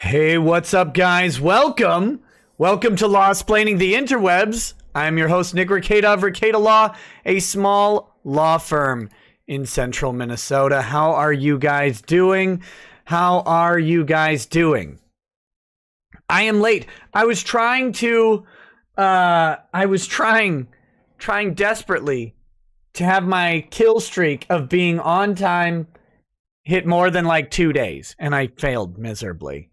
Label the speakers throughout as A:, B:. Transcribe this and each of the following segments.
A: Hey, what's up, guys? Welcome to Lawsplaining the Interwebs. I'm your host, Nick Rekieta of Rekieta Law, a small law firm in central Minnesota. How are you guys doing? I am late. I was trying desperately to have my kill streak of being on time hit more than like 2 days, and I failed miserably.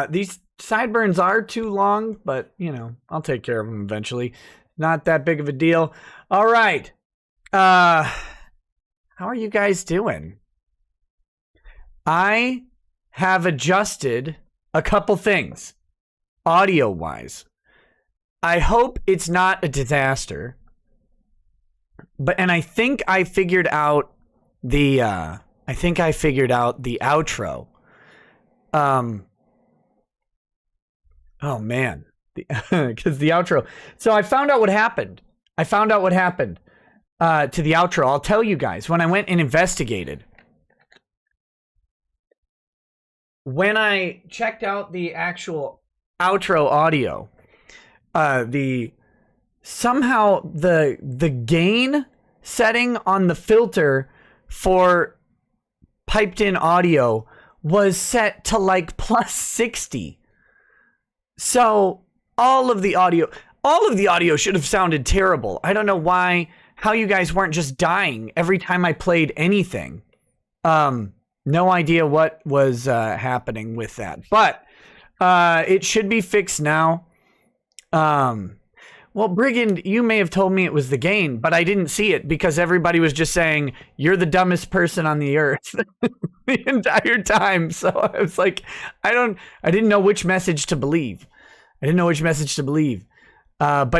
A: These sideburns are too long, but you know, I'll take care of them eventually. Not that big of a deal. All right. How are you guys doing? I have adjusted a couple things audio wise. I hope it's not a disaster. And I think I figured out the outro. Oh man, because the outro. So I found out what happened. To the outro. I'll tell you guys when I went and investigated. When I checked out the actual outro audio, somehow the gain setting on the filter for piped in audio was set to like plus 60. So all of the audio should have sounded terrible. I don't know how you guys weren't just dying every time I played anything. No idea what was happening with that, but it should be fixed now. Well, Brigand, you may have told me it was the gain, but I didn't see it because everybody was just saying, you're the dumbest person on the earth the entire time. So I was like, I didn't know which message to believe. But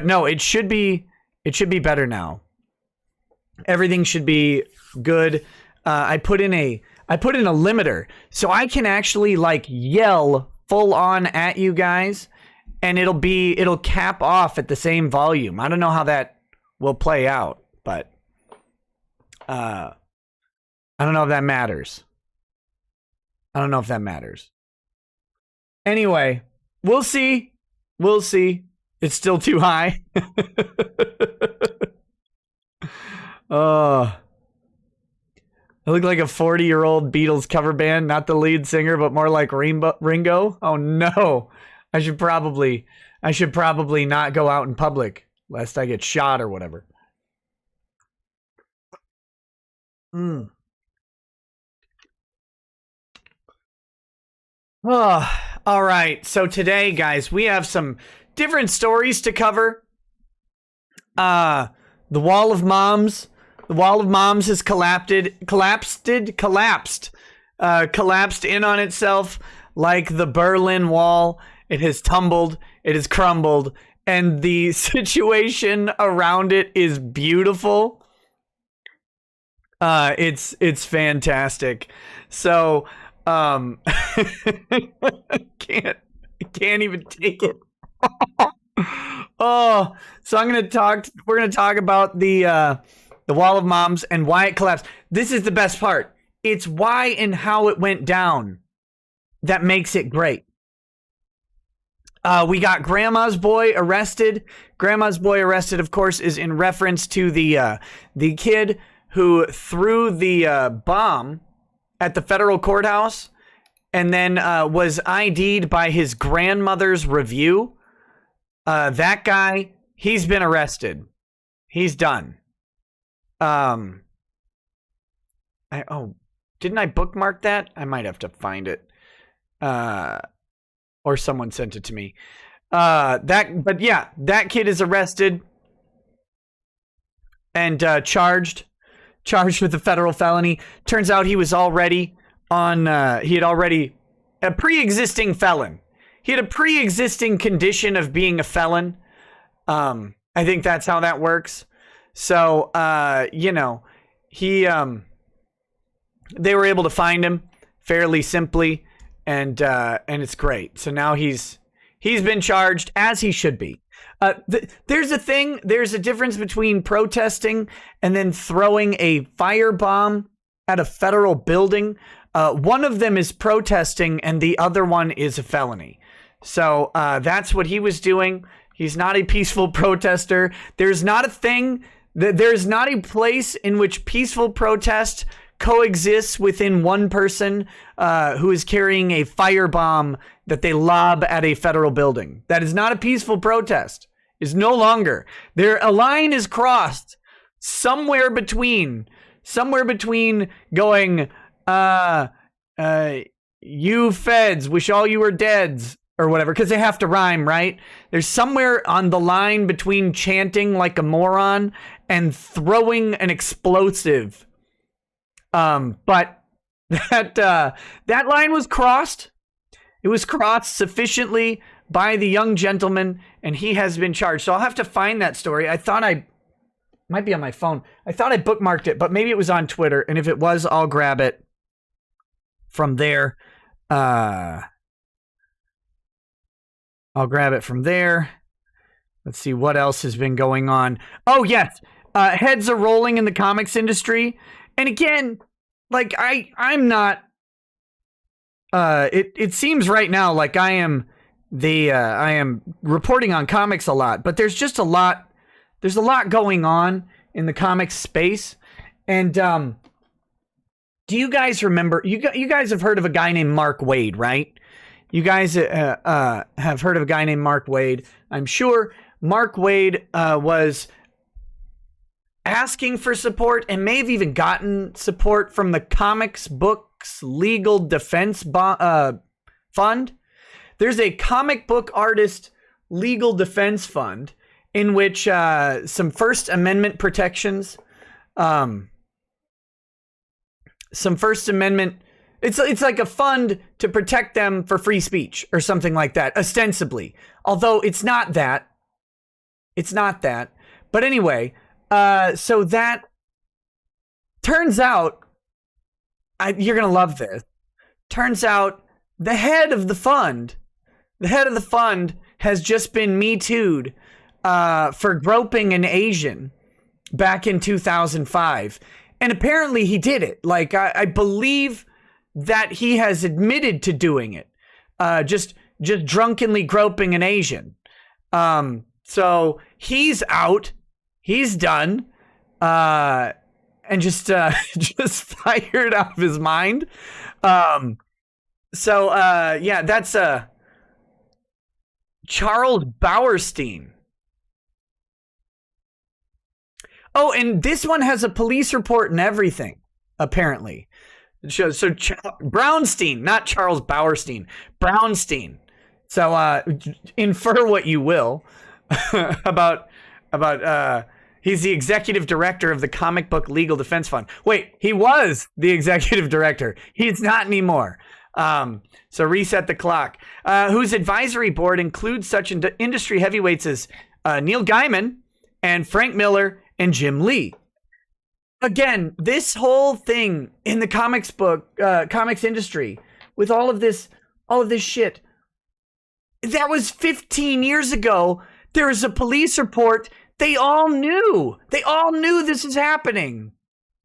A: no, it should be better now. Everything should be good. I put in a limiter so I can actually like yell full on at you guys. And it'll cap off at the same volume. I don't know how that will play out, but I don't know if that matters. Anyway, we'll see. It's still too high. I look like a 40-year-old Beatles cover band, not the lead singer, but more like Ringo. Oh no. I should probably not go out in public lest I get shot or whatever. Oh, all right. So today, guys, we have some different stories to cover. The Wall of Moms. The Wall of Moms has collapsed in on itself like the Berlin Wall. It has tumbled, it has crumbled, and the situation around it is beautiful. It's fantastic. So, can't even take it. Oh, so we're going to talk about the Wall of Moms and why it collapsed. This is the best part. It's why and how it went down that makes it great. We got Grandma's Boy arrested. Grandma's Boy arrested, of course, is in reference to the kid who threw the bomb at the federal courthouse and then was ID'd by his grandmother's review. That guy, he's been arrested. He's done. Didn't I bookmark that? I might have to find it. Or someone sent it to me. That kid is arrested and charged with a federal felony. Turns out he was already a pre-existing felon. He had a pre-existing condition of being a felon. I think that's how that works. So, they were able to find him fairly simply. And it's great. So now he's been charged as he should be. There's a difference between protesting and then throwing a firebomb at a federal building. One of them is protesting and the other one is a felony. So that's what he was doing. He's not a peaceful protester. There's not a thing, there's not a place in which peaceful protest coexists within one person who is carrying a firebomb that they lob at a federal building. That is not a peaceful protest. Is no longer. A line is crossed somewhere between going, you feds, wish all you were deads, or whatever, because they have to rhyme, right? There's somewhere on the line between chanting like a moron and throwing an explosive. But that line was crossed. It was crossed sufficiently by the young gentleman, and he has been charged. So I'll have to find that story. I thought might be on my phone. I thought I bookmarked it, but maybe it was on Twitter. And if it was, I'll grab it from there. I'll grab it from there. Let's see what else has been going on. Oh, yes. Heads are rolling in the comics industry. And again, like I'm not, it seems right now like I am reporting on comics a lot, but there's just a lot going on in the comics space. And do you guys remember, you guys have heard of a guy named Mark Waid, right? You guys have heard of a guy named Mark Waid. I'm sure Mark Waid was asking for support and may have even gotten support from the Comics Books Legal Defense Fund. There's a comic book artist legal defense fund in which some First Amendment protections, it's like a fund to protect them for free speech or something like that, ostensibly. Although it's not that. But anyway, so that turns out, you're going to love this. Turns out the head of the fund has just been Me Too'd for groping an Asian back in 2005. And apparently he did it. Like, I believe that he has admitted to doing it. Just drunkenly groping an Asian. So he's out. He's done. And just fired out of his mind. Yeah, that's Charles Bauerstein. Oh, and this one has a police report and everything, apparently. It shows, so Brownstein, not Charles Bauerstein, Brownstein. So infer what you will about he's the executive director of the Comic Book Legal Defense Fund. Wait, he was the executive director. He's not anymore. So reset the clock. Whose advisory board includes such industry heavyweights as Neil Gaiman and Frank Miller and Jim Lee. Again, this whole thing in the comics industry with all of this shit, that was 15 years ago. There was a police report. They all knew this is happening.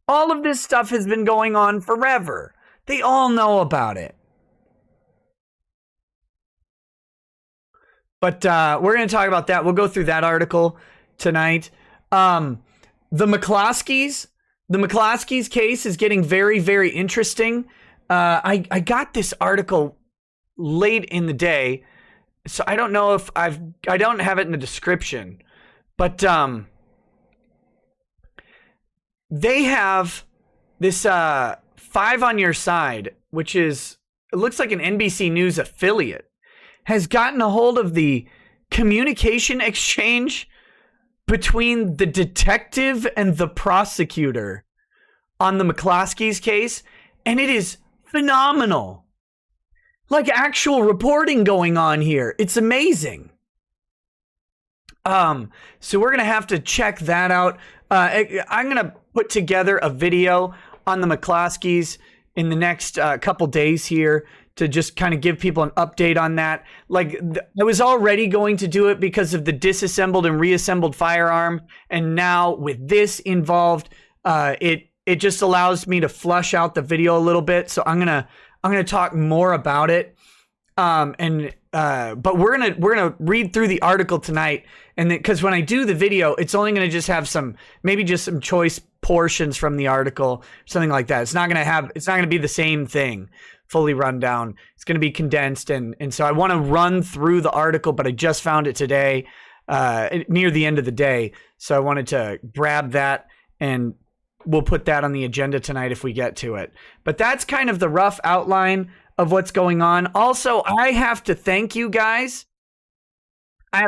A: All of this stuff has been going on forever. They all know about it. But we're going to talk about that. We'll go through that article tonight. The McCloskey's case is getting very, very interesting. I got this article late in the day, so I don't know if I don't have it in the description, but they have this 5 on Your Side, which it looks like an NBC News affiliate, has gotten a hold of the communication exchange between the detective and the prosecutor on the McCloskey's case, and it is phenomenal. Like actual reporting going on here. It's amazing. So we're going to have to check that out. I'm going to put together a video on the McCloskeys in the next couple days here to just kind of give people an update on that. Like, I was already going to do it because of the disassembled and reassembled firearm. And now with this involved, it it just allows me to flush out the video a little bit. So I'm gonna talk more about it. But we're gonna read through the article tonight, and because when I do the video, it's only gonna just have maybe just some choice portions from the article, something like that. It's not gonna be the same thing fully run down. It's gonna be condensed, and so I want to run through the article, but I just found it today, near the end of the day, so I wanted to grab that, and we'll put that on the agenda tonight if we get to it. But that's kind of the rough outline of what's going on. Also, I have to thank you guys. We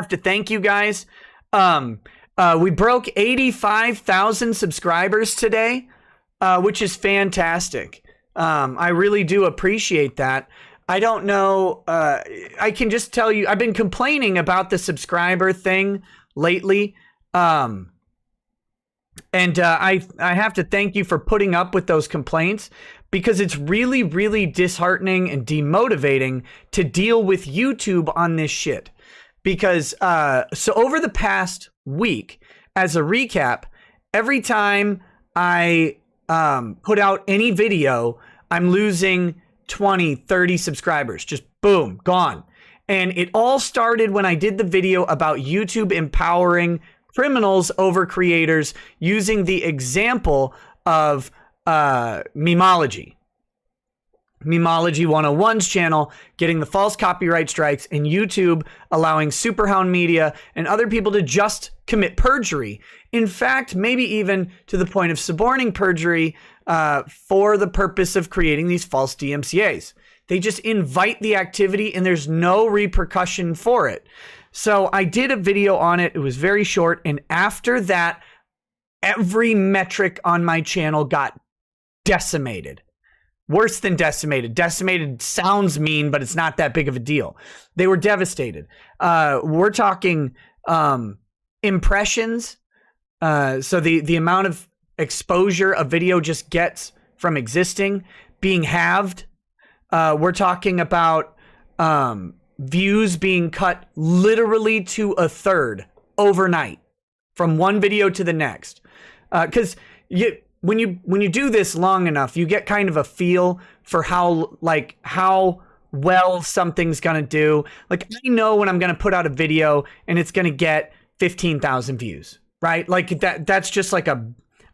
A: broke 85,000 subscribers today, which is fantastic. I really do appreciate that. I don't know. I can just tell you, I've been complaining about the subscriber thing lately. And I have to thank you for putting up with those complaints, because it's really, really disheartening and demotivating to deal with YouTube on this shit. Because so over the past week, as a recap, every time I put out any video, I'm losing 20, 30 subscribers. Just boom, gone. And it all started when I did the video about YouTube empowering criminals over creators, using the example of Memology 101's channel getting the false copyright strikes, and YouTube allowing Superhound Media and other people to just commit perjury. In fact, maybe even to the point of suborning perjury for the purpose of creating these false DMCAs. They just invite the activity and there's no repercussion for it. So I did a video on it. It was very short. And after that, every metric on my channel got decimated. Worse than decimated. Decimated sounds mean, but it's not that big of a deal. They were devastated. We're talking impressions. So the amount of exposure a video just gets from existing being halved. We're talking about views being cut literally to a third overnight from one video to the next. Because when you do this long enough, you get kind of a feel for how well something's gonna do. Like, I know when I'm gonna put out a video and it's gonna get 15,000 views, right? Like that's just like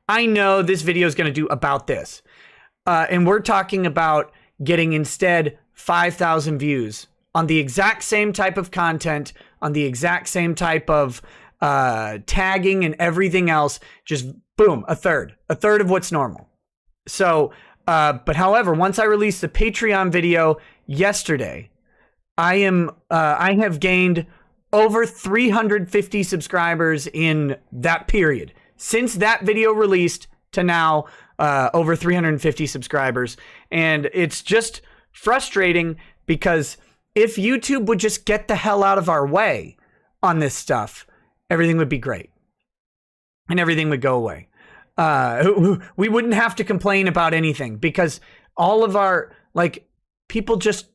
A: I know this video is gonna do about this. And we're talking about getting instead 5,000 views on the exact same type of content, on the exact same type of tagging and everything else, just boom, a third of what's normal. So, but however, once I released the Patreon video yesterday, I have gained over 350 subscribers in that period. Since that video released to now, over 350 subscribers. And it's just frustrating because if YouTube would just get the hell out of our way on this stuff, everything would be great. And everything would go away. We wouldn't have to complain about anything because all of our, people just,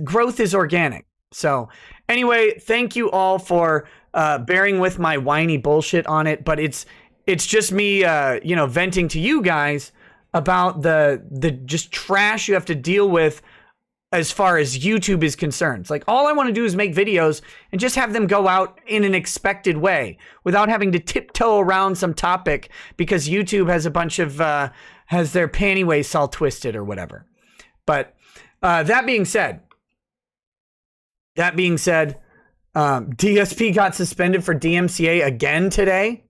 A: growth is organic. So anyway, thank you all for bearing with my whiny bullshit on it, but it's just me, venting to you guys about the just trash you have to deal with as far as YouTube is concerned. It's like, all I want to do is make videos and just have them go out in an expected way without having to tiptoe around some topic because YouTube has a bunch of, has their pantywaist all twisted or whatever. But that being said, DSP got suspended for DMCA again today.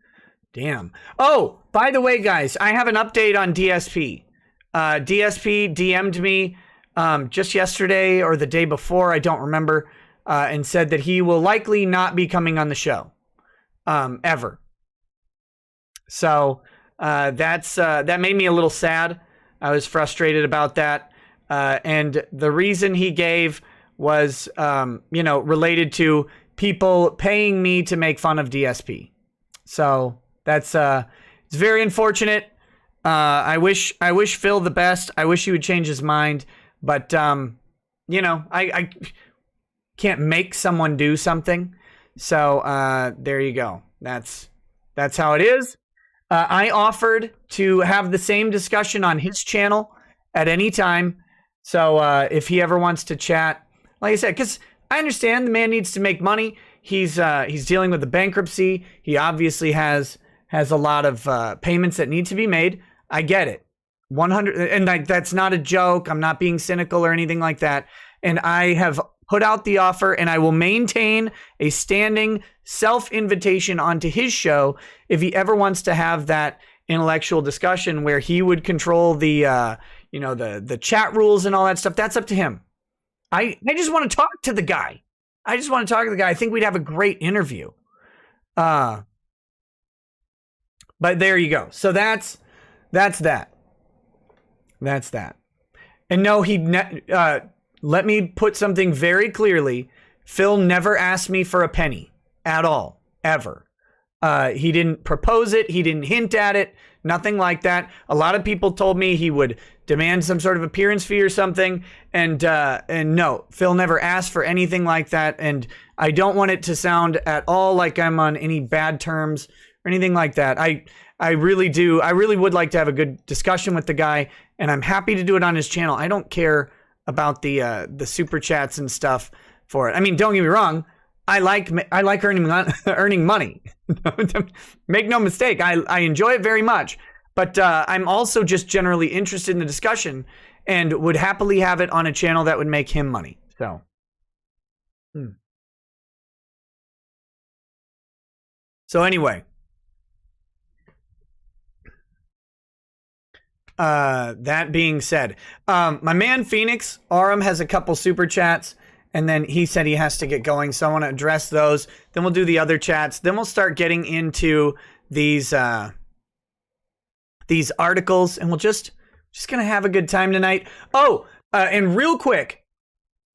A: Damn. Oh, by the way, guys, I have an update on DSP. DSP DM'd me just yesterday or the day before, I don't remember, and said that he will likely not be coming on the show ever. So that made me a little sad. I was frustrated about that. And the reason he gave was, related to people paying me to make fun of DSP. So that's it's very unfortunate. I wish Phil the best. I wish he would change his mind, but I can't make someone do something. So there you go. That's how it is. I offered to have the same discussion on his channel at any time. So if he ever wants to chat, like I said, because I understand the man needs to make money. He's dealing with the bankruptcy. He obviously has a lot of payments that need to be made. I get it. 100, and that's not a joke. I'm not being cynical or anything like that. And I have put out the offer, and I will maintain a standing self-invitation onto his show if he ever wants to have that intellectual discussion where he would control the the chat rules and all that stuff. That's up to him. I just want to talk to the guy. I think we'd have a great interview. But there you go. So that's that. That's that. And no, let me put something very clearly. Phil never asked me for a penny at all, ever. He didn't propose it. He didn't hint at it. Nothing like that. A lot of people told me he would demand some sort of appearance fee or something. And no, Phil never asked for anything like that. And I don't want it to sound at all like I'm on any bad terms or anything like that. I really do. I really would like to have a good discussion with the guy, and I'm happy to do it on his channel. I don't care about the super chats and stuff for it. I mean, don't get me wrong. I like earning money. Make no mistake. I enjoy it very much, but I'm also just generally interested in the discussion and would happily have it on a channel that would make him money. So, So anyway, that being said, my man Phoenix Aurum has a couple super chats, and then he said he has to get going, so I want to address those. Then we'll do the other chats. Then we'll start getting into these articles, and we'll just gonna have a good time tonight. Oh, and real quick,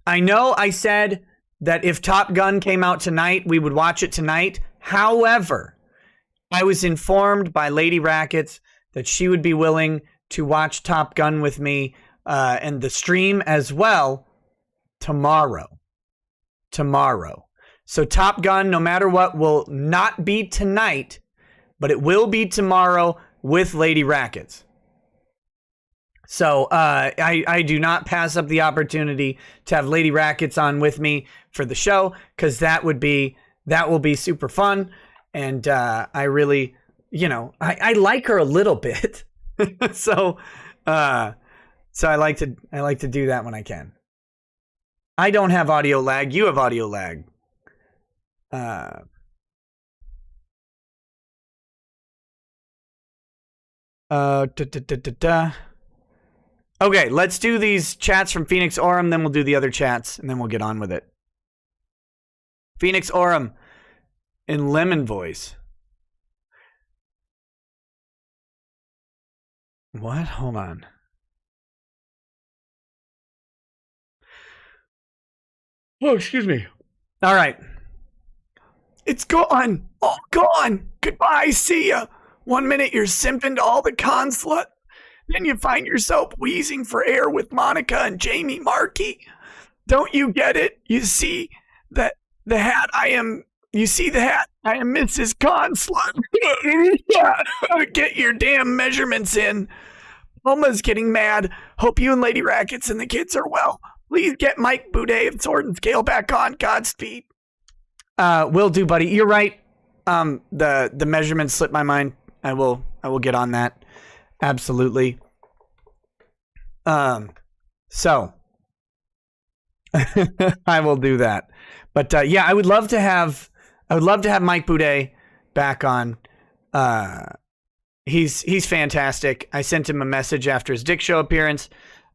A: I know I said that if Top Gun came out tonight, we would watch it tonight. However, I was informed by Lady Rackets that she would be willing to watch Top Gun with me and the stream as well tomorrow. So Top Gun, no matter what, will not be tonight, but it will be tomorrow with Lady Rackets. So I do not pass up the opportunity to have Lady Rackets on with me for the show, because that will be super fun. And I really, I like her a little bit. So I like to do that when I can. I don't have audio lag. You have audio lag. Okay, let's do these chats from Phoenix Aurum, then we'll do the other chats, and then we'll get on with it. Phoenix Aurum in Lemon voice. What? Hold on. Oh, excuse me. All right. It's gone. All gone. Goodbye. See ya. 1 minute you're simping to all the consulate. Then you find yourself wheezing for air with Monica and Jamie Markey. Don't you get it? You see that the hat I am... You see the hat? I am Mrs. Consulate. Get your damn measurements in. Alma's getting mad. Hope you and Lady Rackets and the kids are well. Please get Mike Boudet of Sword and Scale back on. Godspeed. Will do, buddy. You're right. The measurements slipped my mind. I will get on that. Absolutely. So I will do that. But yeah, I would love to have Mike Boudet back on. He's fantastic. I sent him a message after his Dick Show appearance.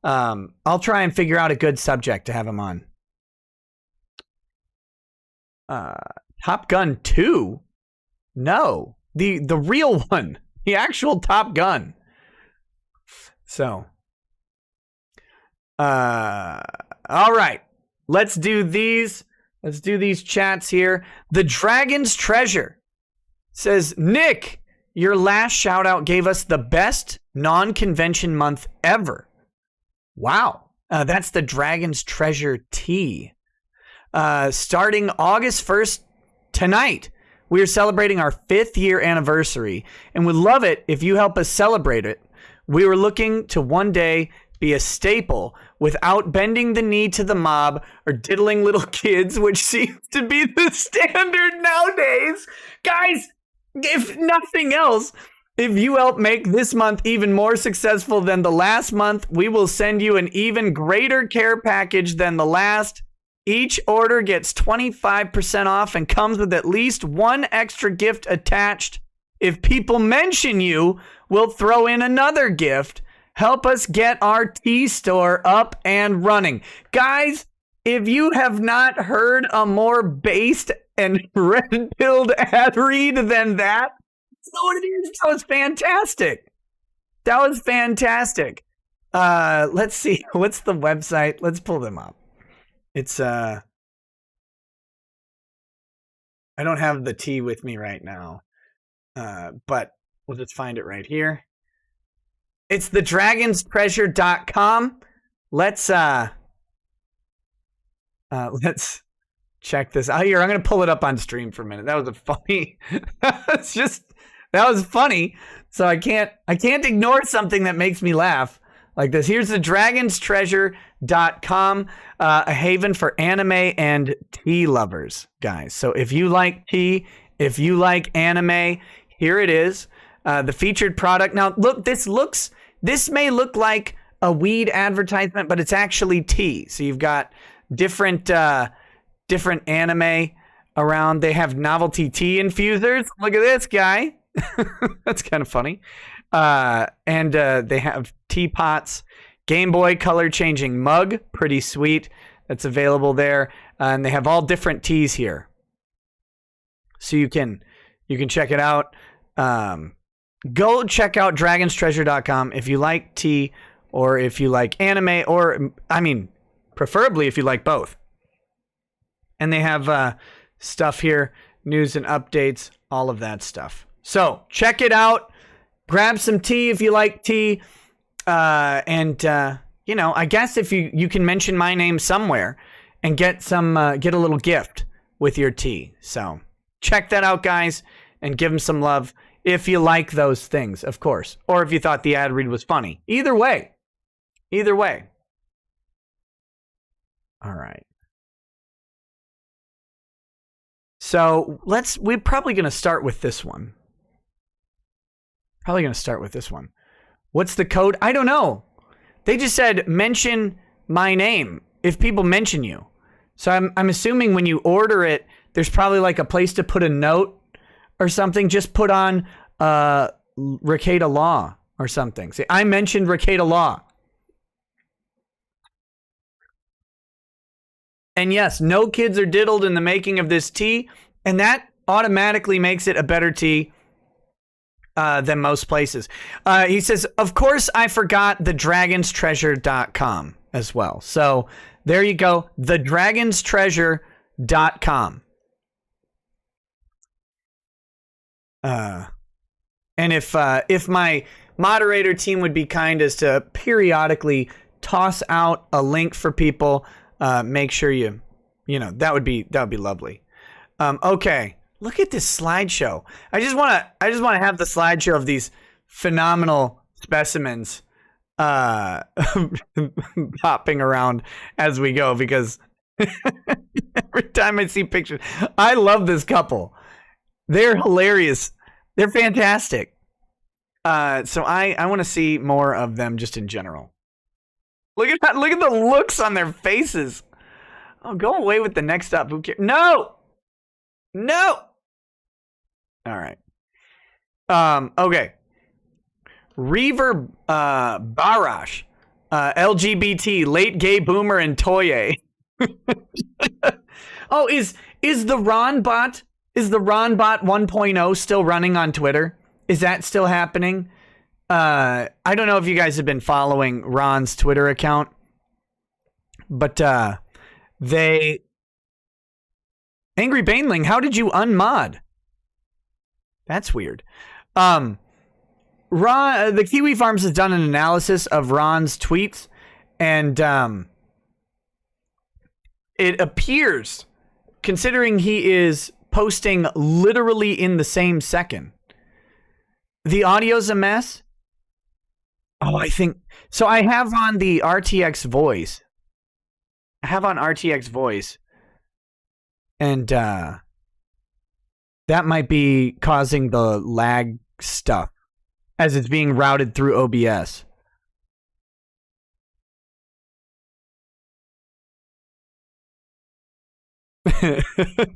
A: I'll try and figure out a good subject to have him on. Top Gun 2? No. The real one. The actual Top Gun. So. All right. Let's do these chats here. The Dragon's Treasure says, Nick, your last shout out gave us the best non-convention month ever. Wow. That's the Dragon's Treasure tea. Starting August 1st tonight, We are celebrating our 5th year anniversary and would love it if you help us celebrate it. We were looking to one day be a staple without bending the knee to the mob or diddling little kids, which seems to be the standard nowadays. Guys, if nothing else, if you help make this month even more successful than the last month, we will send you an even greater care package than the last. Each order gets 25% off and comes with at least one extra gift attached. If people mention you, we'll throw in another gift. Help us get our tea store up and running. Guys, if you have not heard a more based and red-pilled ad read than that, that's what it is. That was fantastic. That was fantastic. Let's see. What's the website? Let's pull them up. It's, I don't have the tea with me right now, but we'll just find it right here. It's thedragonstreasure.com. Let's check this out here. I'm going to pull it up on stream for a minute. That was a funny, that was funny. So I can't ignore something that makes me laugh like this. Here's thedragonstreasure.com, a haven for anime and tea lovers, guys. So if you like tea, if you like anime, here it is. The featured product. Now, look, this may look like a weed advertisement, but it's actually tea. So you've got different anime around. They have novelty tea infusers. Look at this guy. That's kind of funny. And they have teapots, Game Boy color changing mug. Pretty sweet. That's available there. And they have all different teas here. So you can check it out. Go check out dragonstreasure.com if you like tea or if you like anime, or, I mean, preferably if you like both. And they have stuff here, news and updates, all of that stuff. So check it out. Grab some tea if you like tea. And I guess if you can mention my name somewhere and get a little gift with your tea. So check that out, guys, and give them some love. If you like those things, of course. Or if you thought the ad read was funny. Either way. All right. So we're probably going to start with this one. What's the code? I don't know. They just said, mention my name if people mention you. So I'm assuming when you order it, there's probably like a place to put a note or something. Just put on Rekieta Law or something. Say, I mentioned Rekieta Law. And yes, no kids are diddled in the making of this tea, and that automatically makes it a better tea than most places. He says, of course, I forgot thedragonstreasure.com as well. So there you go, thedragonstreasure.com. And if my moderator team would be kind as to periodically toss out a link for people, make sure that would be lovely. Okay, look at this slideshow. I just want to have the slideshow of these phenomenal specimens popping around as we go, because every time I see pictures, I love this couple. They're hilarious. They're fantastic. So I want to see more of them just in general. Look at that. Look at the looks on their faces. Oh, go away with the next up. Who cares? No. All right. Okay. Reaver Barash. LGBT, late gay boomer, and Toye. Oh, is the Ron bot 1.0 still running on Twitter? Is that still happening? I don't know if you guys have been following Ron's Twitter account, but Angry Baneling, how did you unmod? That's weird. Ron, the Kiwi Farms has done an analysis of Ron's tweets, and it appears, considering he is posting literally in the same second. The audio's a mess. Oh, I think so. I have on the RTX voice. And that might be causing the lag stuff as it's being routed through OBS.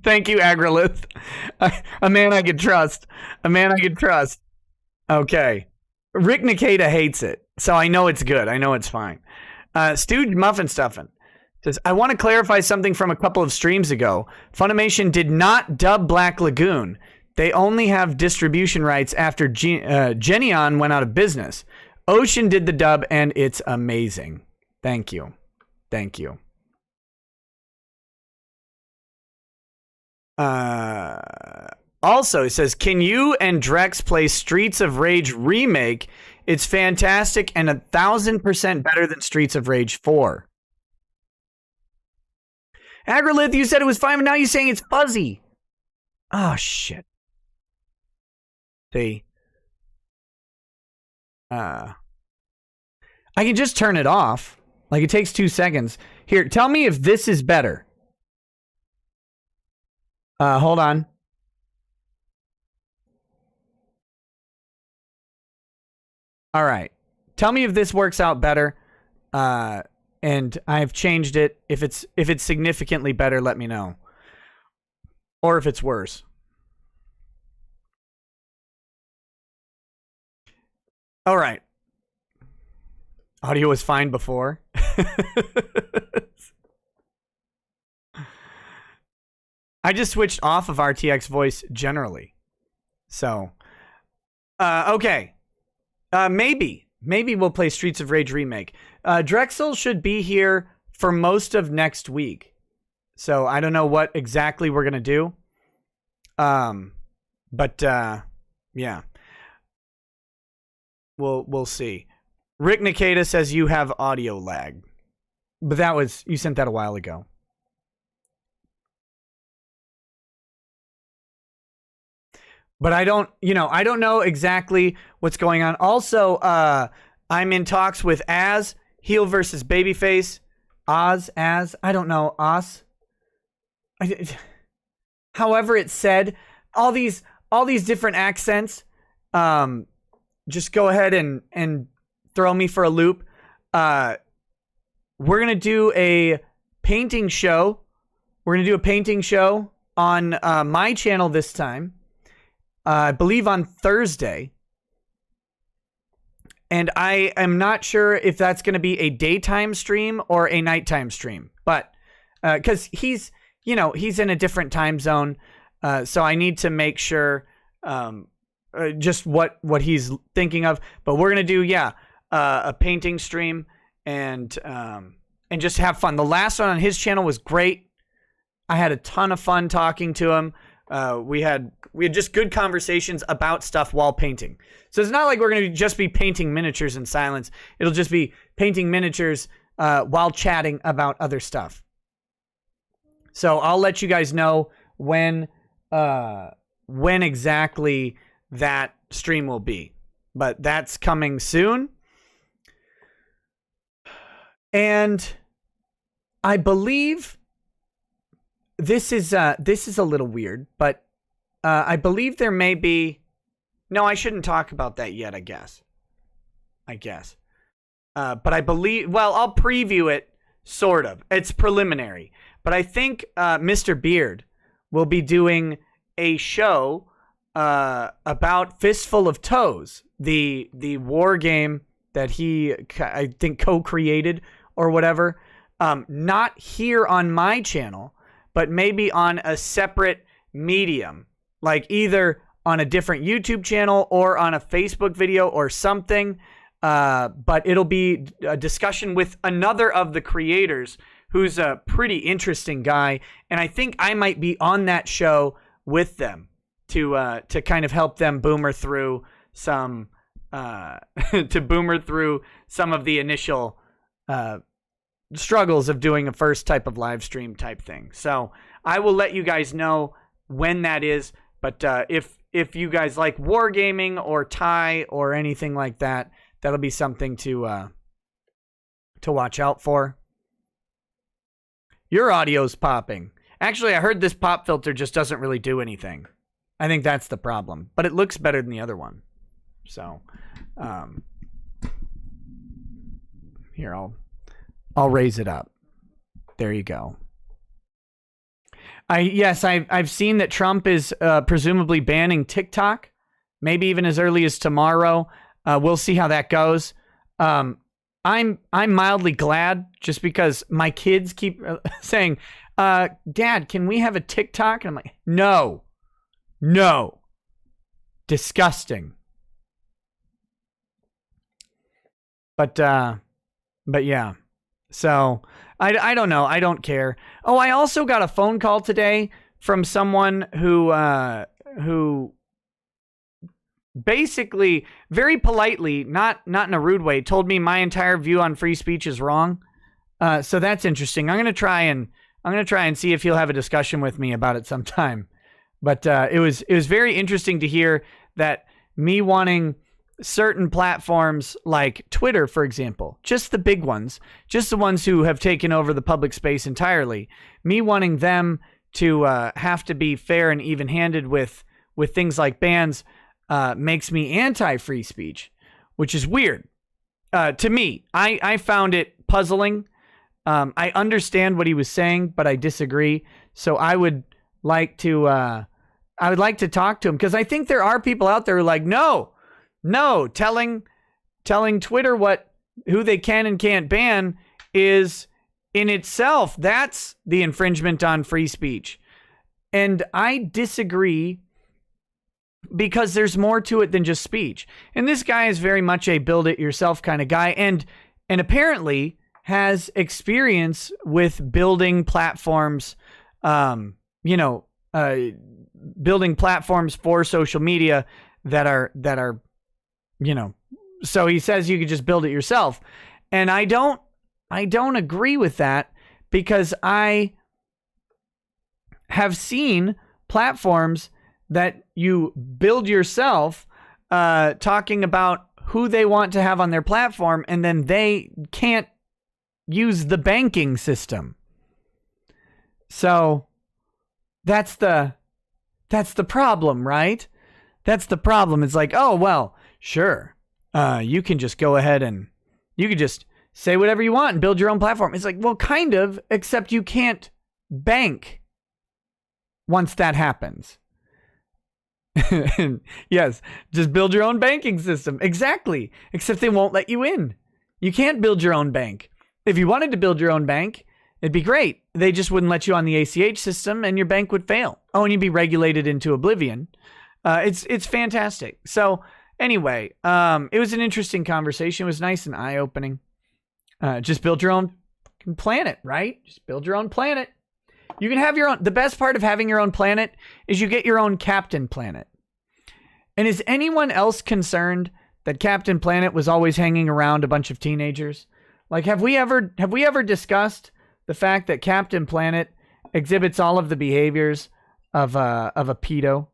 A: Thank you, Agrilith. A man I could trust. Okay. Rick Nikita hates it, so I know it's good. I know it's fine. Stewed Muffin Stuffin' says, I want to clarify something from a couple of streams ago. Funimation did not dub Black Lagoon. They only have distribution rights after Genion went out of business. Ocean did the dub, and it's amazing. Thank you. Also, it says, can you and Drex play Streets of Rage Remake? It's fantastic and 1,000% better than Streets of Rage 4. Agrilith, you said it was fine, but now you're saying it's fuzzy. Oh, shit. See? I can just turn it off. Like, it takes 2 seconds. Here, tell me if this is better. Hold on. All right. Tell me if this works out better. And I've changed it. If it's significantly better, let me know. Or if it's worse. All right. Audio was fine before. I just switched off of RTX voice generally. So, okay. Maybe we'll play Streets of Rage Remake. Drexel should be here for most of next week. So I don't know what exactly we're going to do. But yeah. We'll see. Rick Nikita says you have audio lag. But you sent that a while ago. But I don't know exactly what's going on. Also, I'm in talks with Az, heel versus babyface. Az, I don't know, Oz. However it's said, all these different accents. Just go ahead and throw me for a loop. We're gonna do a painting show. On my channel this time. I believe on Thursday. And I am not sure if that's going to be a daytime stream or a nighttime stream. But because he's in a different time zone. So I need to make sure just what he's thinking of. But we're going to do, a painting stream and just have fun. The last one on his channel was great. I had a ton of fun talking to him. We had just good conversations about stuff while painting. So it's not like we're going to just be painting miniatures in silence. It'll just be painting miniatures while chatting about other stuff. So I'll let you guys know when exactly that stream will be. But that's coming soon. And I believe this is a little weird, but I believe there may be... No, I shouldn't talk about that yet, I guess. But I believe... Well, I'll preview it, sort of. It's preliminary. But I think Mr. Beard will be doing a show about Fistful of Toes, the war game that he, I think, co-created or whatever. Not here on my channel, but maybe on a separate medium, like either on a different YouTube channel or on a Facebook video or something. But it'll be a discussion with another of the creators who's a pretty interesting guy. And I think I might be on that show with them to kind of help them boomer through some of the initial struggles of doing a first type of live stream type thing. So I will let you guys know when that is. But if you guys like wargaming or Thai or anything like that, that'll be something to watch out for. Your audio's popping. Actually, I heard this pop filter just doesn't really do anything. I think that's the problem. But it looks better than the other one. So, here, I'll raise it up. There you go. I've seen that Trump is presumably banning TikTok, maybe even as early as tomorrow. We'll see how that goes. I'm mildly glad, just because my kids keep saying, Dad, can we have a TikTok? And I'm like, no, disgusting. But yeah, so I don't know. I don't care. Oh, I also got a phone call today from someone who basically, very politely, not in a rude way, told me my entire view on free speech is wrong. So that's interesting. I'm gonna try and see if he'll have a discussion with me about it sometime. But it was very interesting to hear that me wanting certain platforms like Twitter, for example, just the big ones, just the ones who have taken over the public space entirely, me wanting them to have to be fair and even-handed with things like bans makes me anti-free speech, which is weird. To me, I found it puzzling. I understand what he was saying, but I disagree. So I would like to talk to him, because I think there are people out there who are like, no, telling Twitter who they can and can't ban is in itself, that's the infringement on free speech. And I disagree, because there's more to it than just speech. And this guy is very much a build it yourself kind of guy, and apparently has experience with building platforms, building platforms for social media that are, so he says you could just build it yourself. And I don't agree with that, because I have seen platforms that you build yourself, talking about who they want to have on their platform, and then they can't use the banking system. So that's the problem, right? That's the problem. It's like, oh, well, sure. You can just go ahead and you can just say whatever you want and build your own platform. It's like, well, kind of, except you can't bank once that happens. Yes, just build your own banking system. Exactly. Except they won't let you in. You can't build your own bank. If you wanted to build your own bank, it'd be great. They just wouldn't let you on the ACH system, and your bank would fail. Oh, and you'd be regulated into oblivion. It's fantastic. So anyway, it was an interesting conversation. It was nice and eye-opening. Just build your own planet, right? Just build your own planet. You can have your own. The best part of having your own planet is you get your own Captain Planet. And is anyone else concerned that Captain Planet was always hanging around a bunch of teenagers? Like, have we ever discussed the fact that Captain Planet exhibits all of the behaviors of a pedo,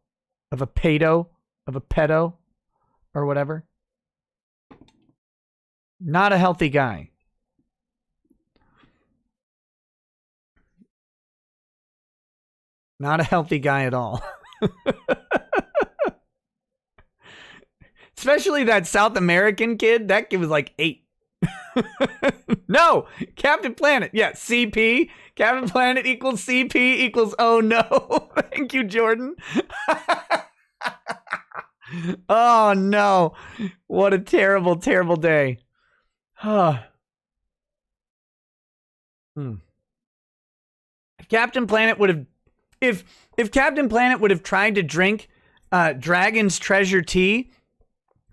A: of a pedo, or whatever? Not a healthy guy. Not a healthy guy at all. Especially that South American kid. That kid was like 8. No, Captain Planet. Yeah, CP. Captain Planet equals CP equals oh no. Thank you, Jordan. Oh no. What a terrible, terrible day. If Captain Planet would have if Captain Planet would have tried to drink Dragon's Treasure tea,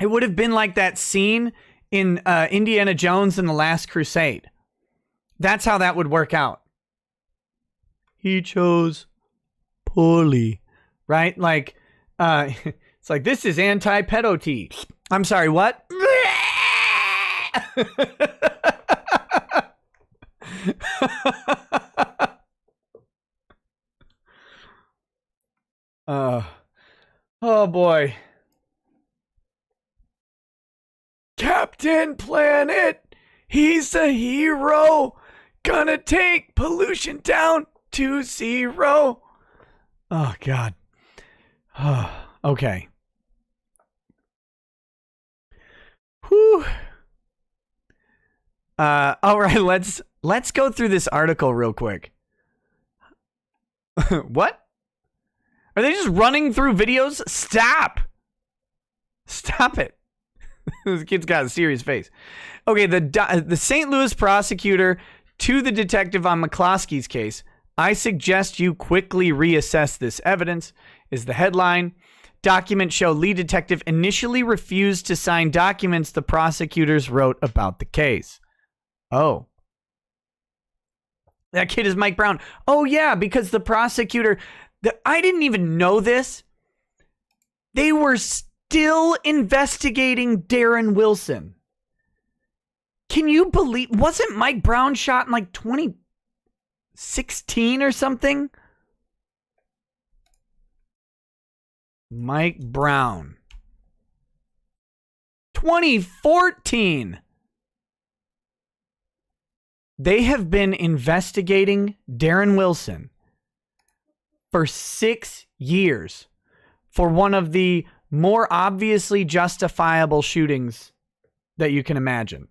A: it would have been like that scene in Indiana Jones and the Last Crusade. That's how that would work out. He chose poorly, right? Like, it's like, this is anti-pedo tea. I'm sorry, what? boy. Captain Planet, he's a hero. Gonna take pollution down to 0. Oh, God. Okay. Whew. All right, let's go through this article real quick. What? Are they just running through videos? Stop it. This kid's got a serious face. Okay, the St. Louis prosecutor to the detective on McCloskey's case. I suggest you quickly reassess this evidence, is the headline. Documents show lead detective initially refused to sign documents the prosecutors wrote about the case. Oh. That kid is Mike Brown. Oh, yeah, because the prosecutor... I didn't even know this. They were still investigating Darren Wilson. Can you believe... Wasn't Mike Brown shot in like 2016 or something? Mike Brown. 2014. They have been investigating Darren Wilson for 6 years for one of the more obviously justifiable shootings that you can imagine.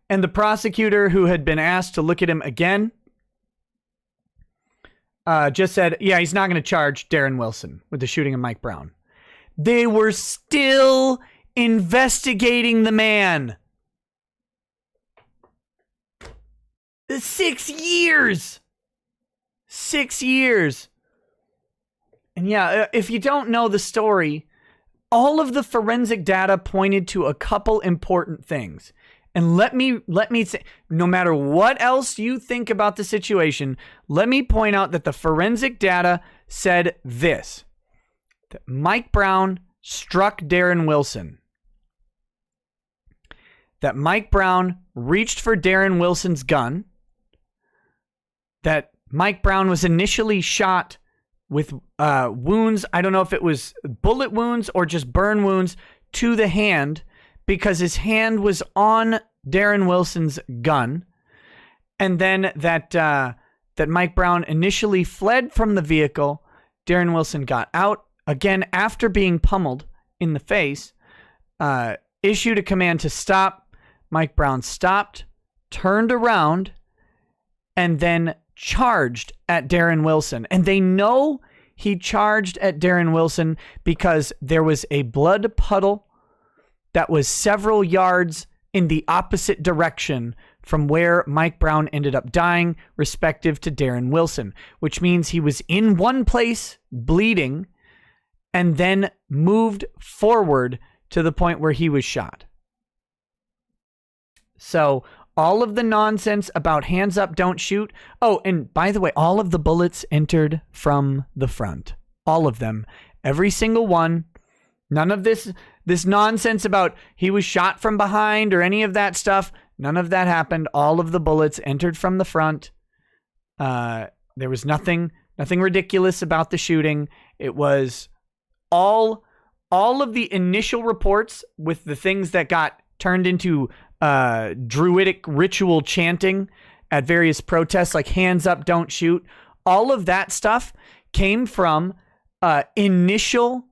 A: And the prosecutor who had been asked to look at him again just said, yeah, he's not going to charge Darren Wilson with the shooting of Mike Brown. They were still investigating the man. 6 years. 6 years. And yeah, if you don't know the story, all of the forensic data pointed to a couple important things. And let me say, no matter what else you think about the situation, let me point out that the forensic data said this: that Mike Brown struck Darren Wilson. That Mike Brown reached for Darren Wilson's gun. That Mike Brown was initially shot with wounds. I don't know if it was bullet wounds or just burn wounds to the hand, because his hand was on Darren Wilson's gun. And then that Mike Brown initially fled from the vehicle. Darren Wilson got out, again after being pummeled in the face, issued a command to stop. Mike Brown stopped, turned around, and then charged at Darren Wilson. And they know he charged at Darren Wilson because there was a blood puddle that was several yards in the opposite direction from where Mike Brown ended up dying, respective to Darren Wilson, which means he was in one place bleeding and then moved forward to the point where he was shot. So all of the nonsense about hands up, don't shoot. Oh, and by the way, all of the bullets entered from the front. All of them. Every single one. None of this nonsense about he was shot from behind or any of that stuff. None of that happened. All of the bullets entered from the front. There was nothing ridiculous about the shooting. It was all of the initial reports with the things that got turned into druidic ritual chanting at various protests, like hands up, don't shoot. All of that stuff came from initial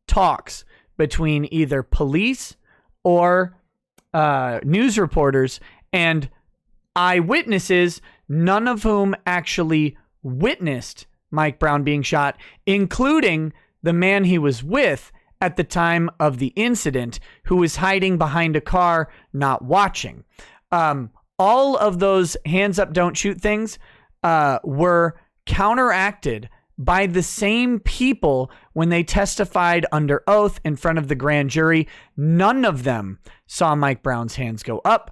A: talks between either police or news reporters and eyewitnesses, none of whom actually witnessed Mike Brown being shot, including the man he was with at the time of the incident, who was hiding behind a car, not watching. All of those hands up, don't shoot things were counteracted by the same people when they testified under oath in front of the grand jury. None of them saw Mike Brown's hands go up.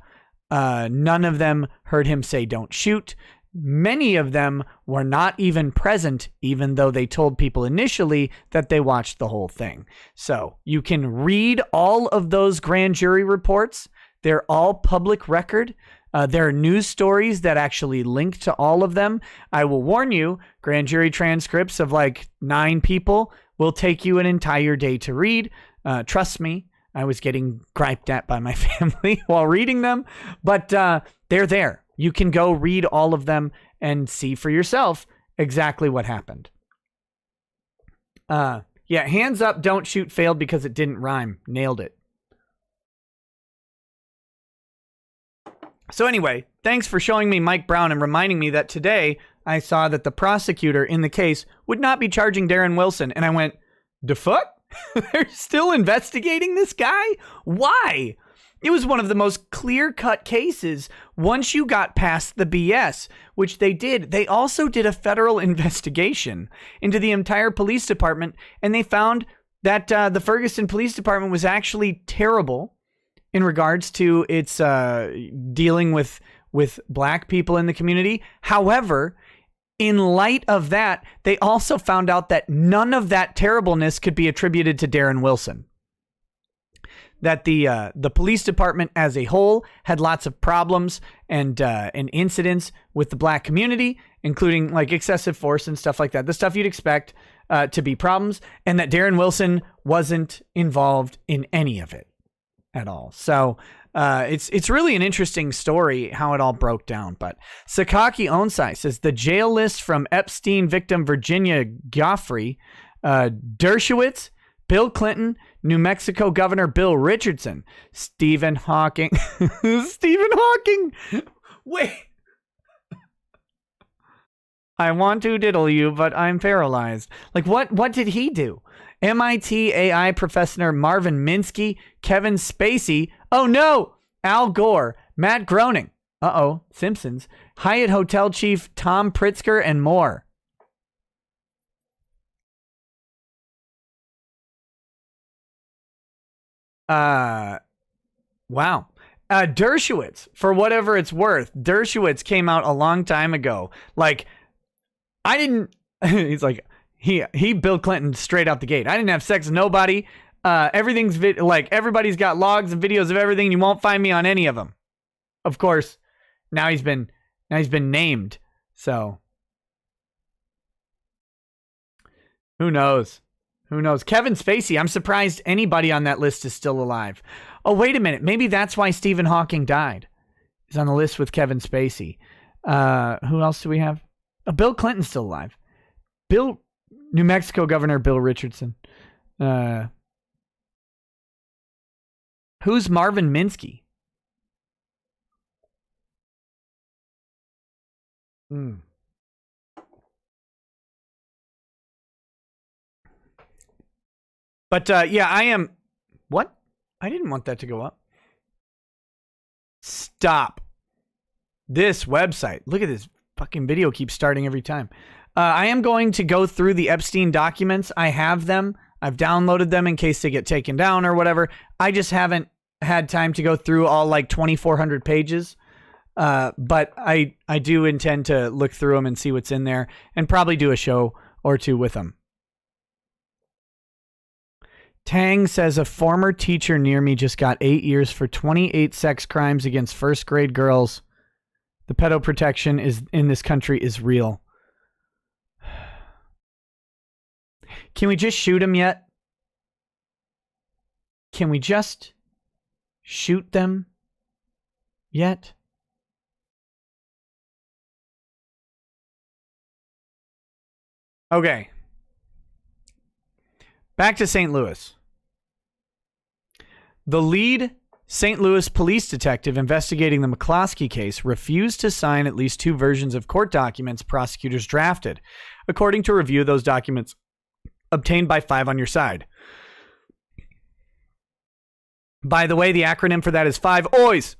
A: None of them heard him say, don't shoot. Many of them were not even present, even though they told people initially that they watched the whole thing. So you can read all of those grand jury reports. They're all public record. There are news stories that actually link to all of them. I will warn you, grand jury transcripts of like 9 people will take you an entire day to read. Trust me, I was getting griped at by my family while reading them, but they're there. You can go read all of them and see for yourself exactly what happened. Yeah, hands up, don't shoot failed because it didn't rhyme. Nailed it. So anyway, thanks for showing me Mike Brown and reminding me that today I saw that the prosecutor in the case would not be charging Darren Wilson. And I went, the fuck? They're still investigating this guy? Why? It was one of the most clear-cut cases once you got past the BS, which they did. They also did a federal investigation into the entire police department, and they found that the Ferguson Police Department was actually terrible in regards to its dealing with black people in the community. However, in light of that, they also found out that none of that terribleness could be attributed to Darren Wilson. That the police department as a whole had lots of problems and incidents with the black community, including like excessive force and stuff like that. The stuff you'd expect to be problems, and that Darren Wilson wasn't involved in any of it at all. So it's really an interesting story how it all broke down. But Sakaki Onsai says the jail list from Epstein victim Virginia Giuffre, Dershowitz, Bill Clinton, New Mexico Governor Bill Richardson, Stephen Hawking. Stephen Hawking! Wait. I want to diddle you, but I'm paralyzed. Like, what did he do? MIT AI professor Marvin Minsky, Kevin Spacey. Oh no! Al Gore, Matt Groening. Uh-oh, Simpsons. Hyatt Hotel chief Tom Pritzker, and more. Wow. Dershowitz, for whatever it's worth, Dershowitz came out a long time ago. Like, I didn't, he's like, he Bill Clinton straight out the gate. I didn't have sex with nobody. Everything's like, everybody's got logs and videos of everything. You won't find me on any of them. Of course, now he's been named. So who knows? Who knows? Kevin Spacey, I'm surprised anybody on that list is still alive. Oh, wait a minute. Maybe that's why Stephen Hawking died. He's on the list with Kevin Spacey. Who else do we have? Bill Clinton's still alive. New Mexico Governor Bill Richardson. Who's Marvin Minsky? But yeah, I am. What? I didn't want that to go up. Stop. This website. Look at this fucking video keeps starting every time. I am going to go through the Epstein documents. I have them. I've downloaded them in case they get taken down or whatever. I just haven't had time to go through all like 2,400 pages. But I do intend to look through them and see what's in there and probably do a show or two with them. Tang says a former teacher near me just got 8 years for 28 sex crimes against first grade girls. The pedo protection is in this country is real. Can we just shoot them yet? Can we just shoot them yet? Okay. Back to St. Louis. The lead St. Louis police detective investigating the McCloskey case refused to sign at least 2 versions of court documents prosecutors drafted, according to a review of those documents obtained by 5 on Your Side. By the way, the acronym for that is 5 OIs.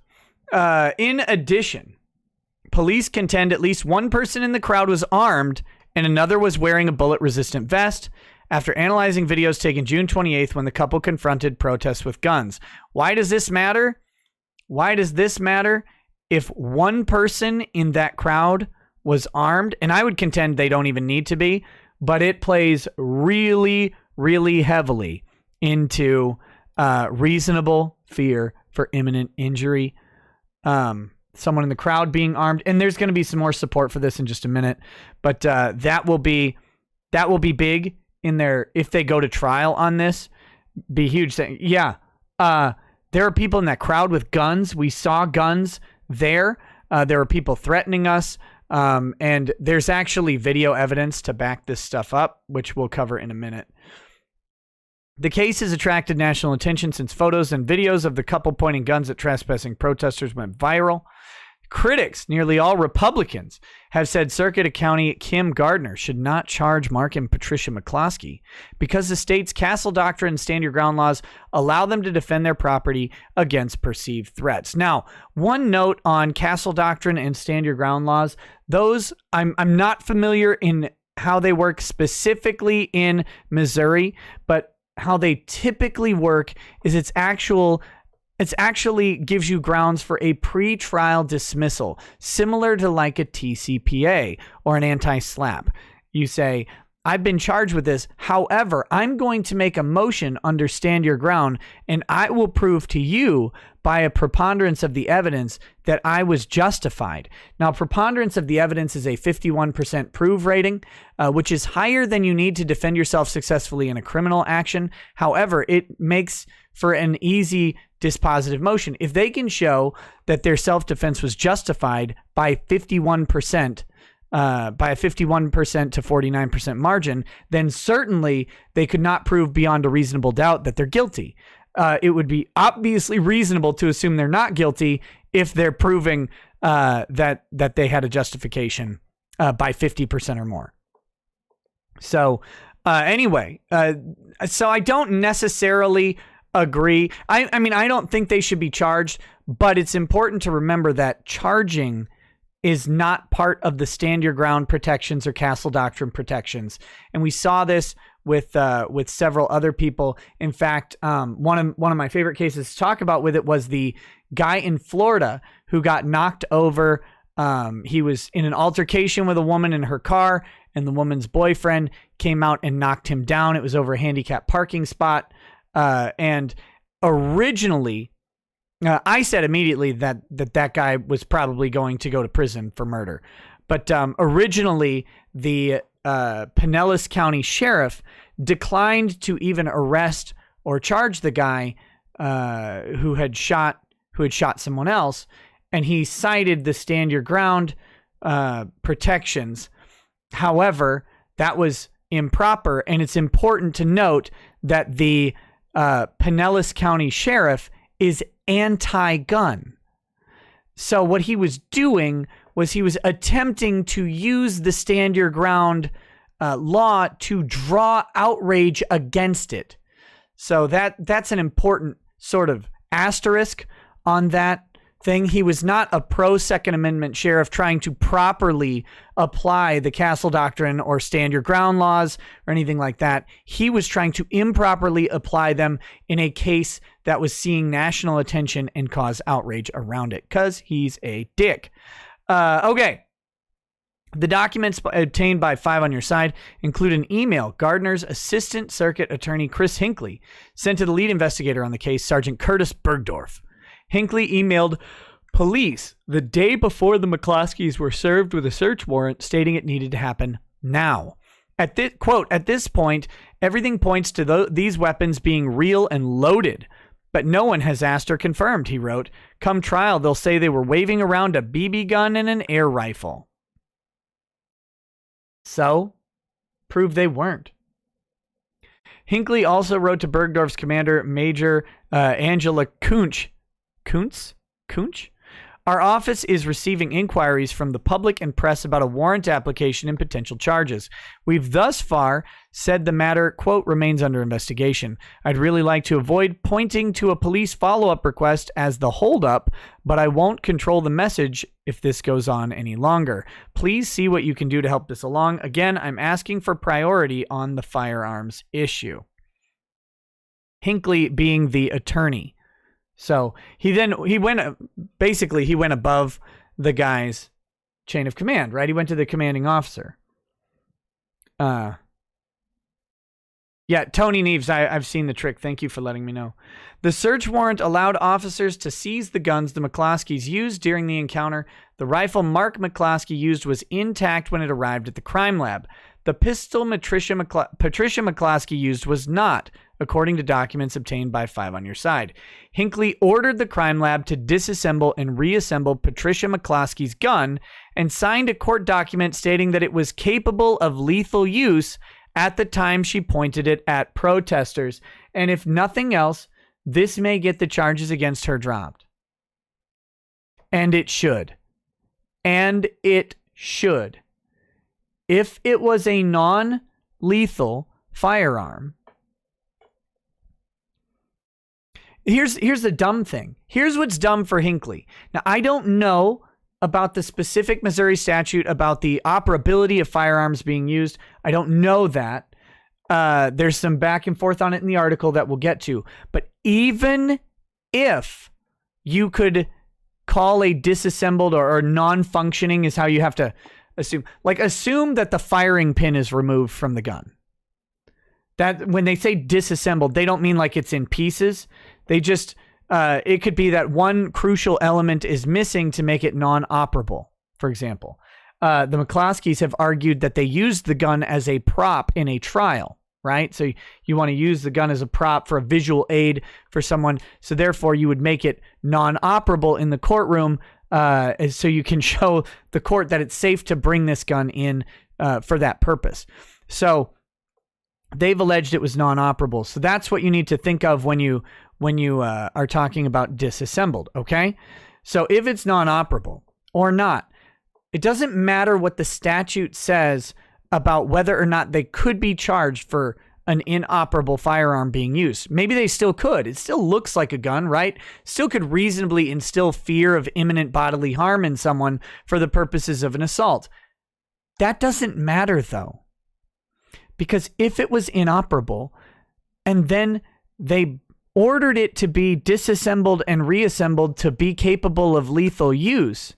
A: In addition, police contend at least one person in the crowd was armed and another was wearing a bullet-resistant vest after analyzing videos taken June 28th when the couple confronted protests with guns. Why does this matter? Why does this matter? If one person in that crowd was armed, and I would contend they don't even need to be, but it plays really, really heavily into reasonable fear for imminent injury. someone in the crowd being armed. And there's going to be some more support for this in just a minute. But that will be big in there if they go to trial on this. Be huge thing. Yeah. There are people in that crowd with guns. We saw guns there. There were people threatening us. And there's actually video evidence to back this stuff up, which we'll cover in a minute. The case has attracted national attention since photos and videos of the couple pointing guns at trespassing protesters went viral. Critics, nearly all Republicans, have said Circuit County Kim Gardner should not charge Mark and Patricia McCloskey because the state's castle doctrine and stand your ground laws allow them to defend their property against perceived threats. Now, one note on castle doctrine and stand your ground laws, those I'm not familiar in how they work specifically in Missouri, but how they typically work is it's actually gives you grounds for a pre-trial dismissal, similar to like a TCPA or an anti-SLAPP. You say, I've been charged with this. However, I'm going to make a motion under stand your ground, and I will prove to you by a preponderance of the evidence that I was justified. Now, preponderance of the evidence is a 51% prove rating, which is higher than you need to defend yourself successfully in a criminal action. However, it makes for an easy dispositive motion. If they can show that their self-defense was justified by 51%, by a 51% to 49% margin, then certainly they could not prove beyond a reasonable doubt that they're guilty. It would be obviously reasonable to assume they're not guilty if they're proving that they had a justification by 50% or more. So anyway, so I don't necessarily agree. I mean, I don't think they should be charged, but it's important to remember that charging is not part of the stand your ground protections or castle doctrine protections. And we saw this with several other people. In fact, one of my favorite cases to talk about with it was the guy in Florida who got knocked over. He was in an altercation with a woman in her car, and the woman's boyfriend came out and knocked him down. It was over a handicapped parking spot. And originally, I said immediately that guy was probably going to go to prison for murder. But originally, the Pinellas County Sheriff declined to even arrest or charge the guy who had shot someone else, and he cited the stand your ground protections. However, that was improper, and it's important to note that the Pinellas County Sheriff is anti-gun. So what he was doing was he was attempting to use the stand your ground law to draw outrage against it. So that's an important sort of asterisk on that thing. He was not a pro-Second Amendment sheriff trying to properly apply the castle doctrine or stand your ground laws or anything like that. He was trying to improperly apply them in a case that was seeing national attention and cause outrage around it because he's a dick. Okay. The documents obtained by 5 on Your Side include an email Gardner's Assistant Circuit Attorney Chris Hinckley sent to the lead investigator on the case, Sergeant Curtis Bergdorf. Hinckley emailed police the day before the McCloskeys were served with a search warrant stating it needed to happen now. At this, quote, at this point, everything points to these weapons being real and loaded, but no one has asked or confirmed, he wrote. Come trial, they'll say they were waving around a BB gun and an air rifle. So, prove they weren't. Hinckley also wrote to Bergdorf's commander, Major Angela Kunch. Kunch? Our office is receiving inquiries from the public and press about a warrant application and potential charges. We've thus far said the matter, quote, remains under investigation. I'd really like to avoid pointing to a police follow-up request as the holdup, but I won't control the message if this goes on any longer. Please see what you can do to help this along. Again, I'm asking for priority on the firearms issue. Hinckley being the attorney. So he went above the guy's chain of command, right? He went to the commanding officer. Yeah, Tony Neves, I've seen the trick. Thank you for letting me know. The search warrant allowed officers to seize the guns the McCloskeys used during the encounter. The rifle Mark McCloskey used was intact when it arrived at the crime lab. The pistol Patricia McCloskey used was not, according to documents obtained by 5 on Your Side. Hinckley ordered the crime lab to disassemble and reassemble Patricia McCloskey's gun and signed a court document stating that it was capable of lethal use at the time she pointed it at protesters. And if nothing else, this may get the charges against her dropped. And it should. And it should. If it was a non-lethal firearm, here's the dumb thing. Here's what's dumb for Hinckley. Now, I don't know about the specific Missouri statute about the operability of firearms being used. I don't know that. There's some back and forth on it in the article that we'll get to. But even if you could call a disassembled or non-functioning is how you have to assume. Like, assume that the firing pin is removed from the gun. That when they say disassembled, they don't mean like it's in pieces. They just... it could be that one crucial element is missing to make it non-operable, for example. The McCloskeys have argued that they used the gun as a prop in a trial, right? So you want to use the gun as a prop for a visual aid for someone. So therefore, you would make it non-operable in the courtroom so you can show the court that it's safe to bring this gun in for that purpose. So they've alleged it was non-operable. So that's what you need to think of when you are talking about disassembled, okay? So if it's non-operable or not, it doesn't matter what the statute says about whether or not they could be charged for an inoperable firearm being used. Maybe they still could. It still looks like a gun, right? Still could reasonably instill fear of imminent bodily harm in someone for the purposes of an assault. That doesn't matter, though. Because if it was inoperable and then they ordered it to be disassembled and reassembled to be capable of lethal use,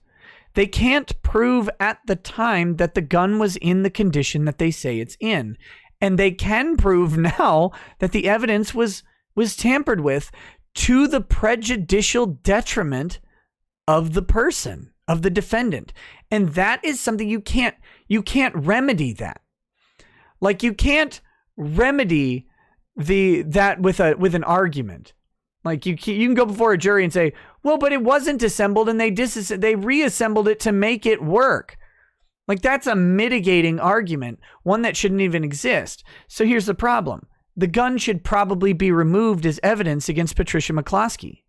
A: they can't prove at the time that the gun was in the condition that they say it's in. And they can prove now that the evidence was tampered with to the prejudicial detriment of the person, of the defendant. And that is something you can't remedy that. Like, you can't remedy that with an argument. Like, you can go before a jury and say, well, but it wasn't assembled and they reassembled it to make it work. Like, that's a mitigating argument, one that shouldn't even exist. So here's the problem. The gun should probably be removed as evidence against Patricia McCloskey.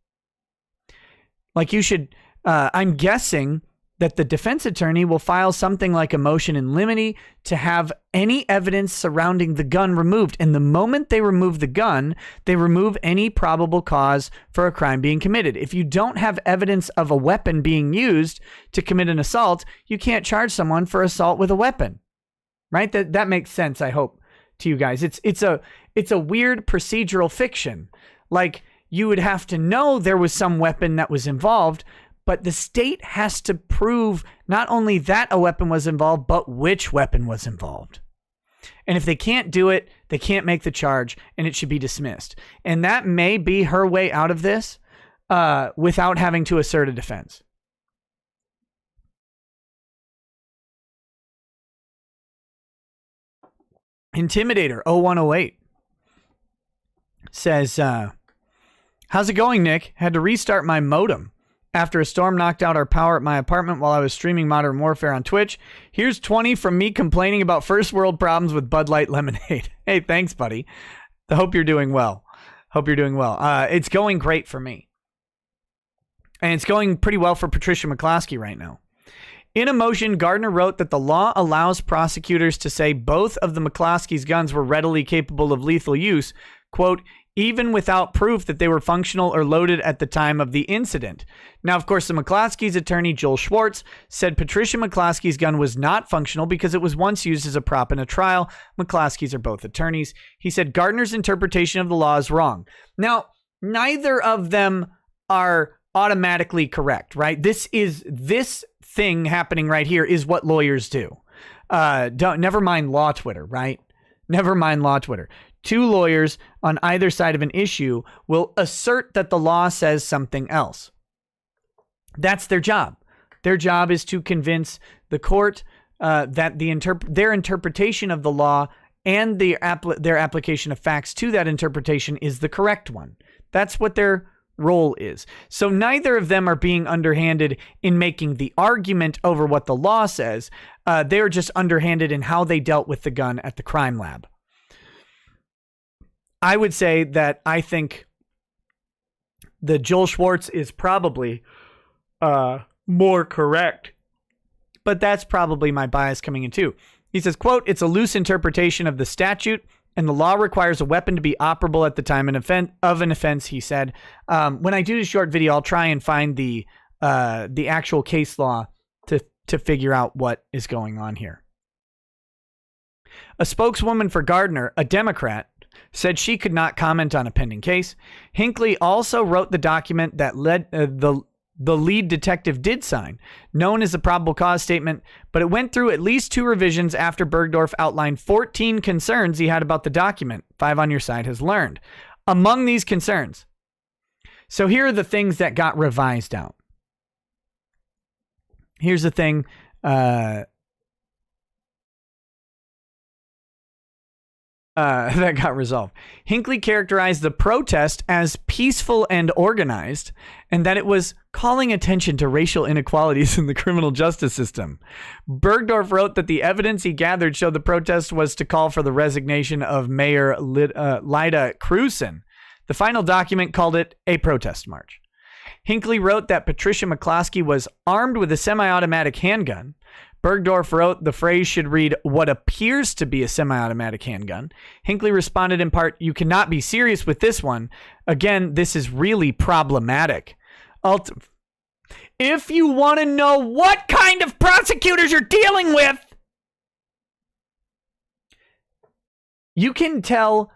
A: Like, you should, I'm guessing that the defense attorney will file something like a motion in limine to have any evidence surrounding the gun removed. And the moment they remove the gun, they remove any probable cause for a crime being committed. If you don't have evidence of a weapon being used to commit an assault, you can't charge someone for assault with a weapon, right? That makes sense, I hope, to you guys. It's a weird procedural fiction. Like, you would have to know there was some weapon that was involved, but the state has to prove not only that a weapon was involved, but which weapon was involved. And if they can't do it, they can't make the charge, and it should be dismissed. And that may be her way out of this without having to assert a defense. Intimidator 0108 says, how's it going, Nick? Had to restart my modem after a storm knocked out our power at my apartment while I was streaming Modern Warfare on Twitch. Here's 20 from me complaining about first world problems with Bud Light Lemonade. Hey, thanks, buddy. I hope you're doing well. It's going great for me. And it's going pretty well for Patricia McCloskey right now. In a motion, Gardner wrote that the law allows prosecutors to say both of the McCloskey's guns were readily capable of lethal use, quote, even without proof that they were functional or loaded at the time of the incident. Now, of course, the McCloskey's attorney, Joel Schwartz, said Patricia McCloskey's gun was not functional because it was once used as a prop in a trial. McCloskey's are both attorneys. He said Gardner's interpretation of the law is wrong. Now, neither of them are automatically correct, right? This thing happening right here is what lawyers do. Never mind law Twitter, right? Never mind law Twitter. two lawyers on either side of an issue will assert that the law says something else. That's their job. Their job is to convince the court that their interpretation of the law and their application of facts to that interpretation is the correct one. That's what their role is. So neither of them are being underhanded in making the argument over what the law says. They're just underhanded in how they dealt with the gun at the crime lab. I would say that I think the Joel Schwartz is probably more correct. But that's probably my bias coming in too. He says, quote, "It's a loose interpretation of the statute, and the law requires a weapon to be operable at the time of an offense," he said. When I do the short video, I'll try and find the actual case law to figure out what is going on here. A spokeswoman for Gardner, a Democrat, said she could not comment on a pending case. Hinckley also wrote the document that led the lead detective did sign, known as the probable cause statement, but it went through at least 2 revisions after Bergdorf outlined 14 concerns he had about the document, 5 on your side has learned. Among these concerns. So here are the things that got revised out. Here's the thing. That got resolved. Hinckley characterized the protest as peaceful and organized, and that it was calling attention to racial inequalities in the criminal justice system. Bergdorf wrote that the evidence he gathered showed the protest was to call for the resignation of Mayor Lyda Krewson. The final document called it a protest march. Hinckley wrote that Patricia McCloskey was armed with a semi-automatic handgun. Bergdorf wrote the phrase should read, "what appears to be a semi-automatic handgun." Hinckley responded in part, "You cannot be serious with this one. Again, this is really problematic." If you want to know what kind of prosecutors you're dealing with, you can tell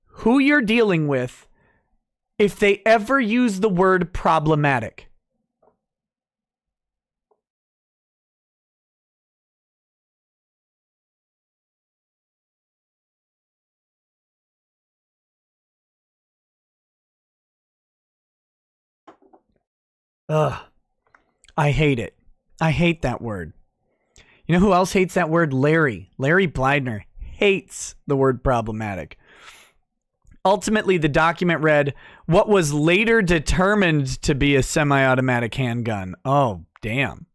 A: who you're dealing with if they ever use the word problematic. Ugh. I hate it. I hate that word. You know who else hates that word? Larry. Larry Bleidner hates the word problematic. Ultimately, the document read, "what was later determined to be a semi-automatic handgun." Oh, damn.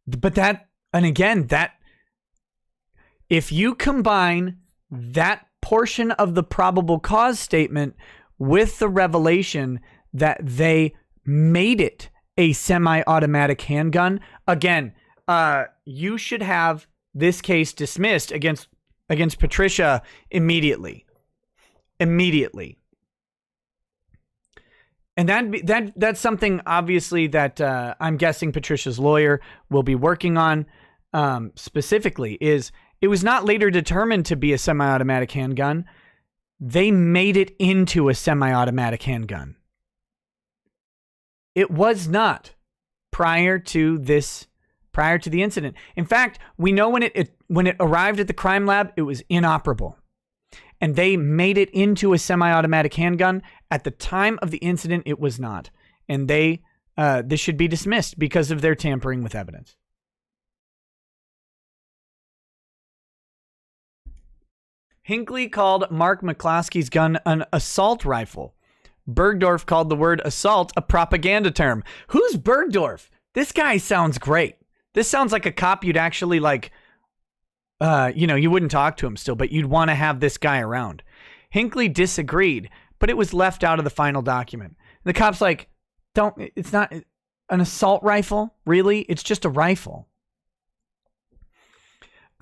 A: But that, and again, that, if you combine that portion of the probable cause statement with the revelation that they made it a semi-automatic handgun, again, you should have this case dismissed against Patricia immediately. Immediately. And that's something obviously that I'm guessing Patricia's lawyer will be working on specifically, is it was not later determined to be a semi-automatic handgun. They made it into a semi-automatic handgun. It was not prior to the incident. In fact, we know when it arrived at the crime lab, it was inoperable. And they made it into a semi-automatic handgun. At the time of the incident, it was not. And this should be dismissed because of their tampering with evidence. Hinckley called Mark McCloskey's gun an assault rifle. Bergdorf called the word assault a propaganda term. Who's Bergdorf? This guy sounds great. This sounds like a cop you'd actually like, you wouldn't talk to him still, but you'd want to have this guy around. Hinckley disagreed, but it was left out of the final document. The cop's like, it's not an assault rifle, really? It's just a rifle.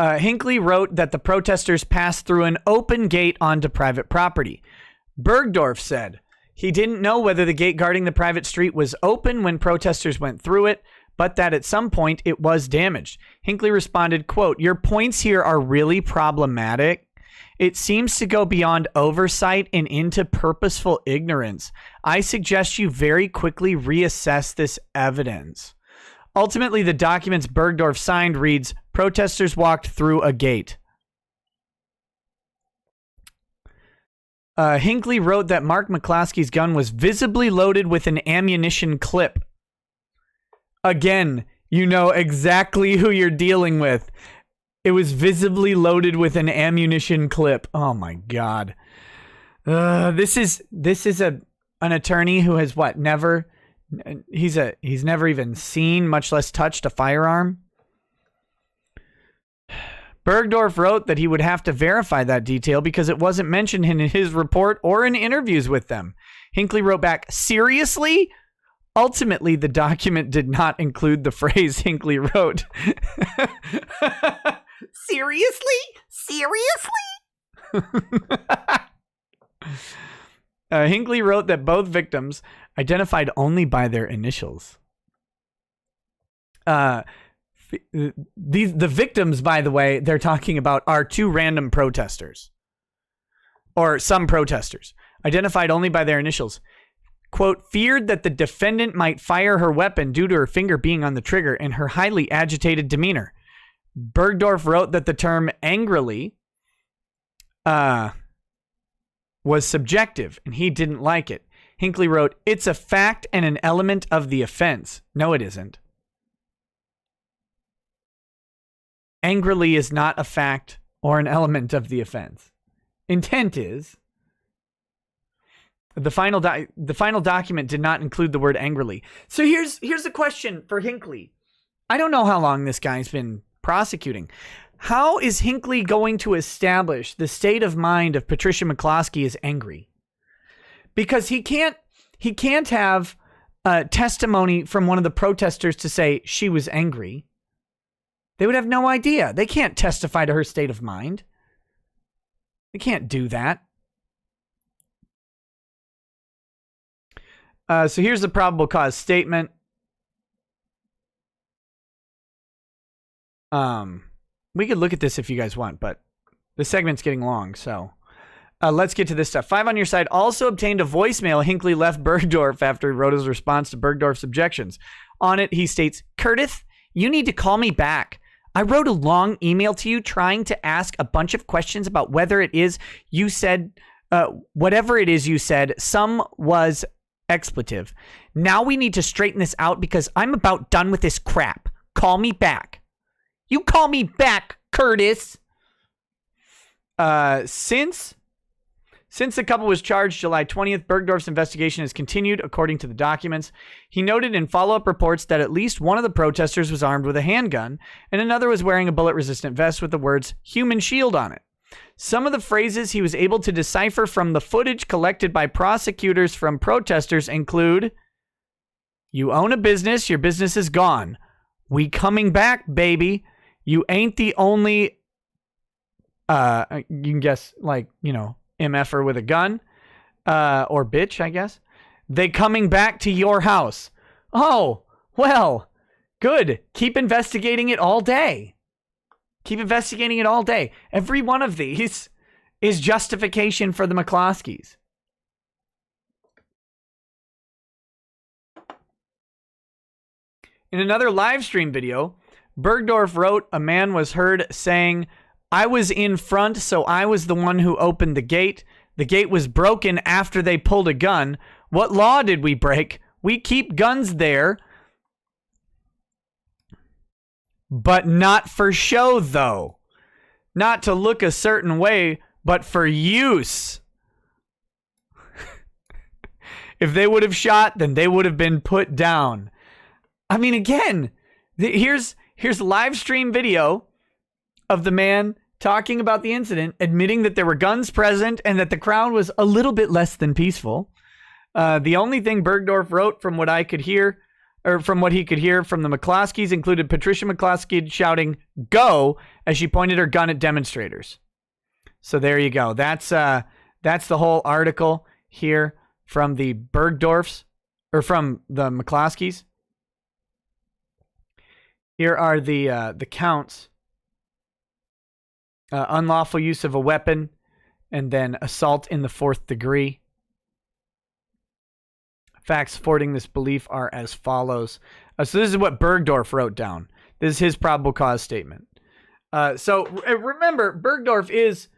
A: Hinckley wrote that the protesters passed through an open gate onto private property. Bergdorf said he didn't know whether the gate guarding the private street was open when protesters went through it, but that at some point it was damaged. Hinckley responded, quote, "Your points here are really problematic. It seems to go beyond oversight and into purposeful ignorance. I suggest you very quickly reassess this evidence." Ultimately, the documents Bergdorf signed reads, "Protesters walked through a gate." Hinckley wrote that Mark McCloskey's gun was visibly loaded with an ammunition clip. Again, you know exactly who you're dealing with. It was visibly loaded with an ammunition clip. Oh my God. This is an attorney who has he's never even seen, much less touched a firearm. Bergdorf wrote that he would have to verify that detail because it wasn't mentioned in his report or in interviews with them. Hinckley wrote back, "Seriously?" Ultimately, the document did not include the phrase Hinckley wrote. Seriously? Hinckley wrote that both victims, identified only by their initials. The victims, by the way, they're talking about are two random protesters. Or some protesters, identified only by their initials. Quote, feared that the defendant might fire her weapon due to her finger being on the trigger and her highly agitated demeanor. Bergdorf wrote that the term angrily was subjective, and he didn't like it. Hinckley wrote, it's a fact and an element of the offense. No, it isn't. Angrily is not a fact or an element of the offense. Intent is. The final document did not include the word angrily. So here's a question for Hinckley. I don't know how long this guy's been prosecuting. How is Hinckley going to establish the state of mind of Patricia McCloskey is angry? Because he can't have testimony from one of the protesters to say she was angry. They would have no idea. They can't testify to her state of mind. They can't do that. So here's the probable cause statement. We could look at this if you guys want, but the segment's getting long, so let's get to this stuff. 5 on Your Side also obtained a voicemail Hinckley left Bergdorf after he wrote his response to Bergdorf's objections. On it, he states, Curtis, you need to call me back. I wrote a long email to you trying to ask a bunch of questions about whether it is you said, whatever it is you said, some was expletive. Now we need to straighten this out because I'm about done with this crap. Call me back. You call me back, Curtis. Since the couple was charged July 20th, Bergdorf's investigation has continued, according to the documents. He noted in follow-up reports that at least one of the protesters was armed with a handgun, and another was wearing a bullet-resistant vest with the words "human shield" on it. Some of the phrases he was able to decipher from the footage collected by prosecutors from protesters include, "You own a business, your business is gone. We coming back, baby. You ain't the only," you can guess, like, you know, MFer with a gun, or bitch, I guess. "They coming back to your house." Oh, well, good. Keep investigating it all day. Keep investigating it all day. Every one of these is justification for the McCloskeys. In another live stream video, Bergdorf wrote a man was heard saying, "I was in front, so I was the one who opened the gate. The gate was broken after they pulled a gun. What law did we break? We keep guns there. But not for show, though. Not to look a certain way, but for use." If they would have shot, then they would have been put down. I mean, again, here's live stream video of the man talking about the incident, admitting that there were guns present and that the crowd was a little bit less than peaceful. The only thing Bergdorf wrote from what I could hear, or from what he could hear from the McCloskeys, included Patricia McCloskey shouting "go" as she pointed her gun at demonstrators. So there you go. That's the whole article here from the Bergdorfs, or from the McCloskeys. Here are the counts. Unlawful use of a weapon, and then assault in the 4th degree. Facts supporting this belief are as follows. So this is what Bergdorf wrote down. This is his probable cause statement. So remember, Bergdorf is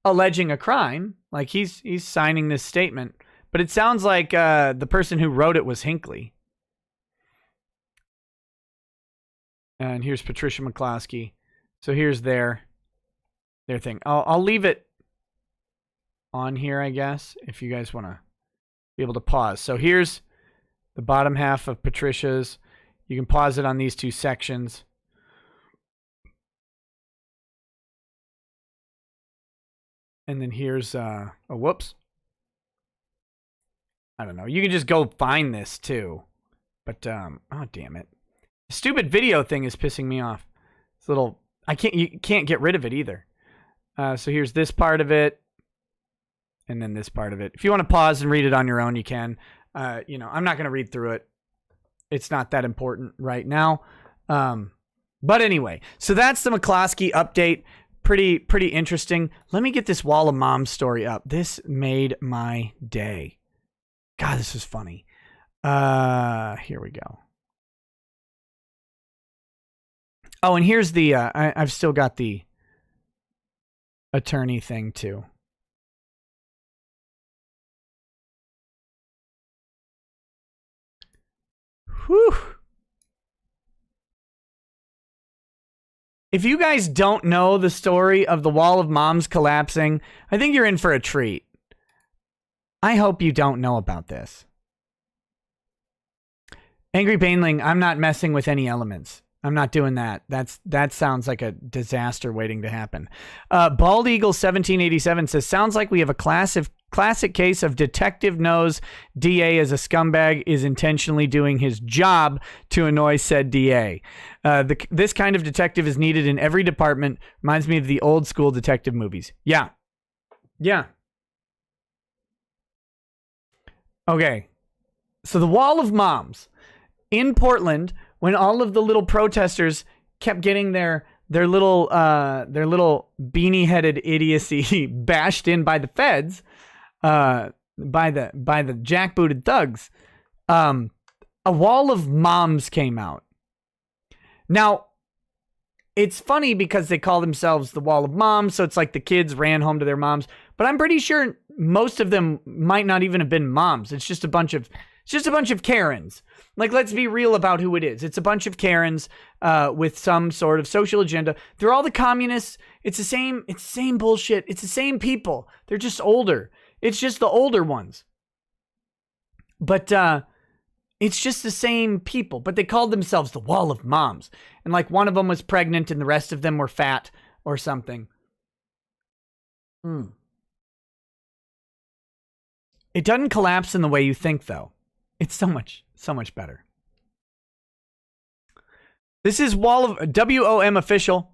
A: alleging a crime. Like he's signing this statement, but it sounds like the person who wrote it was Hinckley. And here's Patricia McCloskey. So here's their thing. I'll leave it on here, I guess, if you guys want to be able to pause. So here's the bottom half of Patricia's. You can pause it on these two sections. And then here's whoops. I don't know. You can just go find this too. But oh damn it. The stupid video thing is pissing me off. It's a little you can't get rid of it either. So here's this part of it. And then this part of it. If you want to pause and read it on your own, you can. You know, I'm not going to read through it. It's not that important right now. But anyway, so that's the McCloskey update. Pretty interesting. Let me get this Wall of Moms story up. This made my day. God, this is funny. Here we go. Oh, and here's the, I've still got the attorney thing too. Whew. If you guys don't know the story of the Wall of Moms collapsing, I think you're in for a treat. I hope you don't know about this. Angry Baneling, I'm not messing with any elements. I'm not doing that. That sounds like a disaster waiting to happen. Bald Eagle 1787 says, sounds like we have a classic case of detective knows DA as a scumbag is intentionally doing his job to annoy said DA. This kind of detective is needed in every department. Reminds me of the old school detective movies. Yeah. Okay. So the Wall of Moms in Portland, when all of the little protesters kept getting their little beanie-headed idiocy bashed in by the feds, by the jackbooted thugs, a Wall of Moms came out. Now, it's funny because they call themselves the Wall of Moms, so it's like the kids ran home to their moms, but I'm pretty sure most of them might not even have been moms. It's just a bunch of Karens. Like, let's be real about who it is. It's a bunch of Karens with some sort of social agenda. They're all the communists. It's the same bullshit. It's the same people. They're just older. It's just the older ones. But it's just the same people. But they called themselves the Wall of Moms. And like one of them was pregnant and the rest of them were fat or something. It doesn't collapse in the way you think, though. It's so much better. This is WOM official.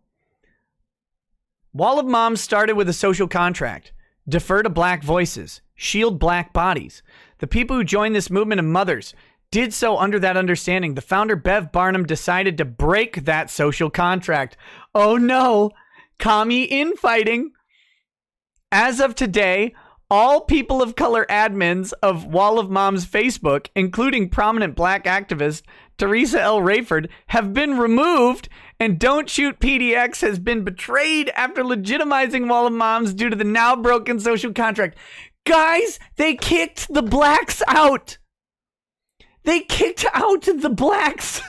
A: Wall of Moms started with a social contract. Defer to black voices. Shield black bodies. The people who joined this movement of mothers did so under that understanding. The founder, Bev Barnum, decided to break that social contract. Oh no. Commie infighting. As of today, all people of color admins of Wall of Moms Facebook, including prominent black activist Teresa L. Rayford, have been removed, and Don't Shoot PDX has been betrayed after legitimizing Wall of Moms due to the now broken social contract. Guys, they kicked the blacks out. They kicked out the blacks.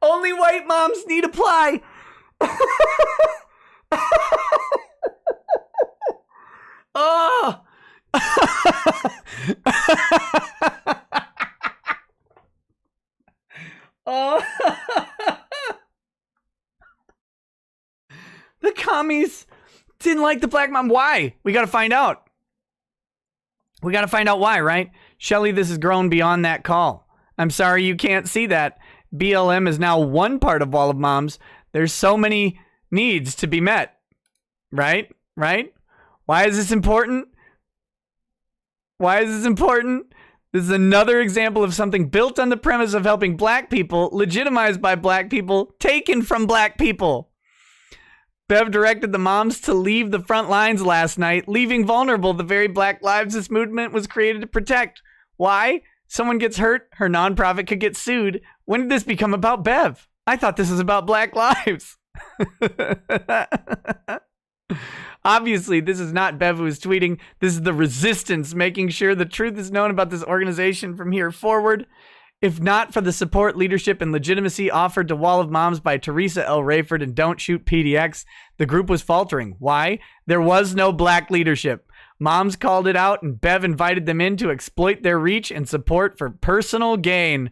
A: Only white moms need apply. Oh. Oh. The commies didn't like the black mom. Why? We got to find out. We got to find out why, right? Shelly, this has grown beyond that call. I'm sorry you can't see that. BLM is now one part of Wall of Moms. There's so many needs to be met. Right? Right? Why is this important? Why is this important? This is another example of something built on the premise of helping black people, legitimized by black people, taken from black people. Bev directed the moms to leave the front lines last night, leaving vulnerable the very black lives this movement was created to protect. Why? Someone gets hurt, her nonprofit could get sued. When did this become about Bev? I thought this was about black lives. Obviously, this is not Bev who is tweeting. This is the resistance making sure the truth is known about this organization from here forward. If not for the support, leadership, and legitimacy offered to Wall of Moms by Teresa L. Rayford and Don't Shoot PDX, the group was faltering. Why? There was no black leadership. Moms called it out, and Bev invited them in to exploit their reach and support for personal gain.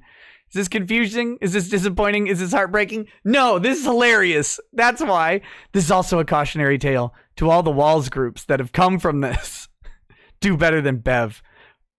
A: Is this confusing? Is this disappointing? Is this heartbreaking? No, this is hilarious. That's why. This is also a cautionary tale to all the Walls groups that have come from this. Do better than Bev.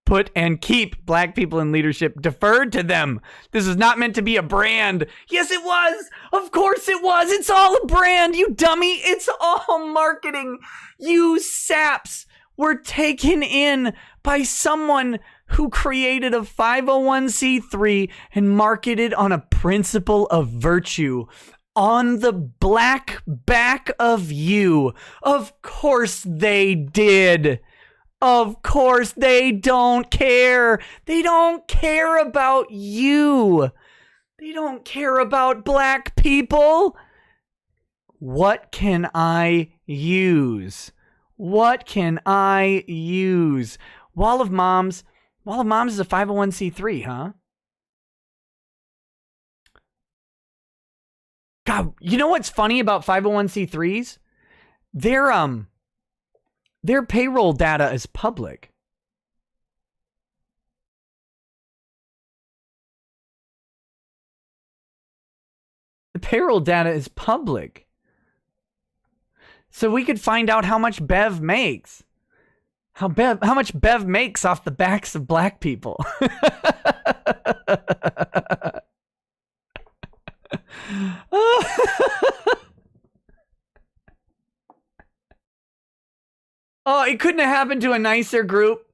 A: Put and keep black people in leadership. Deferred to them. This is not meant to be a brand. Yes, it was. Of course it was. It's all a brand, you dummy. It's all marketing. You saps were taken in by someone who created a 501c3 and marketed on a principle of virtue on the black back of you. Of course they did. Of course they don't care. They don't care about you. They don't care about black people. What can I use? What can I use? Wall of Moms is a 501c3, huh? God, you know what's funny about 501c3s? Their payroll data is public. The payroll data is public. So we could find out how much Bev makes. How much Bev makes off the backs of black people. Oh, it couldn't have happened to a nicer group.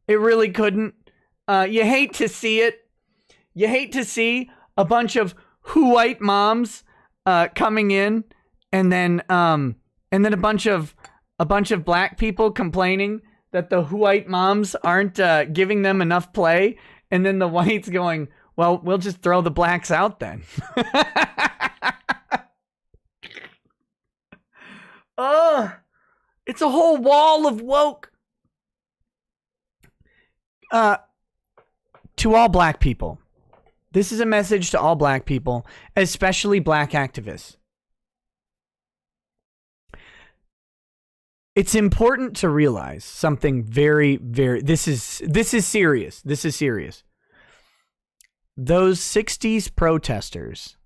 A: It really couldn't. You hate to see it. You hate to see a bunch of white moms coming in, and then a bunch of black people complaining that the white moms aren't giving them enough play, and then the whites going, well, we'll just throw the blacks out then. Oh, it's a whole wall of woke. To all black people, this is a message to all black people, especially black activists. It's important to realize something very, very, this is serious. This is serious. Those 60s protesters,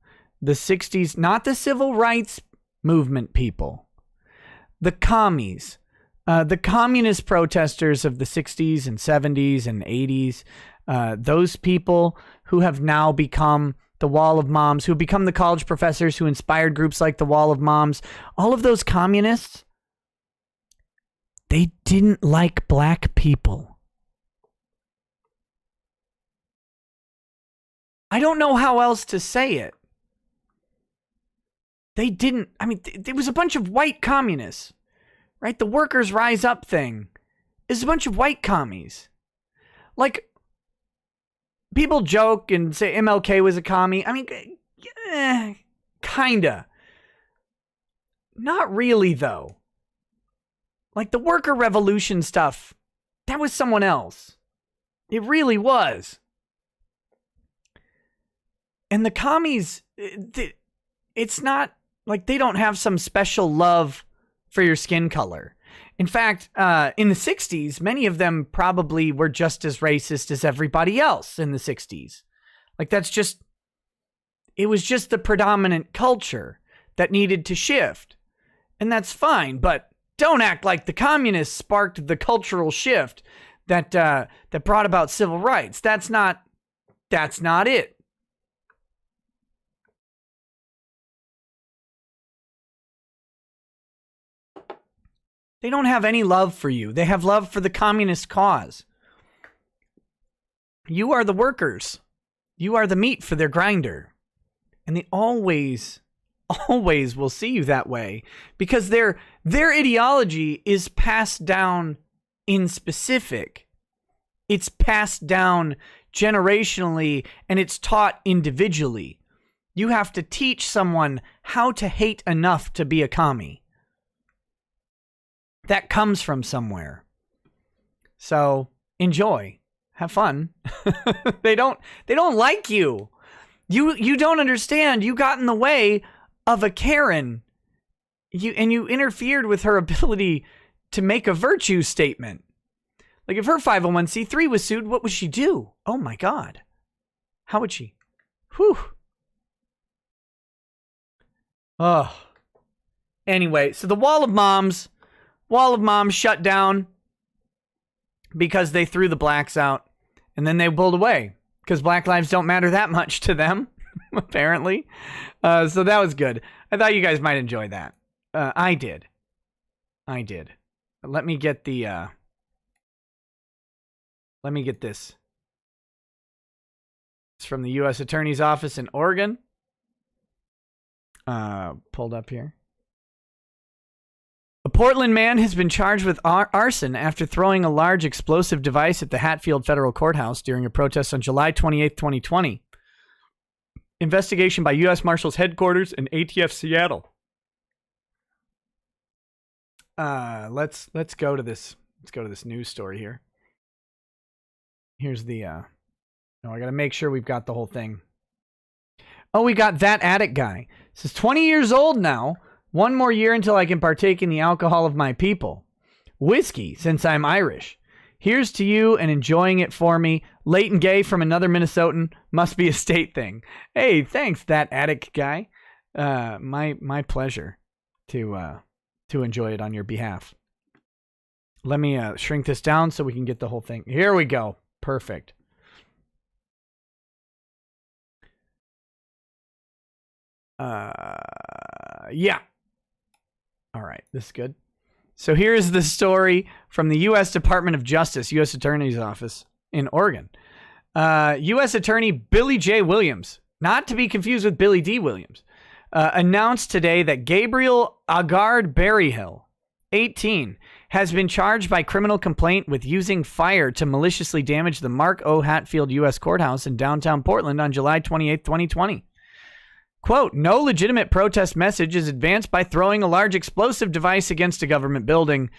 A: the 60s, not the civil rights movement people, the commies, the communist protesters of the 60s and 70s and 80s, those people who have now become the Wall of Moms, who have become the college professors who inspired groups like the Wall of Moms, all of those communists, they didn't like black people. I don't know how else to say it. They didn't. I mean, there was a bunch of white communists, right? The Workers Rise Up thing is a bunch of white commies. Like, people joke and say MLK was a commie. I mean, kinda. Not really, though. Like, the worker revolution stuff, that was someone else. It really was. And the commies, it's not like they don't have some special love for your skin color. In fact, in the 60s, many of them probably were just as racist as everybody else in the 60s. Like, it was just the predominant culture that needed to shift. And that's fine, but don't act like the communists sparked the cultural shift that brought about civil rights. That's not it. They don't have any love for you. They have love for the communist cause. You are the workers. You are the meat for their grinder. And they always will see you that way because their ideology is passed down in specific. It's passed down generationally and it's taught individually. You have to teach someone how to hate enough to be a commie. That comes from somewhere. So enjoy. Have fun. They don't like you. You don't understand. You got in the way of a Karen. You interfered with her ability to make a virtue statement. Like if her 501c3 was sued, what would she do? Oh my God. How would she? Whew. Oh. Anyway, so the Wall of Moms shut down because they threw the blacks out, and then they pulled away because Black lives don't matter that much to them, apparently. So that was good. I thought you guys might enjoy that. I did. Let me get the. Let me get this. It's from the U.S. Attorney's Office in Oregon. Pulled up here. A Portland man has been charged with arson after throwing a large explosive device at the Hatfield Federal Courthouse during a protest on July 28, 2020. Investigation by U.S. Marshals Headquarters in ATF Seattle. Let's go to this. Let's go to this news story here. Here's the. No, I got to make sure we've got the whole thing. Oh, we got that addict guy. This is 20 years old now. One more year until I can partake in the alcohol of my people. Whiskey, since I'm Irish. Here's to you and enjoying it for me. Leighton Gay from another Minnesotan. Must be a state thing. Hey, thanks, that addict guy. My pleasure to enjoy it on your behalf. Let me shrink this down so we can get the whole thing. Here we go. Perfect. Yeah. All right, this is good. So here's the story from the U.S. Department of Justice, U.S. Attorney's Office in Oregon. U.S. Attorney Billy J. Williams, not to be confused with Billy D. Williams, announced today that Gabriel Agard Berryhill, 18, has been charged by criminal complaint with using fire to maliciously damage the Mark O. Hatfield U.S. Courthouse in downtown Portland on July 28, 2020. Quote, no legitimate protest message is advanced by throwing a large explosive device against a government building.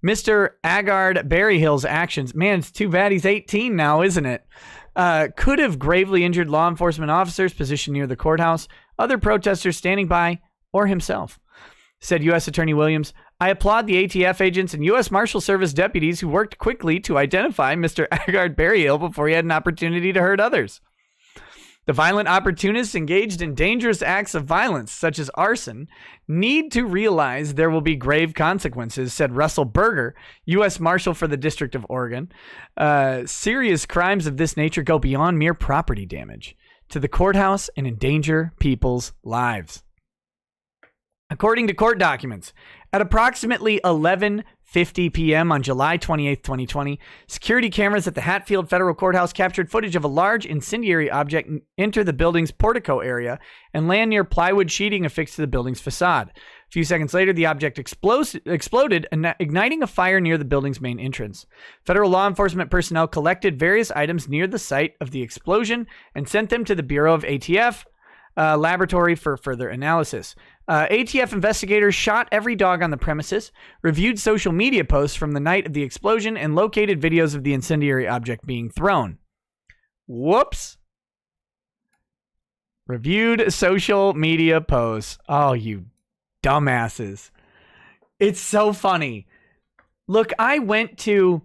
A: Mr. Agard Berryhill's actions, man, it's too bad he's 18 now, isn't it? Could have gravely injured law enforcement officers positioned near the courthouse, other protesters standing by, or himself. Said U.S. Attorney Williams, I applaud the ATF agents and U.S. Marshal Service deputies who worked quickly to identify Mr. Agard Berryhill before he had an opportunity to hurt others. The violent opportunists engaged in dangerous acts of violence, such as arson, need to realize there will be grave consequences, said Russell Berger, U.S. Marshal for the District of Oregon. Serious crimes of this nature go beyond mere property damage to the courthouse and endanger people's lives. According to court documents, at approximately 11:50 p.m. on July 28, 2020, security cameras at the Hatfield Federal Courthouse captured footage of a large incendiary object enter the building's portico area and land near plywood sheeting affixed to the building's facade. A few seconds later, the object exploded, igniting a fire near the building's main entrance. Federal law enforcement personnel collected various items near the site of the explosion and sent them to the Bureau of ATF laboratory for further analysis. ATF investigators shot every dog on the premises, reviewed social media posts from the night of the explosion, and located videos of the incendiary object being thrown. Whoops. Reviewed social media posts. Oh, you dumbasses. It's so funny. Look, I went to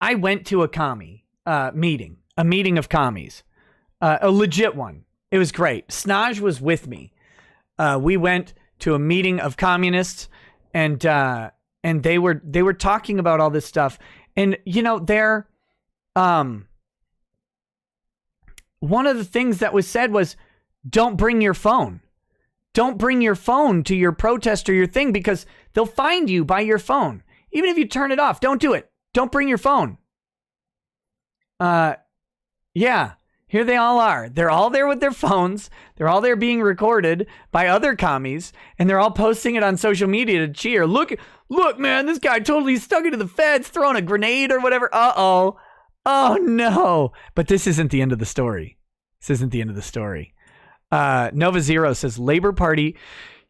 A: a commie meeting, a meeting of commies, a legit one. It was great. Snaj was with me. We went to a meeting of communists, and they were talking about all this stuff. And you know, one of the things that was said was, "Don't bring your phone. Don't bring your phone to your protest or your thing because they'll find you by your phone. Even if you turn it off, don't do it. Don't bring your phone." Yeah. Here they all are. They're all there with their phones. They're all there being recorded by other commies, and they're all posting it on social media to cheer. Look, man, this guy totally stuck it to the feds, throwing a grenade or whatever. Uh-oh. Oh, no. But this isn't the end of the story. This isn't the end of the story. Nova Zero says Labor Party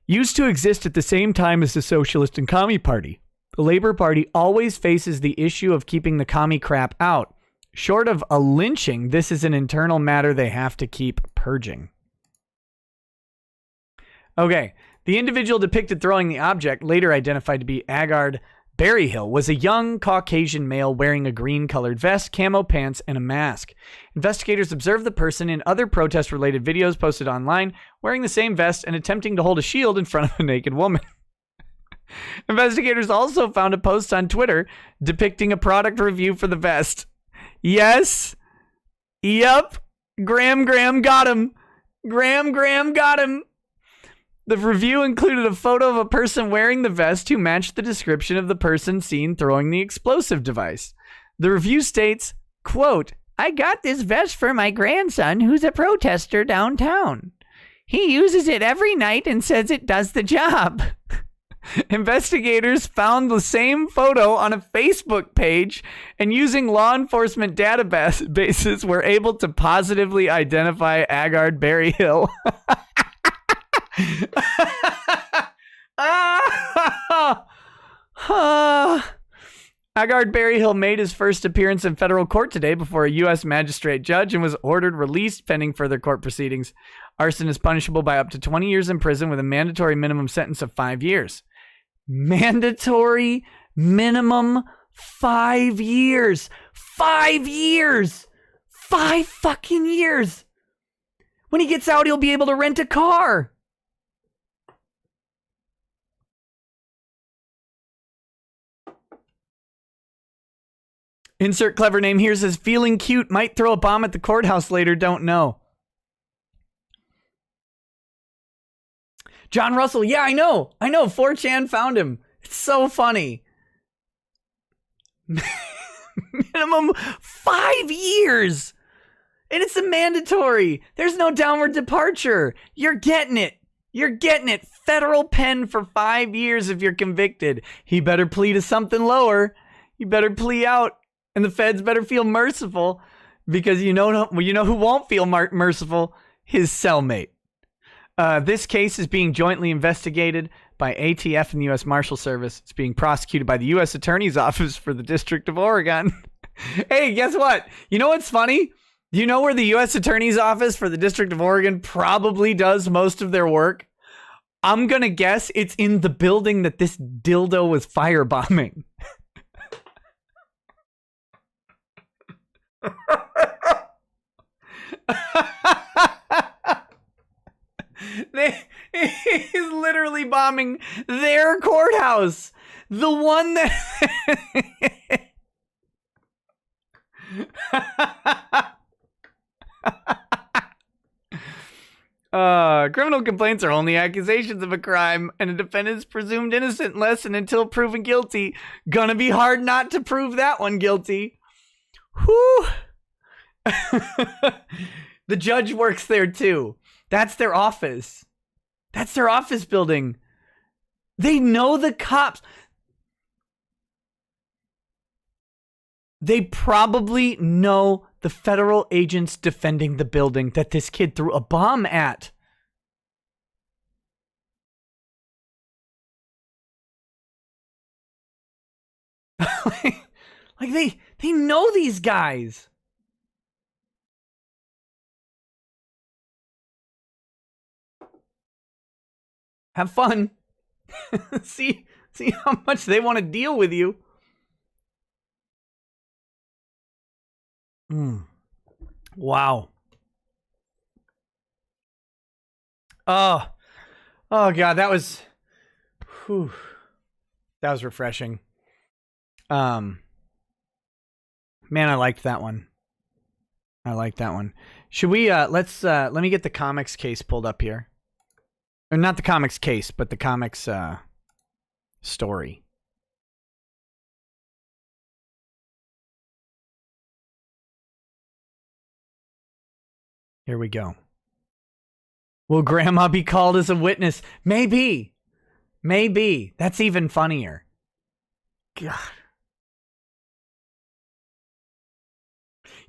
A: used to exist at the same time as the Socialist and Commie Party. The Labor Party always faces the issue of keeping the commie crap out. Short of a lynching, this is an internal matter they have to keep purging. Okay, the individual depicted throwing the object, later identified to be Agard Berryhill, was a young Caucasian male wearing a green-colored vest, camo pants, and a mask. Investigators observed the person in other protest-related videos posted online wearing the same vest and attempting to hold a shield in front of a naked woman. Investigators also found a post on Twitter depicting a product review for the vest. Yes. Yep. Graham got him. Graham got him. The review included a photo of a person wearing the vest who matched the description of the person seen throwing the explosive device. The review states, quote, "I got this vest for my grandson who's a protester downtown. He uses it every night and says it does the job." Investigators found the same photo on a Facebook page and using law enforcement databases were able to positively identify Agard Berryhill. Agard Berryhill made his first appearance in federal court today before a U.S. magistrate judge and was ordered released pending further court proceedings. Arson is punishable by up to 20 years in prison with a mandatory minimum sentence of 5 years. Mandatory minimum 5 years. 5 years. 5 fucking years. When he gets out, he'll be able to rent a car. Insert clever name here says, feeling cute, might throw a bomb at the courthouse later, don't know. John Russell, yeah, I know. 4chan found him. It's so funny. Minimum 5 years. And it's a mandatory. There's no downward departure. You're getting it. You're getting it. Federal pen for 5 years if you're convicted. He better plea to something lower. You better plea out. And the feds better feel merciful, because you know who won't feel merciful? His cellmate. This case is being jointly investigated by ATF and the U.S. Marshal Service. It's being prosecuted by the U.S. Attorney's Office for the District of Oregon. Hey, guess what? You know what's funny? Do you know where the U.S. Attorney's Office for the District of Oregon probably does most of their work? I'm going to guess it's in the building that this dildo was firebombing. He's literally bombing their courthouse. The one that... Criminal complaints are only accusations of a crime, and a defendant is presumed innocent unless and until proven guilty. Gonna be hard not to prove that one guilty. Whew. The judge works there too. That's their office. That's their office building. They know the cops. They probably know the federal agents defending the building that this kid threw a bomb at. like they know these guys. Have fun. see how much they want to deal with you. Wow. Oh God, that was refreshing. Man, I liked that one. Should we let me get the comics case pulled up here. Or not the comics case, but the comics story. Here we go. Will Grandma be called as a witness? Maybe. That's even funnier. God.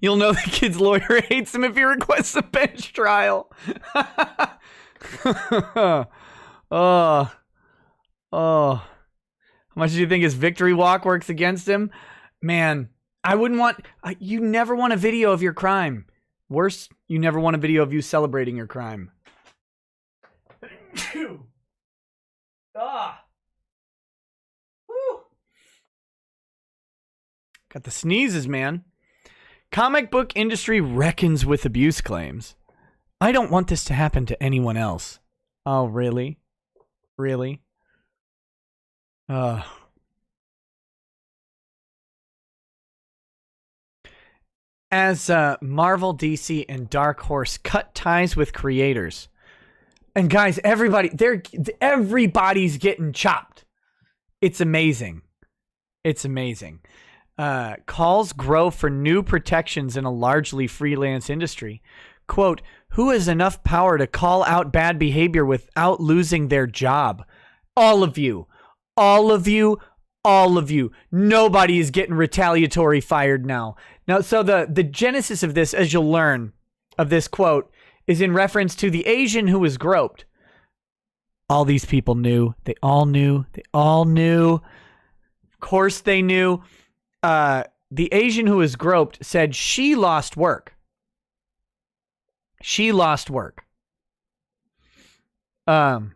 A: You'll know the kid's lawyer hates him if he requests a bench trial. Oh. How much do you think his victory walk works against him? Man, I wouldn't want... you never want a video of your crime. Worse, you never want a video of you celebrating your crime. Got the sneezes, man. Comic book industry reckons with abuse claims. I don't want this to happen to anyone else. Oh, really? Really? As Marvel, DC, and Dark Horse cut ties with creators. And guys, everybody's getting chopped. It's amazing. It's amazing. Calls grow for new protections in a largely freelance industry. Quote, who has enough power to call out bad behavior without losing their job? All of you. All of you. All of you. Nobody is getting retaliatory fired now. Now, so the genesis of this, as you'll learn, of this quote, is in reference to the Asian who was groped. All these people knew. They all knew. They all knew. Of course they knew. The Asian who was groped said she lost work. She lost work. From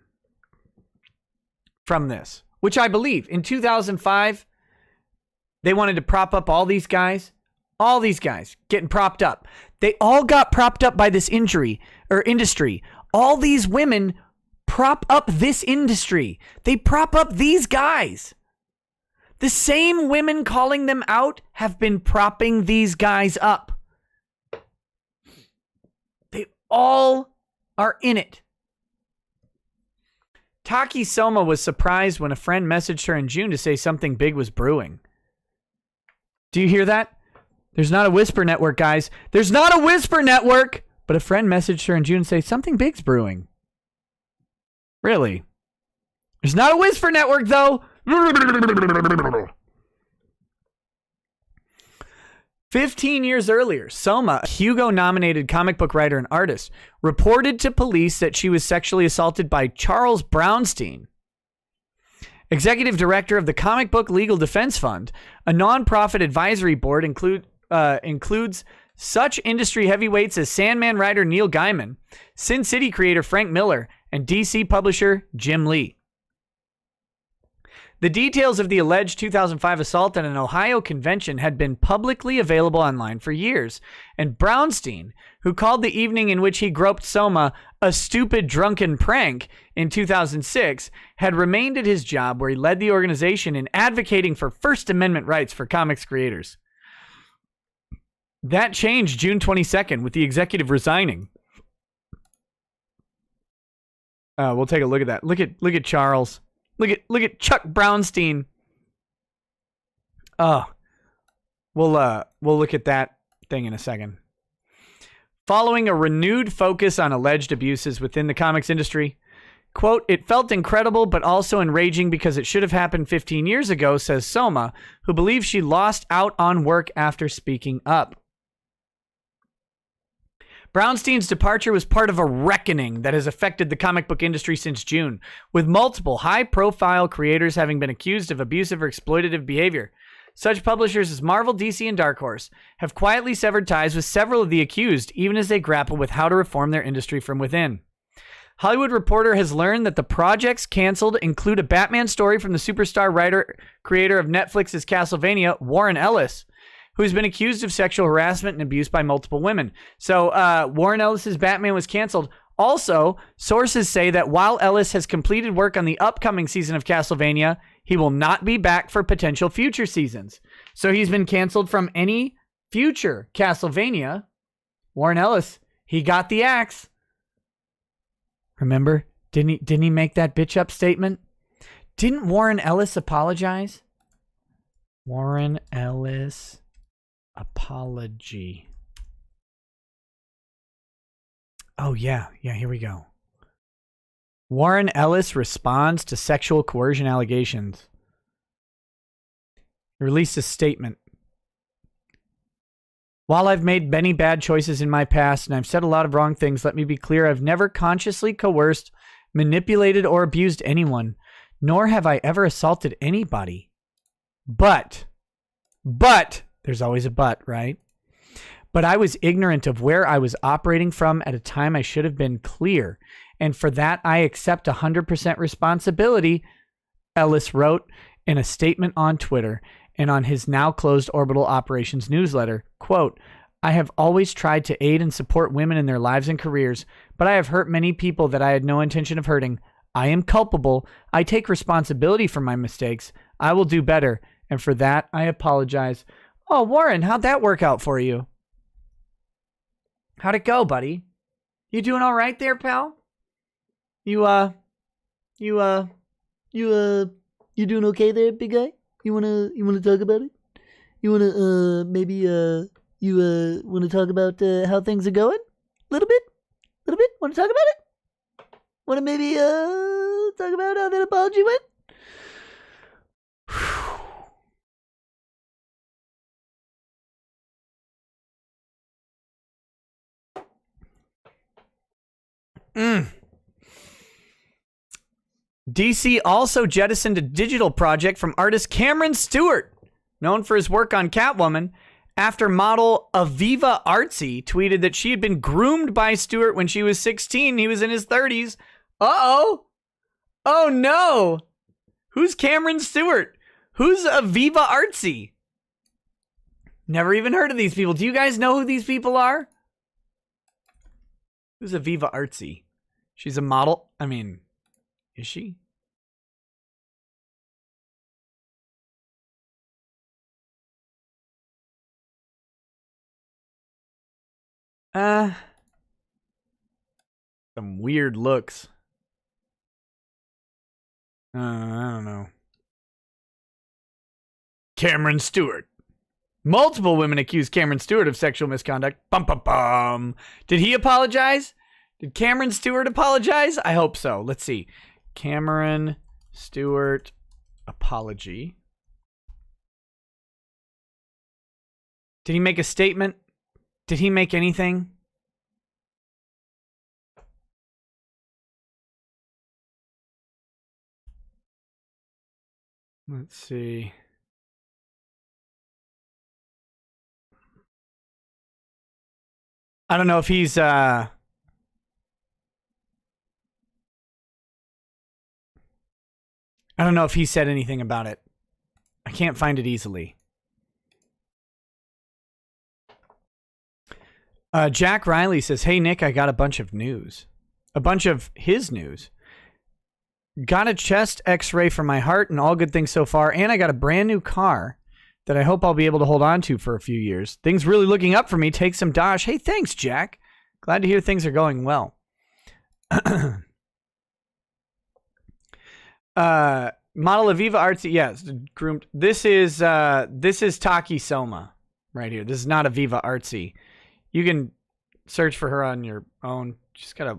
A: this, which I believe in 2005, they wanted to prop up all these guys getting propped up. They all got propped up by this industry. All these women prop up this industry. They prop up these guys. The same women calling them out have been propping these guys up. They all are in it. Taki Soma was surprised when a friend messaged her in June to say something big was brewing. Do you hear that? There's not a whisper network, guys. There's not a whisper network! But a friend messaged her in June to say something big's brewing. Really? There's not a whisper network, though! 15 years earlier, Soma, a Hugo-nominated comic book writer and artist, reported to police that she was sexually assaulted by Charles Brownstein, executive director of the Comic Book Legal Defense Fund. A nonprofit advisory board includes such industry heavyweights as Sandman writer Neil Gaiman, Sin City creator Frank Miller, and DC publisher Jim Lee. The details of the alleged 2005 assault at an Ohio convention had been publicly available online for years, and Brownstein, who called the evening in which he groped Soma a stupid drunken prank in 2006, had remained at his job where he led the organization in advocating for First Amendment rights for comics creators. That changed June 22nd with the executive resigning. We'll take a look at that. Look at Charles. Look at Chuck Brownstein. Oh, we'll look at that thing in a second. Following a renewed focus on alleged abuses within the comics industry, quote, it felt incredible but also enraging because it should have happened 15 years ago, says Soma, who believes she lost out on work after speaking up. Brownstein's departure was part of a reckoning that has affected the comic book industry since June, with multiple high-profile creators having been accused of abusive or exploitative behavior. Such publishers as Marvel, DC, and Dark Horse have quietly severed ties with several of the accused, even as they grapple with how to reform their industry from within. Hollywood Reporter has learned that the projects canceled include a Batman story from the superstar writer-creator of Netflix's Castlevania, Warren Ellis, who's been accused of sexual harassment and abuse by multiple women. So Warren Ellis's Batman was canceled. Also, sources say that while Ellis has completed work on the upcoming season of Castlevania, he will not be back for potential future seasons. So he's been canceled from any future Castlevania. Warren Ellis, he got the axe. Remember? Didn't he make that bitch up statement? Didn't Warren Ellis apologize? Warren Ellis apology. Oh, yeah, here we go. Warren Ellis responds to sexual coercion allegations. He released a statement. While I've made many bad choices in my past and I've said a lot of wrong things, let me be clear, I've never consciously coerced, manipulated, or abused anyone, nor have I ever assaulted anybody. But, there's always a but, right? But I was ignorant of where I was operating from at a time I should have been clear. And for that, I accept 100% responsibility, Ellis wrote in a statement on Twitter and on his now closed Orbital Operations newsletter. Quote, I have always tried to aid and support women in their lives and careers, but I have hurt many people that I had no intention of hurting. I am culpable. I take responsibility for my mistakes. I will do better. And for that, I apologize. Oh, Warren, how'd that work out for you? How'd it go, buddy? You doing all right there, pal? You doing okay there, big guy? You wanna talk about it? You wanna wanna talk about how things are going? Little bit? Wanna talk about it? Wanna maybe talk about how that apology went? DC also jettisoned a digital project from artist Cameron Stewart, known for his work on Catwoman, after model Aviva Artsy tweeted that she had been groomed by Stewart when she was 16. He was in his 30s. Uh-oh. Oh, no. Who's Cameron Stewart? Who's Aviva Artsy? Never even heard of these people. Do you guys know who these people are? Who's Aviva Artsy? She's a model. I mean, is she? Some weird looks. I don't know. Cameron Stewart. Multiple women accuse Cameron Stewart of sexual misconduct. Bum, bum, bum. Did he apologize? Did Cameron Stewart apologize? I hope so. Let's see. Cameron Stewart apology. Did he make a statement? Did he make anything? Let's see. I don't know if he's I don't know if he said anything about it. I can't find it easily. Jack Riley says, hey, Nick, I got a bunch of news. A bunch of his news. Got a chest x-ray for my heart and all good things so far. And I got a brand new car that I hope I'll be able to hold on to for a few years. Things really looking up for me. Take some dosh. Hey, thanks, Jack. Glad to hear things are going well. Model Aviva Artsy. Yes, groomed. This is Taki Soma right here. This is not Aviva Artsy. You can search for her on your own. She's got a.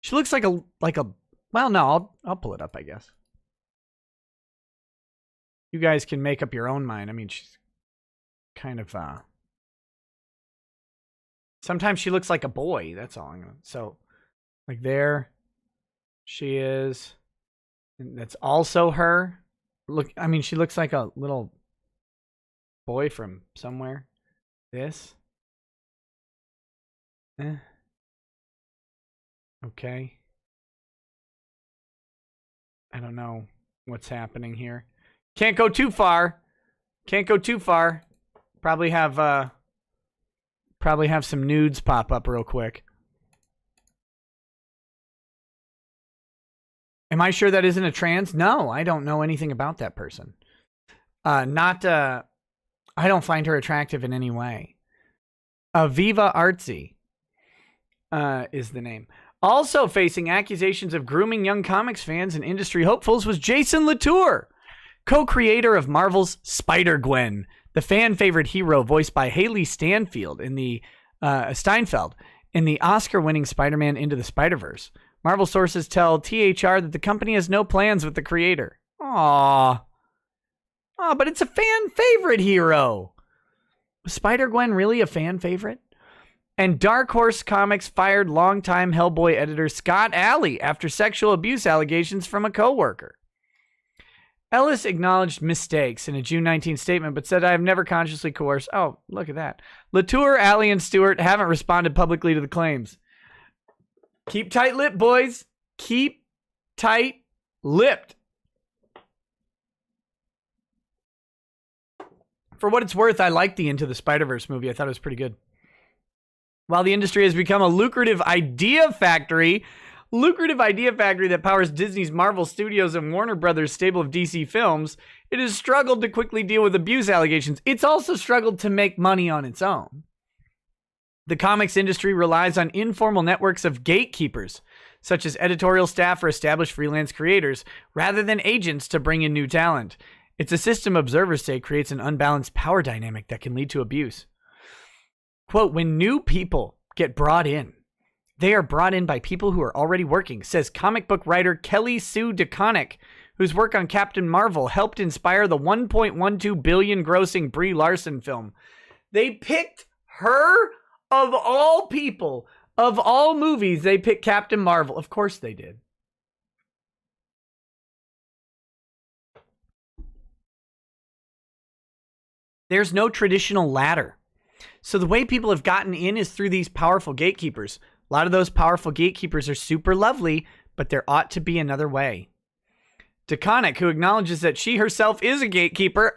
A: She looks like a. Well, no, I'll pull it up, I guess. You guys can make up your own mind. I mean, she's kind of. Sometimes she looks like a boy. That's all I'm gonna. So, like there, she is. And that's also her. Look, I mean, she looks like a little boy from somewhere. This. Okay. I don't know what's happening here. Can't go too far. Can't go too far. Probably have some nudes pop up real quick. Am I sure that isn't a trans? No, I don't know anything about that person. I don't find her attractive in any way. Aviva Artsy is the name. Also facing accusations of grooming young comics fans and industry hopefuls was Jason Latour, co-creator of Marvel's Spider-Gwen, the fan-favorite hero voiced by Haley Steinfeld in the Oscar-winning Spider-Man Into the Spider-Verse. Marvel sources tell THR that the company has no plans with the creator. Aww. But it's a fan-favorite hero. Was Spider-Gwen really a fan favorite? And Dark Horse Comics fired longtime Hellboy editor Scott Alley after sexual abuse allegations from a coworker. Ellis acknowledged mistakes in a June 19 statement, but said, I have never consciously coerced. Oh, look at that. Latour, Alley, and Stewart haven't responded publicly to the claims. Keep tight-lipped, boys. Keep tight-lipped. For what it's worth, I liked the Into the Spider-Verse movie. I thought it was pretty good. While the industry has become a lucrative idea factory that powers Disney's Marvel Studios and Warner Brothers' stable of DC films, it has struggled to quickly deal with abuse allegations. It's also struggled to make money on its own. The comics industry relies on informal networks of gatekeepers, such as editorial staff or established freelance creators, rather than agents to bring in new talent. It's a system observers say creates an unbalanced power dynamic that can lead to abuse. Quote, when new people get brought in, they are brought in by people who are already working, says comic book writer Kelly Sue DeConnick, whose work on Captain Marvel helped inspire the $1.12 billion grossing Brie Larson film. They picked her, of all people, of all movies, they picked Captain Marvel. Of course they did. There's no traditional ladder. So the way people have gotten in is through these powerful gatekeepers. A lot of those powerful gatekeepers are super lovely, but there ought to be another way. DeConnick, who acknowledges that she herself is a gatekeeper.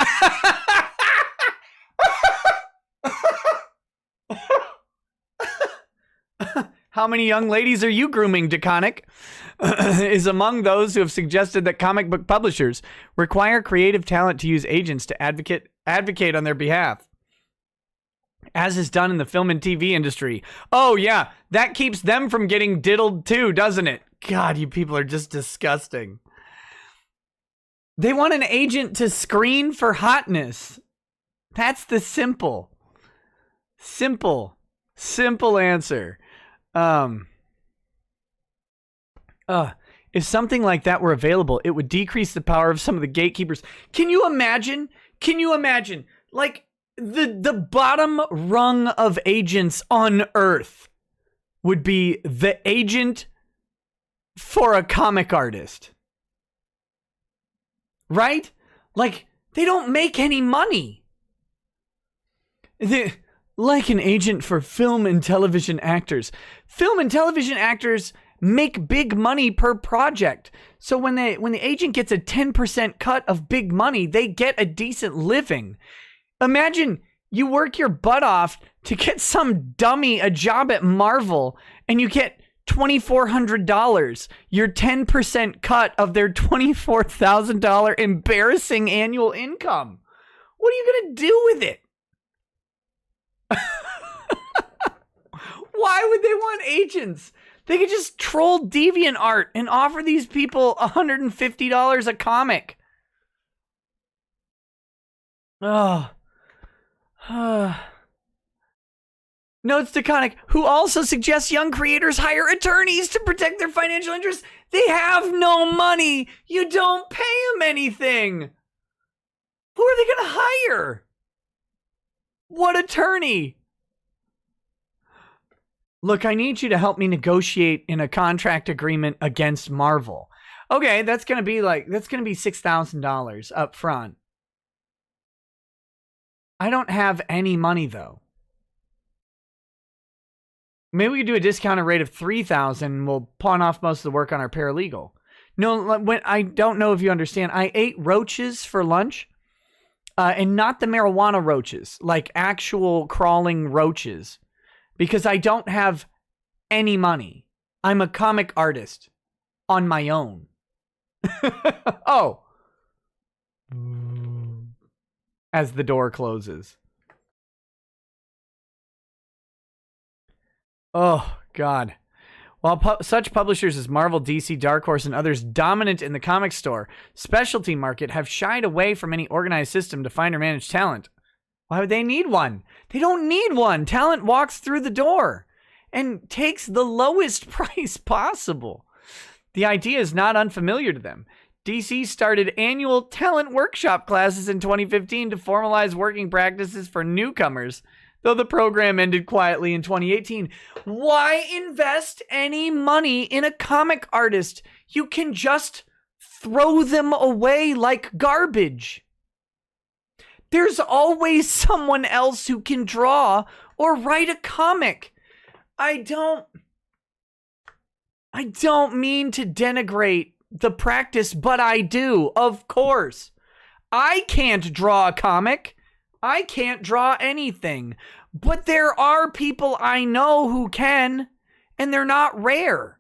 A: How many young ladies are you grooming, DeConnick? Is among those who have suggested that comic book publishers require creative talent to use agents to advocate on their behalf, as is done in the film and TV industry. Oh, yeah, that keeps them from getting diddled too, doesn't it? God, you people are just disgusting. They want an agent to screen for hotness. That's the simple answer. If something like that were available, it would decrease the power of some of the gatekeepers. Can you imagine? Like, the bottom rung of agents on Earth would be the agent for a comic artist. Right? Like, they don't make any money. Like an agent for film and television actors. Film and television actors make big money per project. So when the agent gets a 10% cut of big money, they get a decent living. Imagine you work your butt off to get some dummy a job at Marvel and you get $2,400, your 10% cut of their $24,000 embarrassing annual income. What are you going to do with it? Why would they want agents? They could just troll DeviantArt and offer these people $150 a comic. Notes to Connick, who also suggests young creators hire attorneys to protect their financial interests. They have no money. You don't pay them anything. Who are they going to hire? What attorney? Look, I need you to help me negotiate in a contract agreement against Marvel. Okay, that's going to be $6,000 up front. I don't have any money though. Maybe we could do a discounted rate of $3,000 and we'll pawn off most of the work on our paralegal. No, I don't know if you understand. I ate roaches for lunch. And not the marijuana roaches, like actual crawling roaches, because I don't have any money. I'm a comic artist on my own. Oh. As the door closes. Oh, God. While such publishers as Marvel, DC, Dark Horse, and others dominant in the comic store specialty market have shied away from any organized system to find or manage talent. Why would they need one? They don't need one. Talent walks through the door and takes the lowest price possible. The idea is not unfamiliar to them. DC started annual talent workshop classes in 2015 to formalize working practices for newcomers, though the program ended quietly in 2018. Why invest any money in a comic artist? You can just throw them away like garbage. There's always someone else who can draw or write a comic. I don't mean to denigrate the practice, but I do, of course. I can't draw a comic. I can't draw anything. But there are people I know who can, and they're not rare.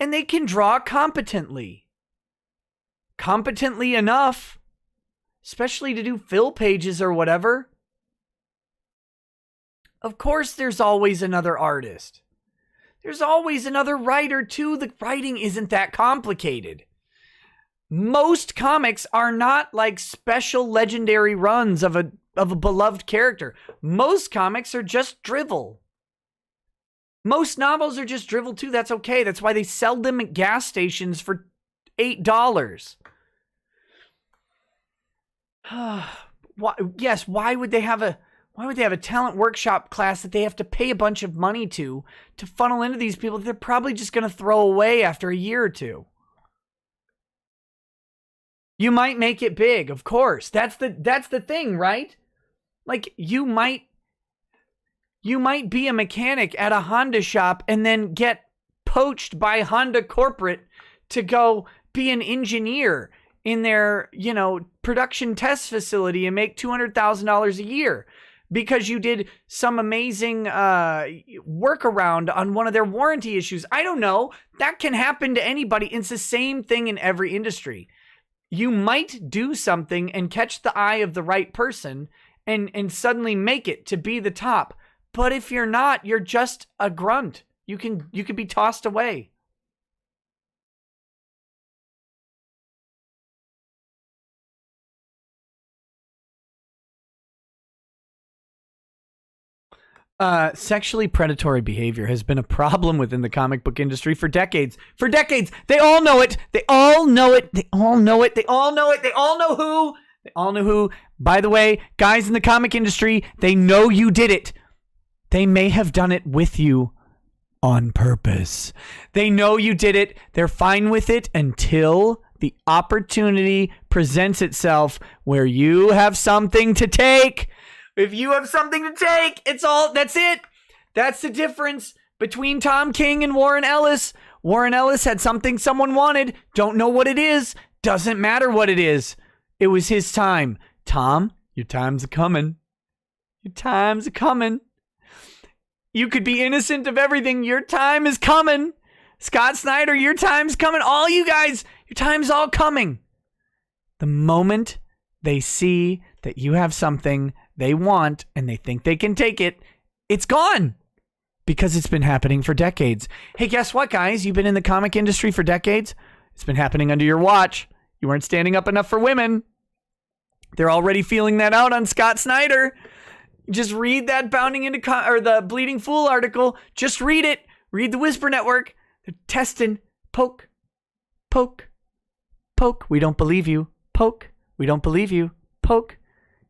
A: And they can draw competently. Competently enough, especially to do fill pages or whatever. Of course, there's always another artist. There's always another writer, too. The writing isn't that complicated. Most comics are not like special legendary runs of a beloved character. Most comics are just drivel. Most novels are just drivel, too. That's okay. That's why they sell them at gas stations for $8. Why would they have a talent workshop class that they have to pay a bunch of money to funnel into these people that they're probably just going to throw away after a year or two? You might make it big, of course. That's the thing, right? Like you might be a mechanic at a Honda shop and then get poached by Honda corporate to go be an engineer in their, production test facility and make $200,000 a year because you did some amazing workaround on one of their warranty issues. I don't know. That can happen to anybody. It's the same thing in every industry. You might do something and catch the eye of the right person and suddenly make it to be the top. But if you're not, you're just a grunt. You can be tossed away. Sexually predatory behavior has been a problem within the comic book industry for decades. For decades. They all know it. They all know it. They all know it. They all know it. They all know who. They all know who. By the way, guys in the comic industry, they know you did it. They may have done it with you on purpose. They know you did it. They're fine with it until the opportunity presents itself where you have something to take. If you have something to take, that's it. That's the difference between Tom King and Warren Ellis. Warren Ellis had something someone wanted. Don't know what it is. Doesn't matter what it is. It was his time. Tom, your time's a-coming. Your time's a-coming. You could be innocent of everything. Your time is coming. Scott Snyder, your time's coming. All you guys, your time's all coming. The moment they see that you have something they want and they think they can take it, it's gone. Because it's been happening for decades. Hey, guess what, guys? You've been in the comic industry for decades. It's been happening under your watch. You weren't standing up enough for women. They're already feeling that out on Scott Snyder. Just read that Bounding into or the Bleeding Fool article. Just read it. Read the Whisper Network. They're testing. Poke. Poke. Poke. We don't believe you. Poke. We don't believe you. Poke.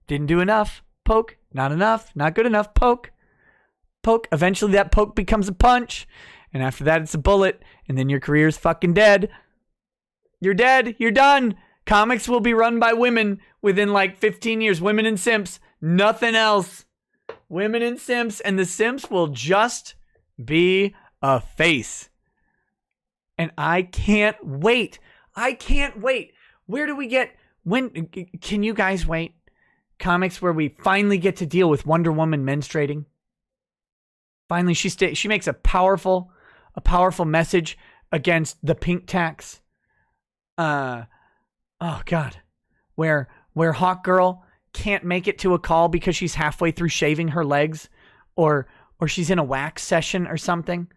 A: Didn't do enough. Poke. Not enough. Not good enough. Poke. Poke. Eventually that poke becomes a punch. And after that it's a bullet. And then your career's fucking dead. You're dead. You're done. Comics will be run by women within like 15 years. Women and simps. Nothing else. Women and simps. And the simps will just be a face. And I can't wait. I can't wait. Where do we get... Can you guys wait? Comics where we finally get to deal with Wonder Woman menstruating. Finally, she makes a powerful message against the pink tax. Oh God, where Hawk Girl can't make it to a call because she's halfway through shaving her legs, or she's in a wax session or something.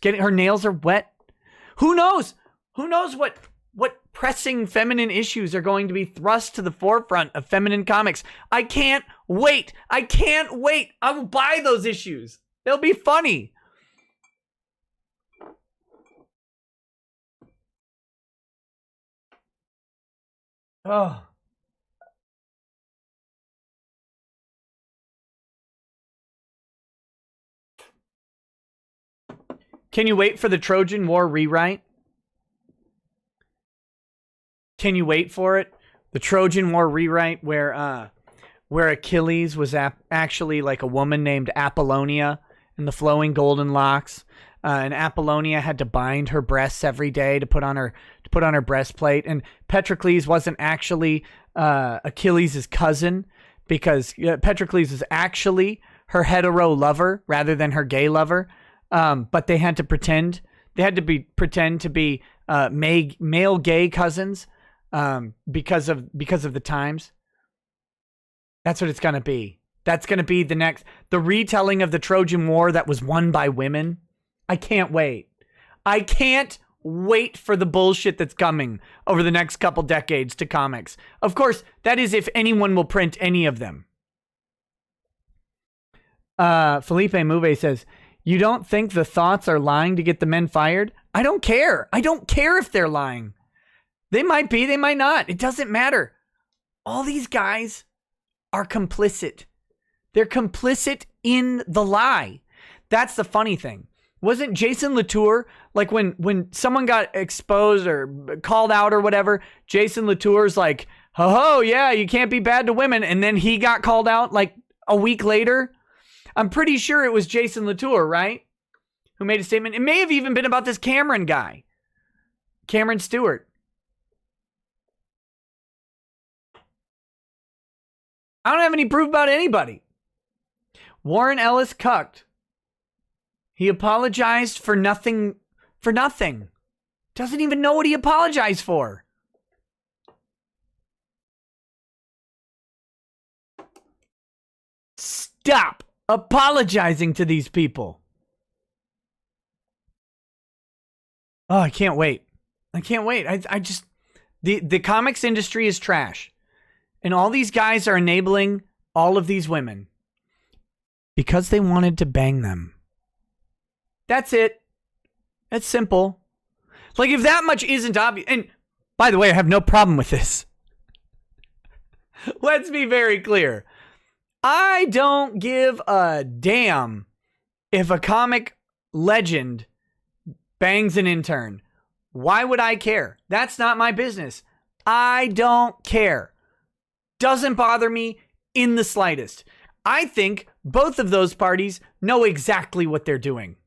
A: Her nails are wet. Who knows? Who knows what pressing feminine issues are going to be thrust to the forefront of feminine comics? I can't wait. I can't wait. I will buy those issues. They'll be funny. Oh. Can you wait for the Trojan War rewrite? Can you wait for it? The Trojan War rewrite where Achilles was actually like a woman named Apollonia and the flowing golden locks. And Apollonia had to bind her breasts every day to put on her breastplate. And Patroclus wasn't actually Achilles' cousin because Patroclus is actually her hetero lover rather than her gay lover. But they had to pretend. They had to pretend to be male gay cousins because of the times. That's what it's gonna be. That's gonna be the retelling of the Trojan War that was won by women. I can't wait. I can't wait for the bullshit that's coming over the next couple decades to comics. Of course, that is if anyone will print any of them. Felipe Mouve says, you don't think the thoughts are lying to get the men fired? I don't care. I don't care if they're lying. They might be, they might not. It doesn't matter. All these guys are complicit. They're complicit in the lie. That's the funny thing. Wasn't Jason Latour, like when someone got exposed or called out or whatever, Jason Latour's like, oh, yeah, you can't be bad to women. And then he got called out like a week later. I'm pretty sure it was Jason Latour, right? Who made a statement. It may have even been about this Cameron guy. Cameron Stewart. I don't have any proof about anybody. Warren Ellis cucked. He apologized for nothing. Doesn't even know what he apologized for. Stop apologizing to these people. Oh, I can't wait. I can't wait. I just... The comics industry is trash. And all these guys are enabling all of these women because they wanted to bang them. That's it. That's simple. Like, if that much isn't obvious... And, by the way, I have no problem with this. Let's be very clear. I don't give a damn if a comic legend bangs an intern. Why would I care? That's not my business. I don't care. Doesn't bother me in the slightest. I think both of those parties know exactly what they're doing.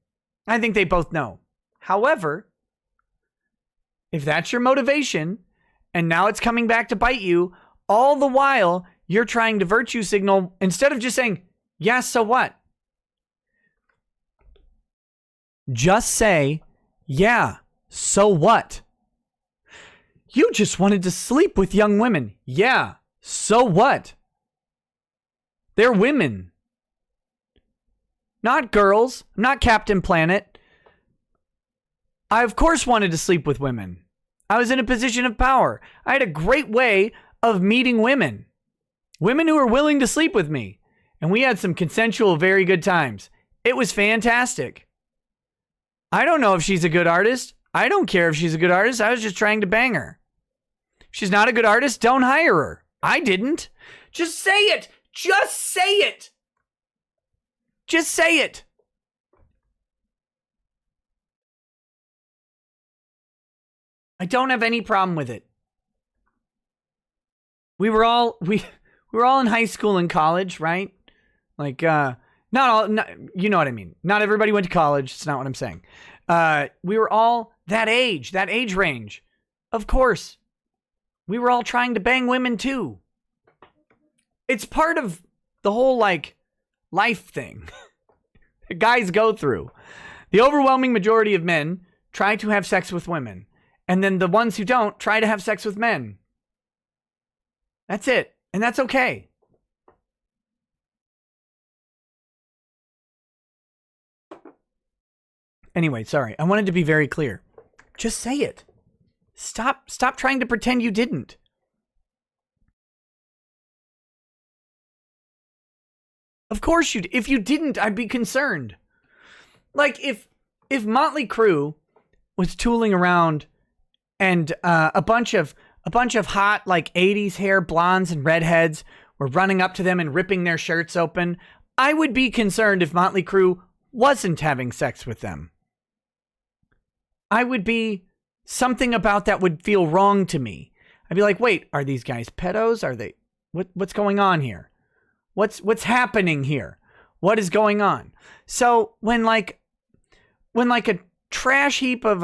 A: I think they both know. However, if that's your motivation, and now it's coming back to bite you, all the while you're trying to virtue signal, instead of just saying, yeah, so what? Just say, yeah, so what? You just wanted to sleep with young women. Yeah, so what? They're women. Not girls. I'm not Captain Planet. I, of course, wanted to sleep with women. I was in a position of power. I had a great way of meeting women. Women who were willing to sleep with me. And we had some consensual, very good times. It was fantastic. I don't know if she's a good artist. I don't care if she's a good artist. I was just trying to bang her. If she's not a good artist, don't hire her. I didn't. Just say it. Just say it. Just say it. I don't have any problem with it. We were all in high school and college, right? Like not all, you know what I mean. Not everybody went to college. It's not what I'm saying. We were all that age range. Of course. We were all trying to bang women too. It's part of the whole like life thing guys go through. The overwhelming majority of men try to have sex with women. And then the ones who don't try to have sex with men. That's it. And that's okay. Anyway, sorry. I wanted to be very clear. Just say it. Stop trying to pretend you didn't. Of course you'd. If you didn't, I'd be concerned. Like if Motley Crue was tooling around and a bunch of a bunch of hot, like 80s hair blondes and redheads were running up to them and ripping their shirts open, I would be concerned if Motley Crue wasn't having sex with them. I would be, something about that would feel wrong to me. I'd be like, wait, are these guys pedos? Are they, what's going on here? What's happening here? What is going on? So when like a trash heap of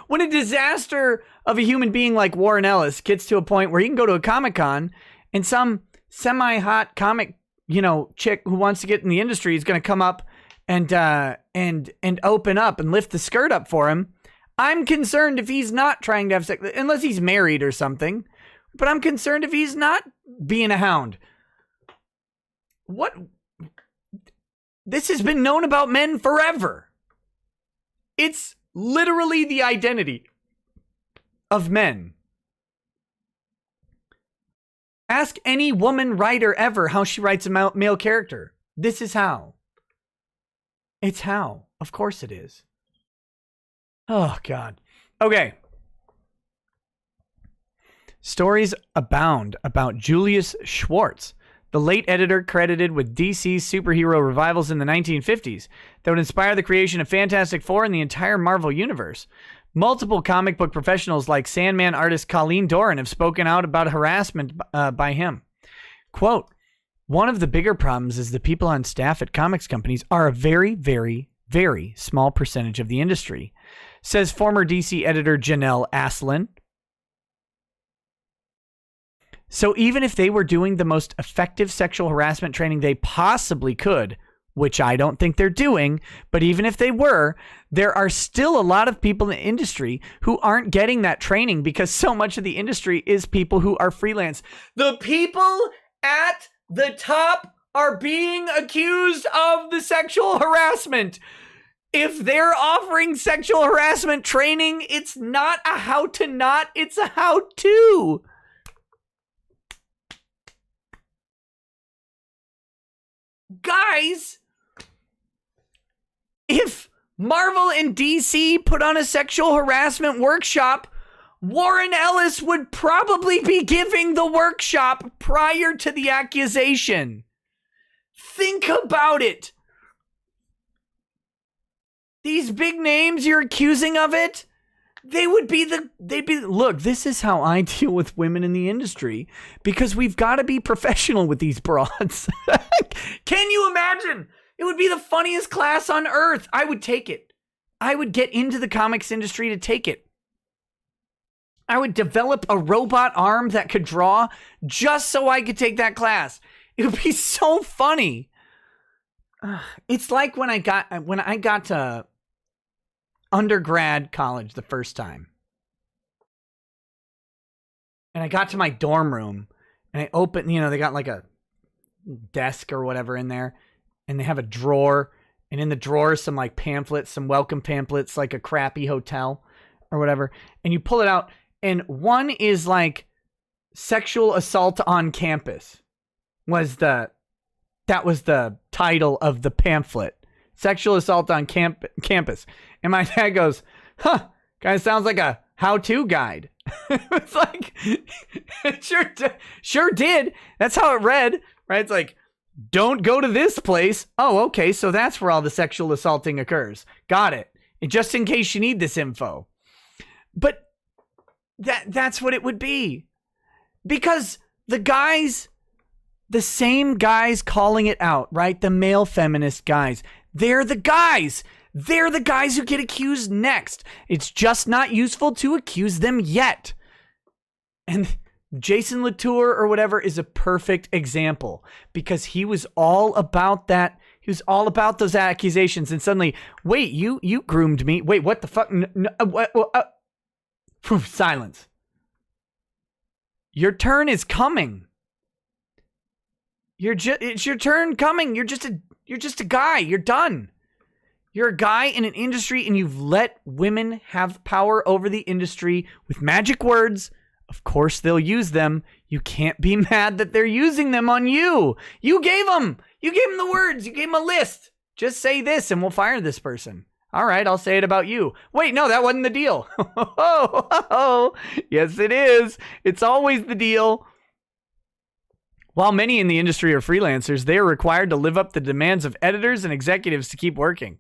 A: when a disaster of a human being like Warren Ellis gets to a point where he can go to a Comic-Con and some semi-hot comic, chick who wants to get in the industry is going to come up and open up and lift the skirt up for him. I'm concerned if he's not trying to have sex, unless he's married or something. But I'm concerned if he's not being a hound. What? This has been known about men forever. It's literally the identity of men. Ask any woman writer ever how she writes a male character. This is how. It's how. Of course it is. Oh, God. Okay. Stories abound about Julius Schwartz, the late editor credited with DC's superhero revivals in the 1950s that would inspire the creation of Fantastic Four and the entire Marvel Universe. Multiple comic book professionals like Sandman artist Colleen Doran have spoken out about harassment by him. Quote, one of the bigger problems is the people on staff at comics companies are a very, very, very small percentage of the industry, says former DC editor Janelle Aslan. So even if they were doing the most effective sexual harassment training they possibly could, which I don't think they're doing, but even if they were, there are still a lot of people in the industry who aren't getting that training because so much of the industry is people who are freelance. The people at the top are being accused of the sexual harassment. If they're offering sexual harassment training, it's not a how to not, it's a how to. Guys, if Marvel and DC put on a sexual harassment workshop, Warren Ellis would probably be giving the workshop prior to the accusation. Think about it. These big names you're accusing of it, look, this is how I deal with women in the industry because we've got to be professional with these broads. Can you imagine? It would be the funniest class on earth. I would take it. I would get into the comics industry to take it. I would develop a robot arm that could draw just so I could take that class. It would be so funny. It's like when I got to undergrad college the first time. And I got to my dorm room and I opened, they got like a desk or whatever in there and they have a drawer and in the drawer some like pamphlets, some welcome pamphlets, like a crappy hotel or whatever. And you pull it out and one is like sexual assault on campus that was the title of the pamphlet. Sexual assault on campus. And my dad goes, kind of sounds like a how-to guide. It's like, it sure did. That's how it read, right? It's like, don't go to this place. Oh, okay, so that's where all the sexual assaulting occurs. Got it. And just in case you need this info. But that's what it would be. Because the same guys calling it out, right? The male feminist guys. They're the guys. They're the guys who get accused next. It's just not useful to accuse them yet. And Jason Latour or whatever is a perfect example because he was all about that. He was all about those accusations. And suddenly, wait, you groomed me. Wait, what the fuck? Silence. Your turn is coming. It's your turn coming. You're just a guy. You're done. You're a guy in an industry and you've let women have power over the industry with magic words. Of course they'll use them. You can't be mad that they're using them on you. You gave them the words. You gave them a list. Just say this and we'll fire this person. All right, I'll say it about you. Wait, no, that wasn't the deal. Yes, it is. It's always the deal. While many in the industry are freelancers, they are required to live up to the demands of editors and executives to keep working.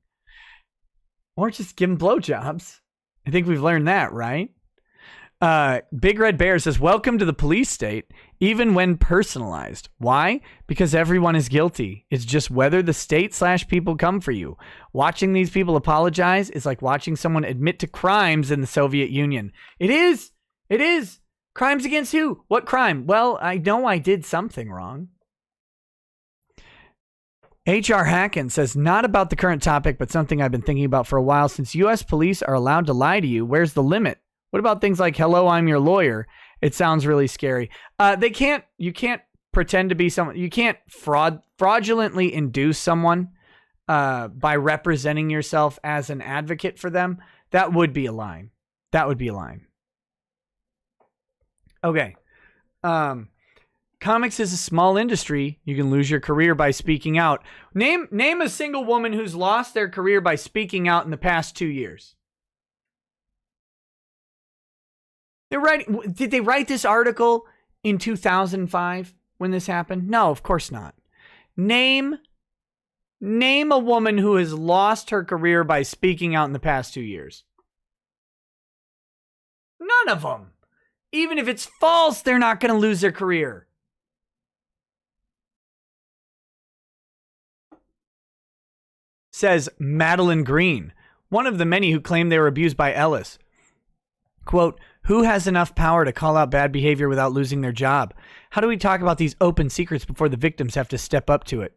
A: Or just give them blowjobs. I think we've learned that, right? Big Red Bear says, welcome to the police state, even when personalized. Why? Because everyone is guilty. It's just whether the state/people come for you. Watching these people apologize is like watching someone admit to crimes in the Soviet Union. It is. It is. Crimes against who? What crime? Well, I know I did something wrong. HR Hacken says, not about the current topic, but something I've been thinking about for a while. Since U.S. police are allowed to lie to you, where's the limit? What about things like, hello, I'm your lawyer? It sounds really scary. You can't pretend to be someone. You can't fraudulently induce someone by representing yourself as an advocate for them. That would be a line. That would be a line. Okay. Comics is a small industry. You can lose your career by speaking out. Name a single woman who's lost their career by speaking out in the past 2 years. Did they write this article in 2005 when this happened? No, of course not. Name a woman who has lost her career by speaking out in the past 2 years. None of them. Even if it's false, they're not going to lose their career. Says Madeline Green, one of the many who claim they were abused by Ellis. Quote, who has enough power to call out bad behavior without losing their job? How do we talk about these open secrets before the victims have to step up to it?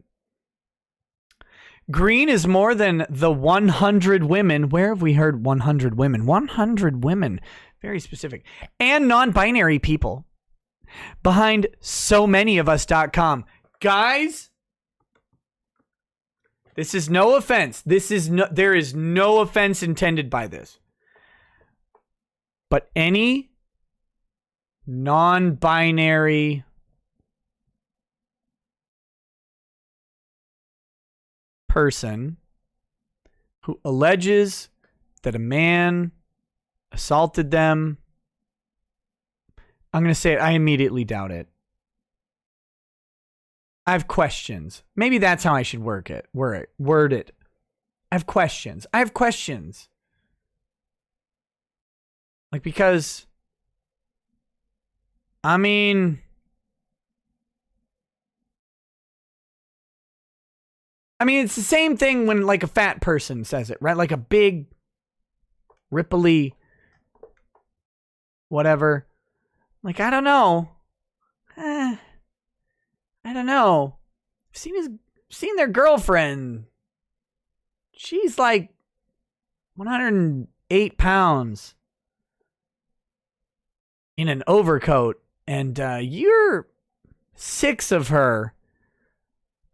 A: Green is more than the 100 women. Where have we heard 100 women? 100 women. Very specific. And non-binary people behind so many of us.com. Guys, this is no offense. There is no offense intended by this. But any non-binary person who alleges that a man assaulted them, I'm going to say it, I immediately doubt it. I have questions. Maybe that's how I should word it. I have questions. Like, because, I mean, it's the same thing when, like, a fat person says it, right? Like a big, ripply, whatever. Like, I don't know. I don't know. I've seen their girlfriend. She's like 108 pounds. In an overcoat, and you're 6 of her.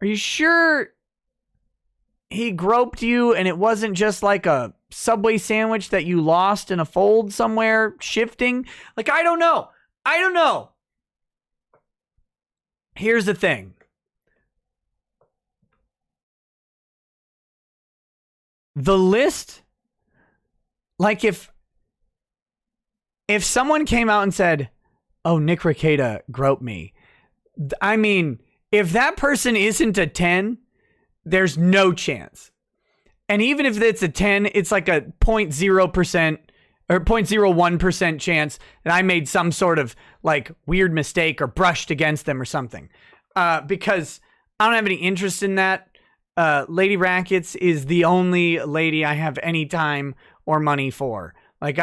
A: Are you sure he groped you and it wasn't just like a Subway sandwich that you lost in a fold somewhere shifting? Like, I don't know. Here's the thing. The list, like if someone came out and said, oh, Nick Rekieta groped me. I mean, if that person isn't a 10, there's no chance. And even if it's a 10, it's like a 0.0% or 0.01% chance that I made some sort of like weird mistake or brushed against them or something. Because I don't have any interest in that. Lady Rackets is the only lady I have any time or money for. Like,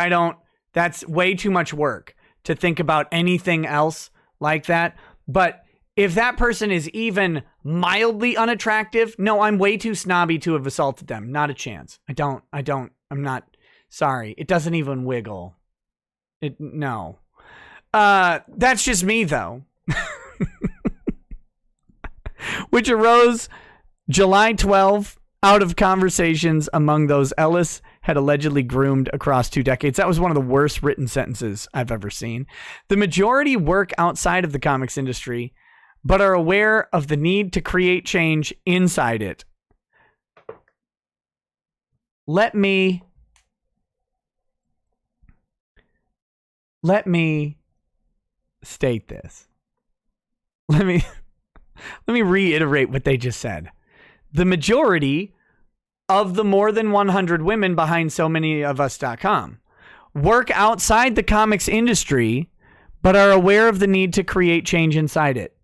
A: that's way too much work to think about anything else like that. But if that person is even mildly unattractive, no, I'm way too snobby to have assaulted them. Not a chance. I'm not, sorry. It doesn't even wiggle. No. That's just me, though. Which arose July 12 out of conversations among those Ellis had allegedly groomed across 2 decades. That was one of the worst written sentences I've ever seen. The majority work outside of the comics industry, but are aware of the need to create change inside it. let me state this. Let me reiterate what they just said. The majority of the more than 100 women behind so many of us.com work outside the comics industry, but are aware of the need to create change inside it.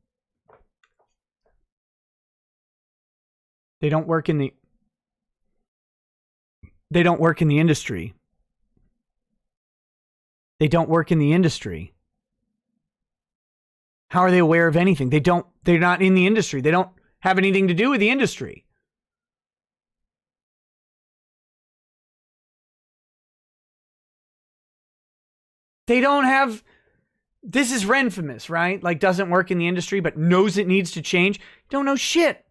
A: They don't work in the industry. They don't work in the industry. How are they aware of anything? They're not in the industry. They don't have anything to do with the industry. They don't have, this is Renfamous, right? Like, doesn't work in the industry, but knows it needs to change. Don't know shit.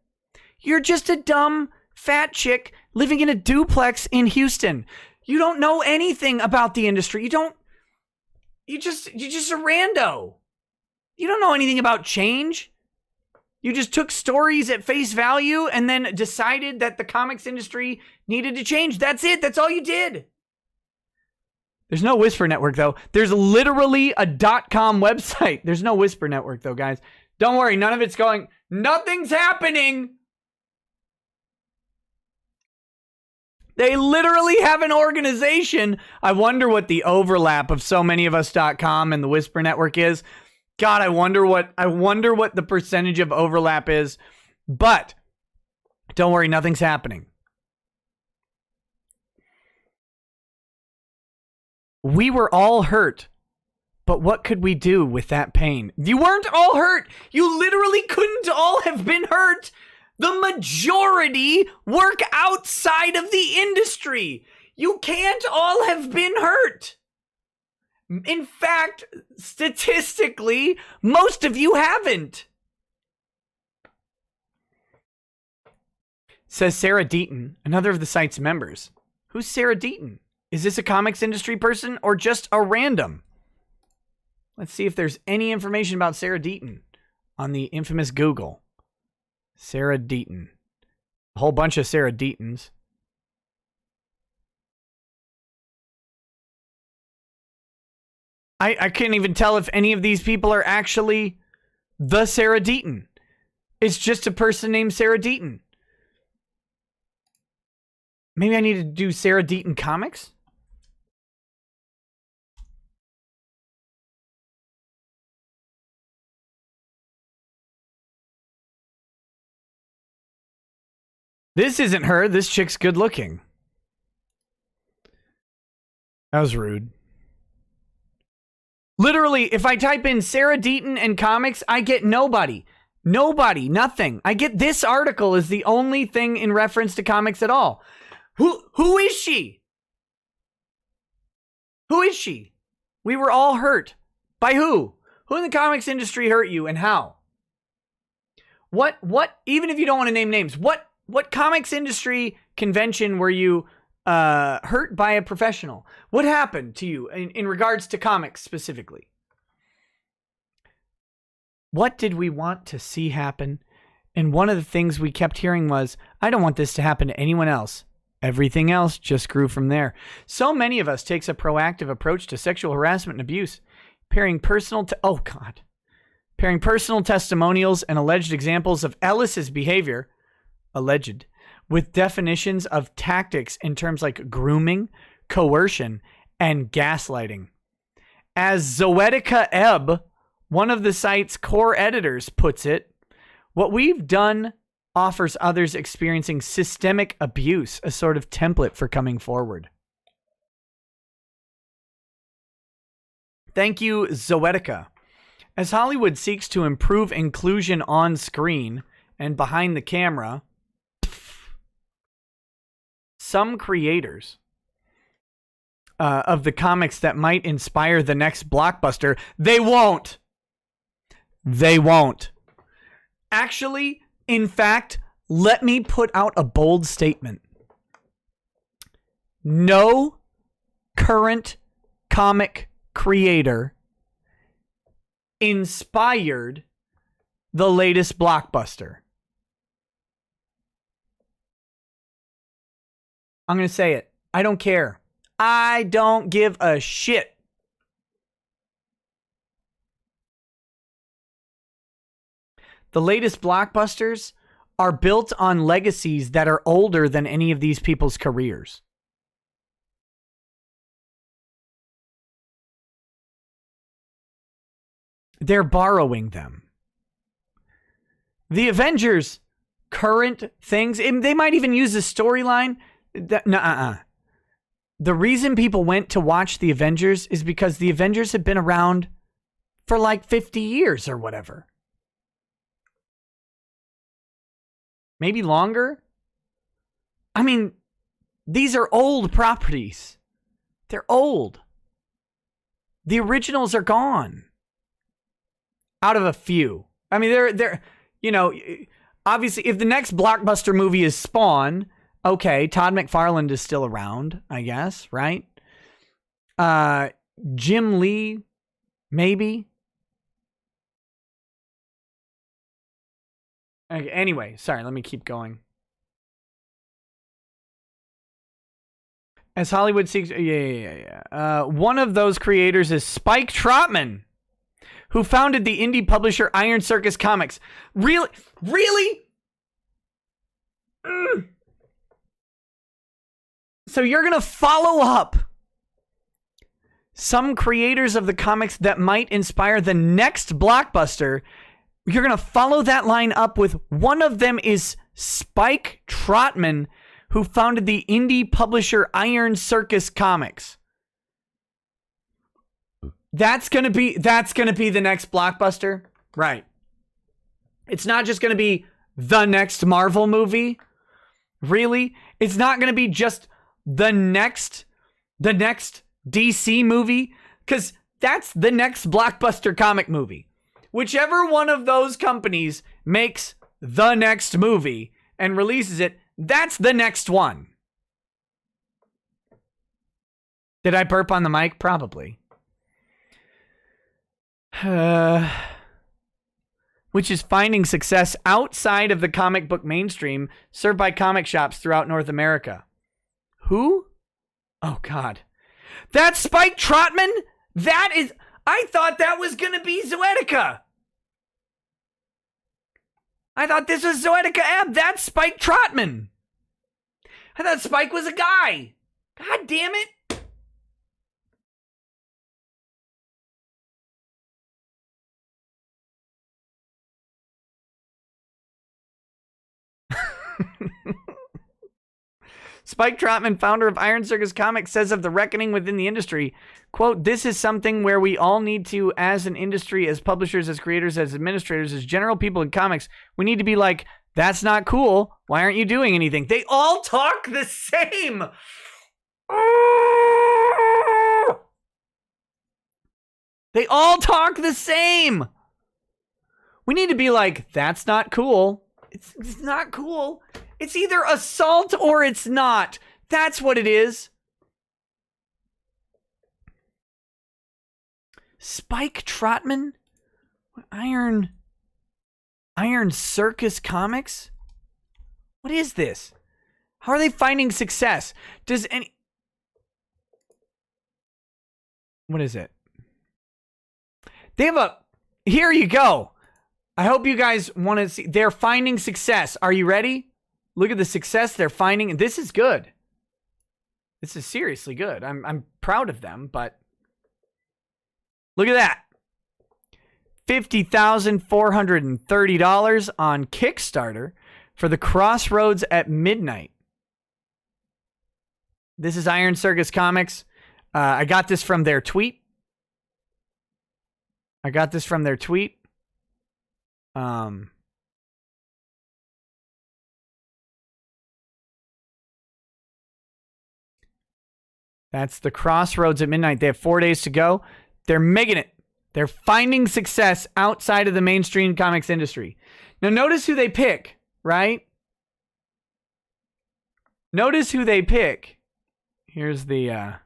A: You're just a dumb, fat chick living in a duplex in Houston. You don't know anything about the industry. You're just a rando. You don't know anything about change. You just took stories at face value and then decided that the comics industry needed to change. That's it. That's all you did. There's no Whisper Network, though. There's literally a .com website. There's no Whisper Network, though, guys. Don't worry. None of it's going. Nothing's happening. They literally have an organization. I wonder what the overlap of so many of us.com and the Whisper Network is. God, I wonder what the percentage of overlap is. But don't worry, nothing's happening. We were all hurt, but what could we do with that pain? You weren't all hurt. You literally couldn't all have been hurt. The majority work outside of the industry. You can't all have been hurt. In fact, statistically, most of you haven't. Says Sarah Deaton, another of the site's members. Who's Sarah Deaton? Is this a comics industry person or just a random? Let's see if there's any information about Sarah Deaton on the infamous Google. Sarah Deaton. A whole bunch of Sarah Deatons. I can't even tell if any of these people are actually the Sarah Deaton. It's just a person named Sarah Deaton. Maybe I need to do Sarah Deaton comics? This isn't her. This chick's good looking. That was rude. Literally, if I type in Sarah Deaton and comics, I get nobody. Nobody. Nothing. I get this article is the only thing in reference to comics at all. Who is she? Who is she? We were all hurt. By who? Who in the comics industry hurt you and how? What, even if you don't want to name names, what comics industry convention were you hurt by a professional? What happened to you in regards to comics specifically? What did we want to see happen? And one of the things we kept hearing was, I don't want this to happen to anyone else. Everything else just grew from there. So many of us takes a proactive approach to sexual harassment and abuse, pairing personal testimonials and alleged examples of Ellis's behavior, alleged, with definitions of tactics in terms like grooming, coercion, and gaslighting. As Zoetica Ebb, one of the site's core editors, puts it, what we've done offers others experiencing systemic abuse a sort of template for coming forward. Thank you, Zoetica. As Hollywood seeks to improve inclusion on screen and behind the camera, some creators of the comics that might inspire the next blockbuster, they won't. They won't. Actually, in fact, let me put out a bold statement. No current comic creator inspired the latest blockbuster. I'm going to say it. I don't care. I don't give a shit. The latest blockbusters are built on legacies that are older than any of these people's careers. They're borrowing them. The Avengers, current things, they might even use a storyline. The reason people went to watch the Avengers is because the Avengers have been around for like 50 years or whatever. Maybe longer. I mean, these are old properties. They're old. The originals are gone. Out of a few. I mean, they're, you know, obviously, if the next blockbuster movie is Spawn, okay, Todd McFarlane is still around, I guess, right? Jim Lee, maybe. Okay, anyway, sorry, let me keep going. As Hollywood seeks, one of those creators is Spike Trotman, who founded the indie publisher Iron Circus Comics. Really? Really? So you're going to follow up some creators of the comics that might inspire the next blockbuster. You're going to follow that line up with one of them is Spike Trotman, who founded the indie publisher Iron Circus Comics. That's going to be the next blockbuster, right? It's not just going to be the next Marvel movie. Really? It's not going to be just the next DC movie, cuz that's the next blockbuster comic movie. Whichever one of those companies makes the next movie and releases it, that's the next one. Did I burp on the mic? Probably. Which is finding success outside of the comic book mainstream, served by comic shops throughout North America. Who? Oh, God. That's Spike Trotman? That is... I thought that was going to be Zoetica. I thought this was Zoetica Ebb. That's Spike Trotman. I thought Spike was a guy. God damn it. Spike Trotman, founder of Iron Circus Comics, says of the reckoning within the industry, quote, "This is something where we all need to, as an industry, as publishers, as creators, as administrators, as general people in comics, we need to be like, that's not cool. Why aren't you doing anything?" They all talk the same. They all talk the same. We need to be like, that's not cool. It's not cool. It's either assault or it's not. That's what it is. Spike Trotman? Iron Circus Comics? What is this? How are they finding success? Does any... What is it? They have a... Here you go. I hope you guys want to see... They're finding success. Are you ready? Look at the success they're finding. This is good. This is seriously good. I'm proud of them, but look at that. $50,430 on Kickstarter for the Crossroads at Midnight. This is Iron Circus Comics. I got this from their tweet. That's the Crossroads at Midnight. They have 4 days to go. They're making it. They're finding success outside of the mainstream comics industry. Now, notice who they pick, right? Notice who they pick. Here's the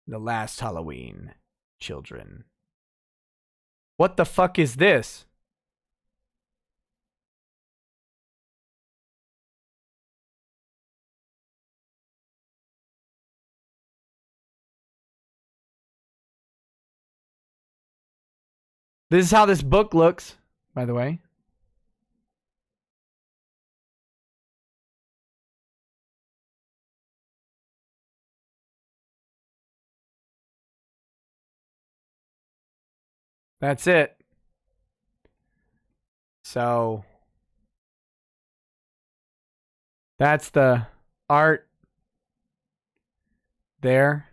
A: Last Halloween children. What the fuck is this? This is how this book looks, by the way. That's it. So that's the art there.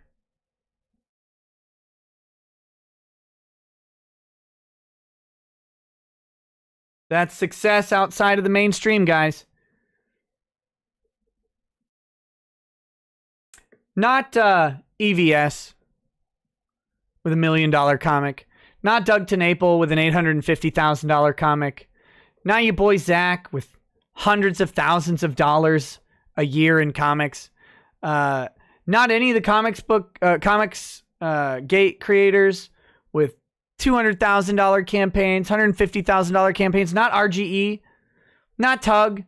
A: That's success outside of the mainstream, guys. Not EVS with $1 million comic. Not Doug TenNapel with an $850,000 comic. Not your boy Zach with hundreds of thousands of dollars a year in comics. Not any of the comics gate creators with $200,000 campaigns, $150,000 campaigns. Not RGE. Not Tug.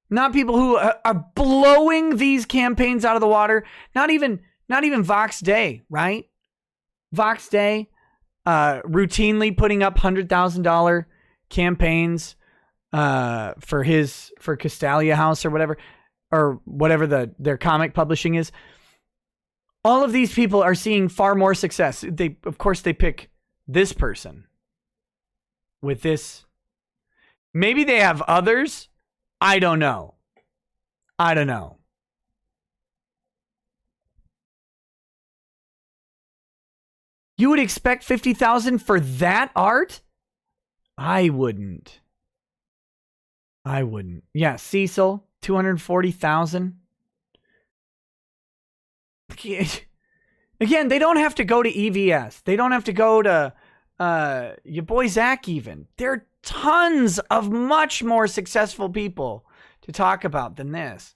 A: Not people who are blowing these campaigns out of the water. Not even Vox Day, right? Vox Day routinely putting up $100,000 campaigns for Castalia House or whatever their comic publishing is. All of these people are seeing far more success. Of course they pick this person with this. Maybe they have others. I don't know. You would expect 50,000 for that art? I wouldn't. Yeah, Cecil, 240,000. Again, they don't have to go to EVS. They don't have to go to your boy Zach even. There are tons of much more successful people to talk about than this.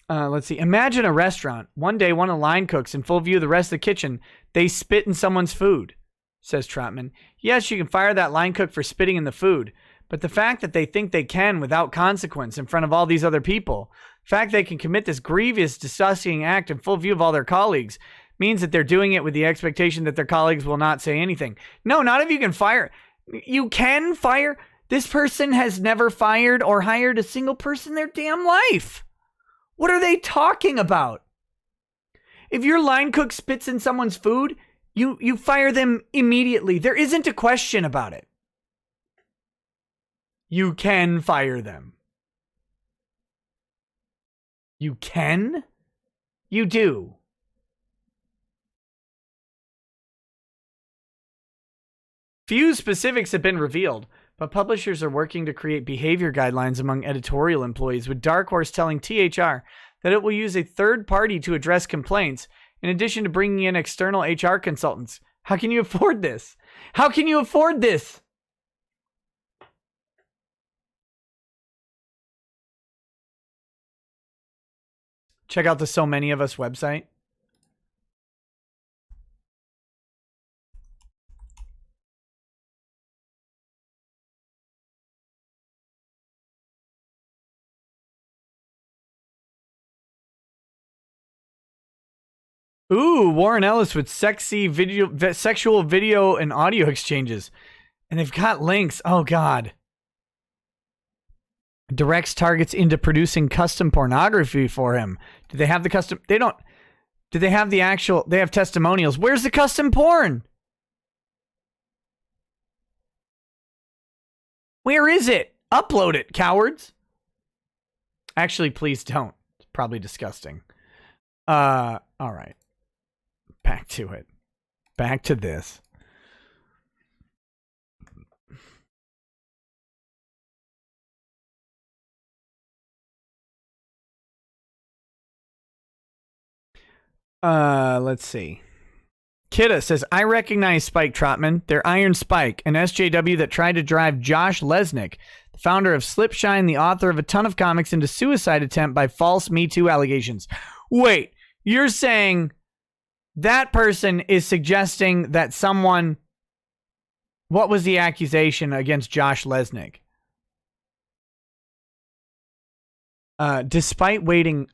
A: Let's see. Imagine a restaurant. One day, one of the line cooks in full view of the rest of the kitchen, they spit in someone's food, says Trotman. Yes, you can fire that line cook for spitting in the food, but the fact that they think they can without consequence in front of all these other people, the fact they can commit this grievous, disgusting act in full view of all their colleagues, means that they're doing it with the expectation that their colleagues will not say anything. No, not if you can fire. You can fire. This person has never fired or hired a single person in their damn life. What are they talking about? If your line cook spits in someone's food, you fire them immediately. There isn't a question about it. You can fire them. You can? You do. Few specifics have been revealed, but publishers are working to create behavior guidelines among editorial employees, with Dark Horse telling THR that it will use a third party to address complaints, in addition to bringing in external HR consultants. How can you afford this? How can you afford this? Check out the So Many of Us website. Ooh, Warren Ellis with sexual video and audio exchanges. And they've got links. Oh, God. Directs targets into producing custom pornography for him. Do they have the custom? They don't. Do they have the actual? They have testimonials. Where's the custom porn? Where is it? Upload it, cowards. Actually, please don't. It's probably disgusting. All right. Back to it. Back to this. Let's see. Kidda says, I recognize Spike Trotman. They're Iron Spike, an SJW that tried to drive Josh Lesnick, the founder of Slipshine, the author of a ton of comics, into suicide attempt by false Me Too allegations. Wait, you're saying that person is suggesting that someone... What was the accusation against Josh Lesnick? Despite waiting...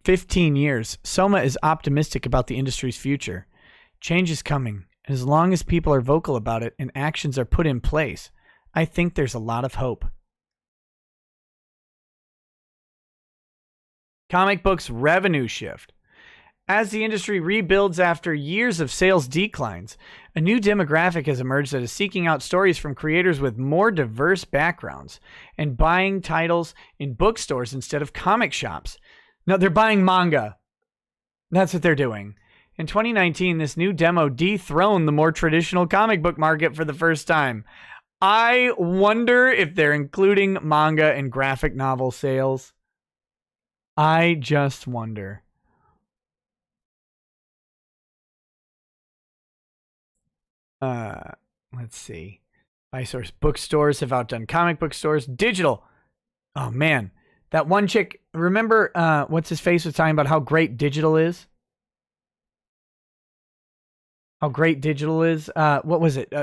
A: 15 years, Soma is optimistic about the industry's future. Change is coming, As long as people are vocal about it and actions are put in place, I think there's a lot of hope. Comic books revenue shift. As the industry rebuilds after years of sales declines, a new demographic has emerged that is seeking out stories from creators with more diverse backgrounds and buying titles in bookstores instead of comic shops. No, they're buying manga. That's what they're doing. In 2019, this new demo dethroned the more traditional comic book market for the first time. I wonder if they're including manga and graphic novel sales. I just wonder. Let's see. By source, bookstores have outdone comic book stores. Digital. Oh man, that one chick. Remember, what's his face was talking about how great digital is. How great digital is. What was it?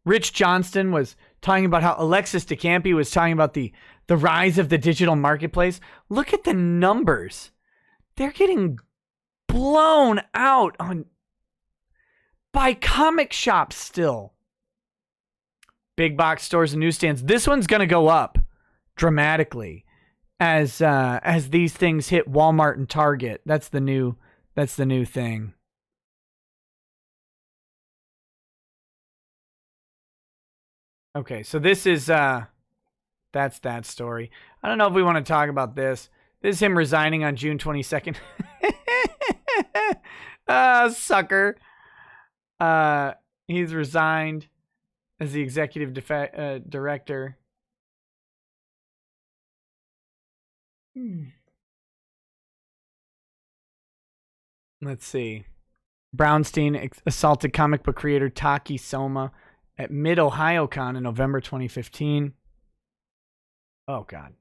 A: Rich Johnston was talking about how Alexis DeCampi was talking about the rise of the digital marketplace. Look at the numbers. They're getting blown out on by comic shops still. Big box stores and newsstands. This one's going to go up dramatically as these things hit Walmart and Target. That's the new thing. Okay, so this is that's that story. I don't know if we want to talk about this. This is him resigning on June 22nd. Sucker. He's resigned as the executive director. Let's see. Brownstein assaulted comic book creator Taki Soma at Mid-OhioCon in November 2015. Oh, God.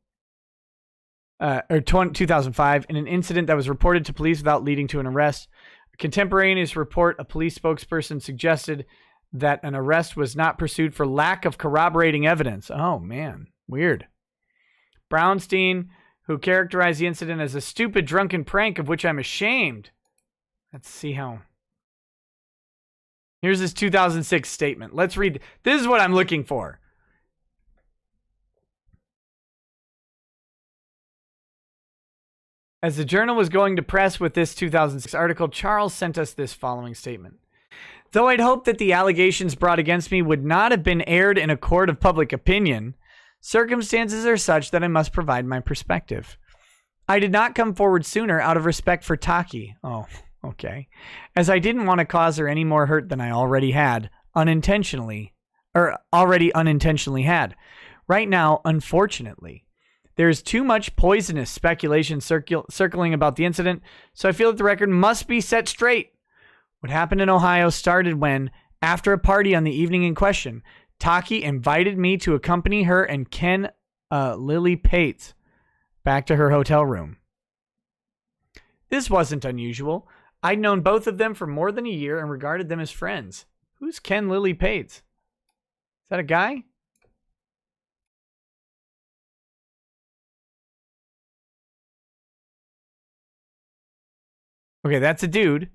A: 2005, in an incident that was reported to police without leading to an arrest. A contemporaneous report, a police spokesperson suggested that an arrest was not pursued for lack of corroborating evidence. Oh, man. Weird. Brownstein, who characterized the incident as a stupid, drunken prank of which I'm ashamed. Let's see how... Here's his 2006 statement. Let's read. This is what I'm looking for. As the journal was going to press with this 2006 article, Charles sent us this following statement. Though I'd hoped that the allegations brought against me would not have been aired in a court of public opinion, circumstances are such that I must provide my perspective. I did not come forward sooner out of respect for Taki. Oh, okay. As I didn't want to cause her any more hurt than I already had, unintentionally had. Right now, unfortunately, there is too much poisonous speculation circling about the incident, so I feel that the record must be set straight. What happened in Ohio started when, after a party on the evening in question, Taki invited me to accompany her and Ken Lily Pates back to her hotel room. This wasn't unusual. I'd known both of them for more than a year and regarded them as friends. Who's Ken Lily Pates? Is that a guy? Okay, that's a dude.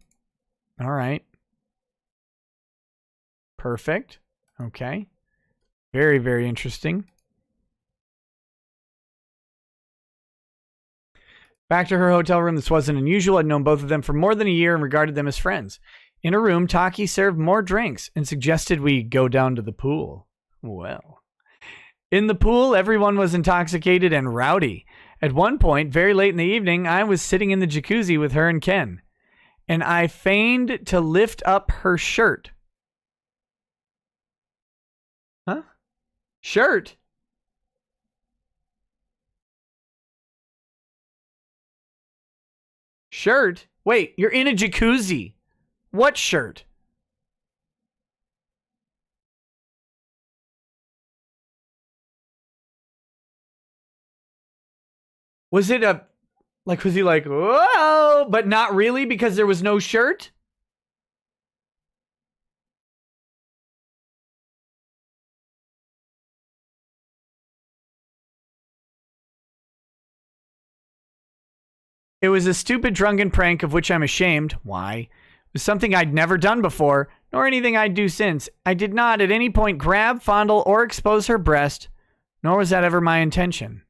A: All right. Perfect. Okay. Very, very interesting. Back to her hotel room. This wasn't unusual. I'd known both of them for more than a year and regarded them as friends. In a room, Taki served more drinks and suggested we go down to the pool. Well, in the pool, everyone was intoxicated and rowdy. At one point, very late in the evening, I was sitting in the jacuzzi with her and Ken, and I feigned to lift up her shirt. Huh? Shirt? Shirt? Wait, you're in a jacuzzi. What shirt? Was it a... Like, was he like, whoa, but not really because there was no shirt? It was a stupid drunken prank of which I'm ashamed. Why? It was something I'd never done before, nor anything I'd do since. I did not at any point grab, fondle, or expose her breast, nor was that ever my intention.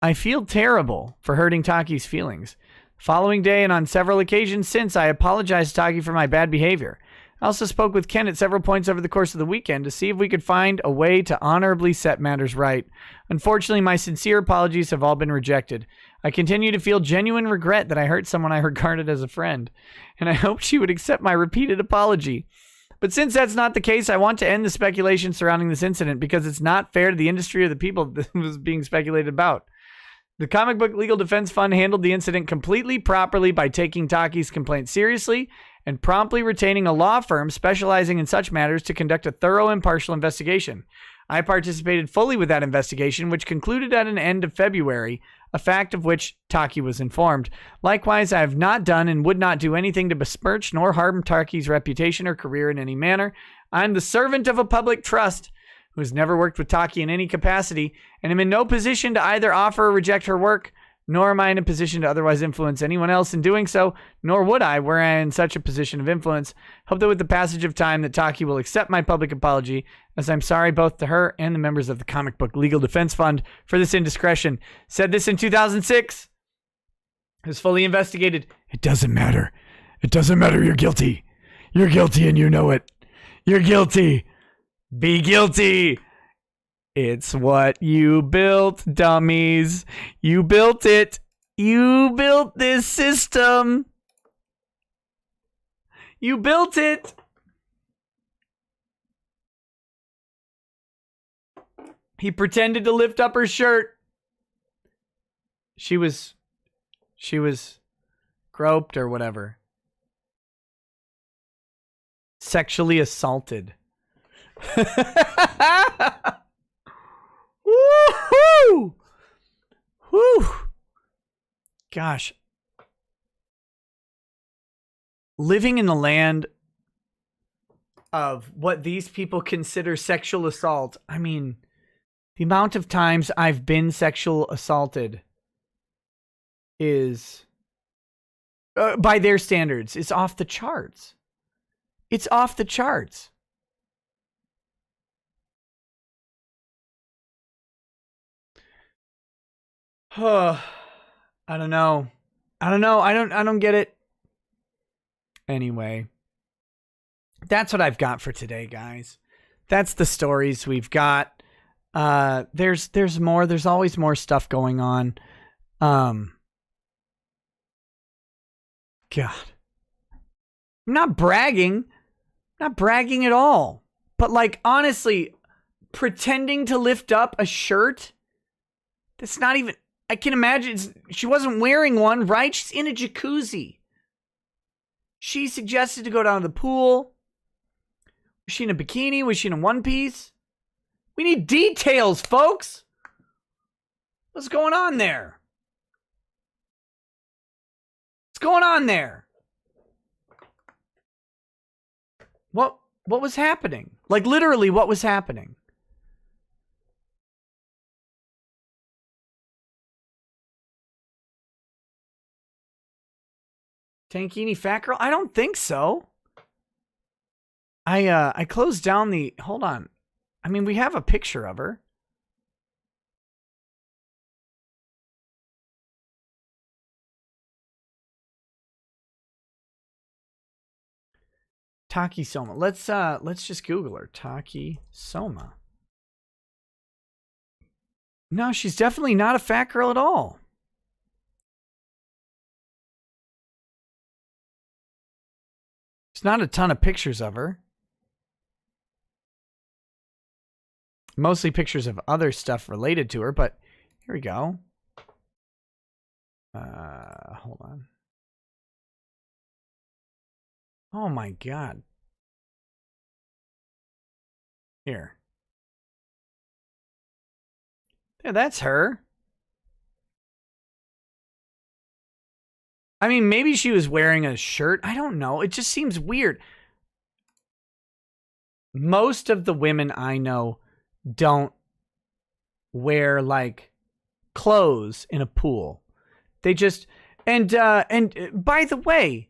A: I feel terrible for hurting Taki's feelings. Following day and on several occasions since, I apologized to Taki for my bad behavior. I also spoke with Ken at several points over the course of the weekend to see if we could find a way to honorably set matters right. Unfortunately, my sincere apologies have all been rejected. I continue to feel genuine regret that I hurt someone I regarded as a friend, and I hope she would accept my repeated apology. But since that's not the case, I want to end the speculation surrounding this incident because it's not fair to the industry or the people that was being speculated about. The Comic Book Legal Defense Fund handled the incident completely properly by taking Taki's complaint seriously and promptly retaining a law firm specializing in such matters to conduct a thorough, impartial investigation. I participated fully with that investigation, which concluded at an end of February, a fact of which Taki was informed. Likewise, I have not done and would not do anything to besmirch nor harm Taki's reputation or career in any manner. I am the servant of a public trust who has never worked with Taki in any capacity, and am in no position to either offer or reject her work, nor am I in a position to otherwise influence anyone else in doing so, nor would I, were I in such a position of influence. Hope that with the passage of time that Taki will accept my public apology, as I'm sorry both to her and the members of the Comic Book Legal Defense Fund for this indiscretion. Said this in 2006. It was fully investigated. It doesn't matter. It doesn't matter. You're guilty. You're guilty and you know it. You're guilty. Be guilty. It's what you built, dummies. You built it. You built this system. You built it. He pretended to lift up her shirt. She was groped or whatever. Sexually assaulted. Woo-hoo! Woo! Gosh. Living in the land of what these people consider sexual assault. I mean, the amount of times I've been sexual assaulted is, by their standards, it's off the charts. It's off the charts. I don't know. I don't get it. Anyway, that's what I've got for today, guys. That's the stories we've got. There's more. There's always more stuff going on. God. I'm not bragging. Not bragging at all. But like, honestly, pretending to lift up a shirt, that's not even, I can imagine she wasn't wearing one, right? She's in a jacuzzi. She suggested to go down to the pool. Was she in a bikini? Was she in a one piece? We need details, folks. What's going on there? What's going on there? What was happening? Like, literally, what was happening? Tankini fat girl? I don't think so. I closed down the, hold on. I mean, we have a picture of her. Taki Soma. Let's just Google her. Taki Soma. No, she's definitely not a fat girl at all. There's not a ton of pictures of her. Mostly pictures of other stuff related to her, but here we go. Hold on. Oh my God. Here. Yeah, that's her. I mean, maybe she was wearing a shirt. I don't know. It just seems weird. Most of the women I know don't wear like clothes in a pool. They just, and by the way,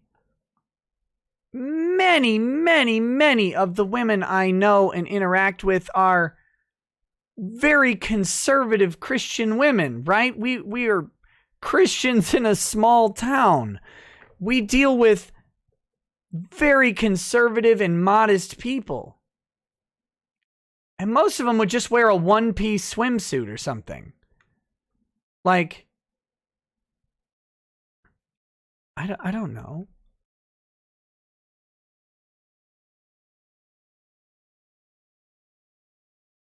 A: many of the women I know and interact with are very conservative Christian women, right? We are Christians in a small town. We deal with very conservative and modest people. And most of them would just wear a one-piece swimsuit or something. Like, I don't know.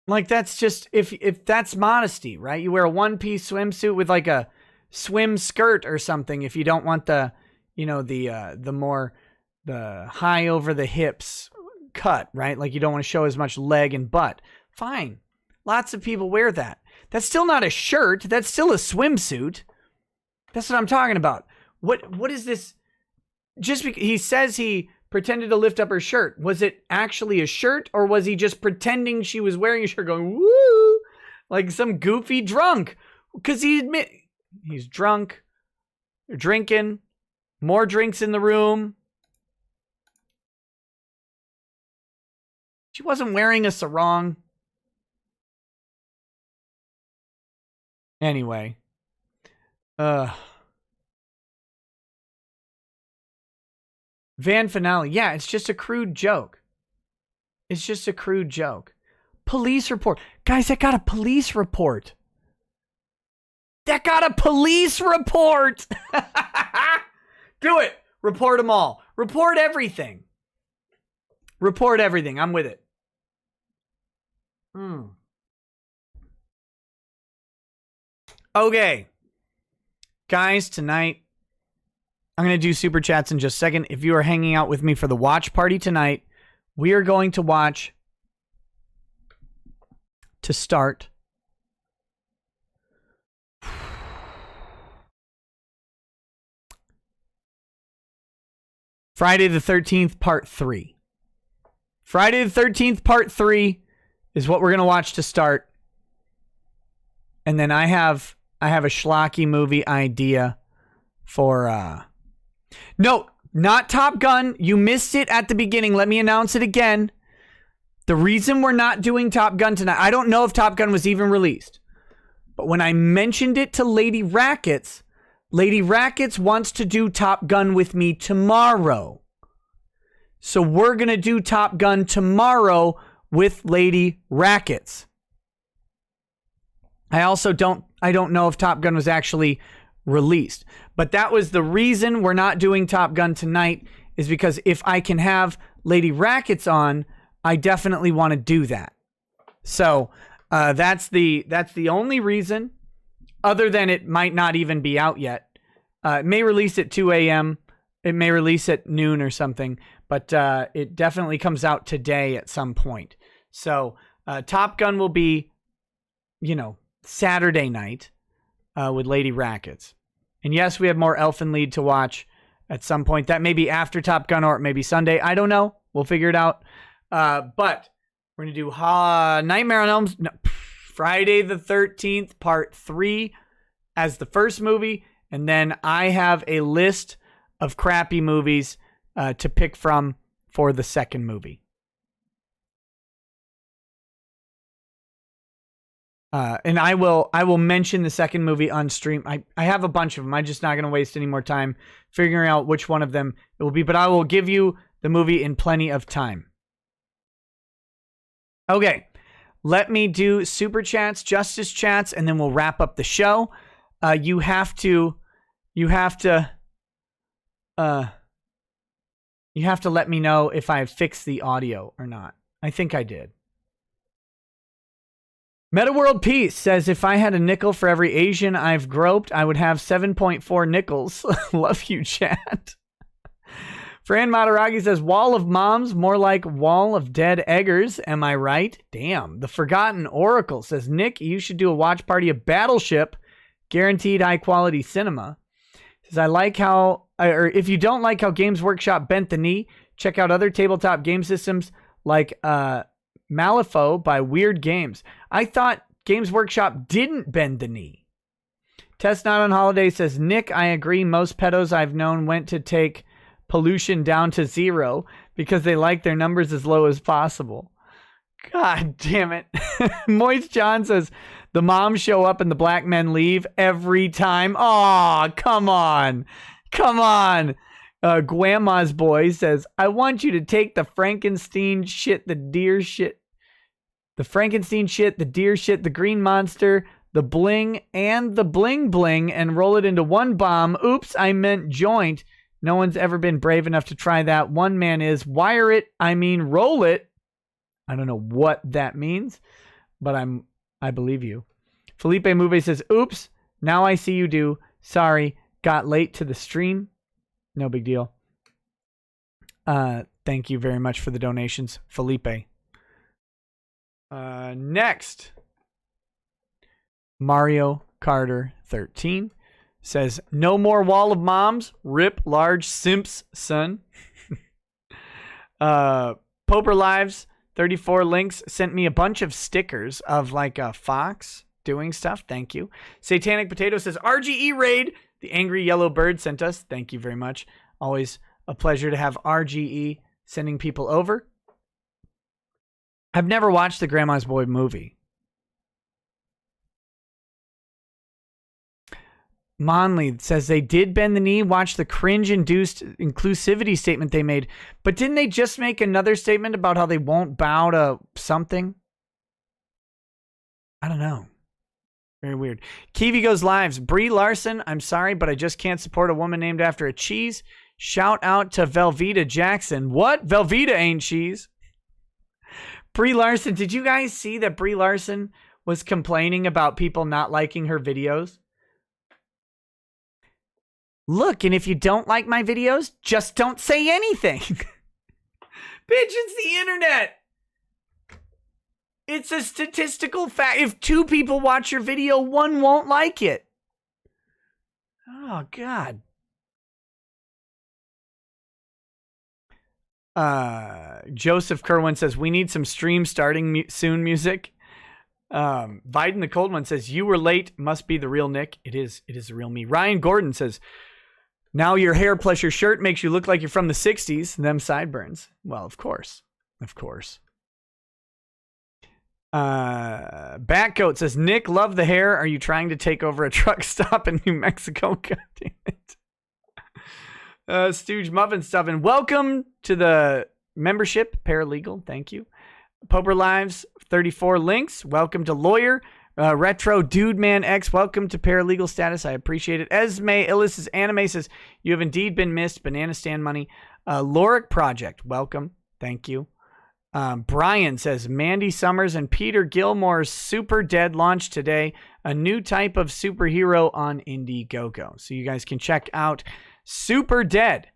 A: Like, that's just, if that's modesty, right? You wear a one-piece swimsuit with like a swim skirt or something if you don't want the, the high over the hips cut, right? Like, you don't want to show as much leg and butt. Fine. Lots of people wear that. That's still not a shirt. That's still a swimsuit. That's what I'm talking about. What is this? Just because he says he pretended to lift up her shirt. Was it actually a shirt, or was he just pretending she was wearing a shirt going, woo, like some goofy drunk? Because he's drunk, drinking, more drinks in the room. She wasn't wearing a sarong. Anyway. Van finale. Yeah, it's just a crude joke. It's just a crude joke. Police report. Guys, that got a police report. That got a police report. Do it. Report them all. Report everything. Report everything. I'm with it. Okay. Guys, tonight, I'm going to do super chats in just a second. If you are hanging out with me for the watch party tonight, we are going to watch to start Friday the 13th, part 3. Friday the 13th, part 3 is what we're going to watch to start. And then I have a schlocky movie idea for... No, not Top Gun. You missed it at the beginning. Let me announce it again. The reason we're not doing Top Gun tonight, I don't know if Top Gun was even released. But when I mentioned it to Lady Rackets wants to do Top Gun with me tomorrow. So we're going to do Top Gun tomorrow with Lady Rackets. I don't know if Top Gun was actually released. But that was the reason we're not doing Top Gun tonight, is because if I can have Lady Rackets on, I definitely want to do that. So that's the only reason, other than it might not even be out yet. It may release at 2 a.m. It may release at noon or something, but it definitely comes out today at some point. So Top Gun will be, Saturday night with Lady Rackets. And yes, we have more Elfin Lied to watch at some point. That may be after Top Gun, or it may be Sunday. I don't know. We'll figure it out. But we're going to do Nightmare on Elm Street, Friday the 13th, part 3 as the first movie. And then I have a list of crappy movies to pick from for the second movie. And I will mention the second movie on stream. I have a bunch of them. I'm just not going to waste any more time figuring out which one of them it will be. But I will give you the movie in plenty of time. Okay. Let me do super chats, justice chats, and then we'll wrap up the show. You have to let me know if I fixed the audio or not. I think I did. Meta World Peace says, if I had a nickel for every Asian I've groped, I would have 7.4 nickels. Love you, chat. Fran Mataragi says, Wall of Moms, more like Wall of Dead Eggers. Am I right? Damn. The Forgotten Oracle says, Nick, you should do a watch party of Battleship. Guaranteed high quality cinema. Says, if you don't like how Games Workshop bent the knee, check out other tabletop game systems like Malifaux by Weird Games. I thought Games Workshop didn't bend the knee. Test Not on Holiday says, Nick, I agree. Most pedos I've known went to take pollution down to 0 because they like their numbers as low as possible. God damn it. Moist John says, the moms show up and the black men leave every time. Oh, come on. Come on. Grandma's boy says, I want you to take the Frankenstein shit, the deer shit, the Frankenstein shit, the deer shit, the green monster, the bling, and the bling bling and roll it into one bomb. Oops, I meant joint. No one's ever been brave enough to try that. One man is wire it, I mean roll it. I don't know what that means, but I believe you. Felipe Move says, oops, now I see you do. Sorry, got late to the stream. No big deal. Thank you very much for the donations, Felipe. Next, Mario Carter 13 says, no more wall of moms. Rip large simps, son. Poper Lives 34 links sent me a bunch of stickers of like a fox doing stuff. Thank you. Satanic Potato says, RGE raid. The Angry Yellow Bird sent us. Thank you very much. Always a pleasure to have RGE sending people over. I've never watched the Grandma's Boy movie. Monley says they did bend the knee, watch the cringe-induced inclusivity statement they made, but didn't they just make another statement about how they won't bow to something? I don't know. Very weird. Kiwi Goes Lives. Brie Larson, I'm sorry, but I just can't support a woman named after a cheese. Shout out to Velveeta Jackson. What? Velveeta ain't cheese. Brie Larson, did you guys see that Brie Larson was complaining about people not liking her videos? Look, and if you don't like my videos, just don't say anything. Bitch, it's the internet. It's a statistical fact. If 2 people watch your video, 1 won't like it. Oh, God. Joseph Kerwin says, we need some stream starting soon music. Biden the Cold One says, you were late. Must be the real Nick. It is the real me. Ryan Gordon says, now your hair plus your shirt makes you look like you're from the 60s. Them sideburns. Well, of course. Of course. Batcoat says, Nick, love the hair. Are you trying to take over a truck stop in New Mexico? God damn it. Stooge Muffin Stuffin, welcome to the membership. Paralegal, thank you. Poper Lives 34 links. Welcome to Lawyer. Retro Dude Man X, welcome to paralegal status. I appreciate it. Esme Illis' Anime says, you have indeed been missed. Banana Stand Money. Loric Project, welcome. Thank you. Brian says, Mandy Summers and Peter Gilmore's Super Dead launched today. A new type of superhero on Indiegogo. So you guys can check out Super Dead.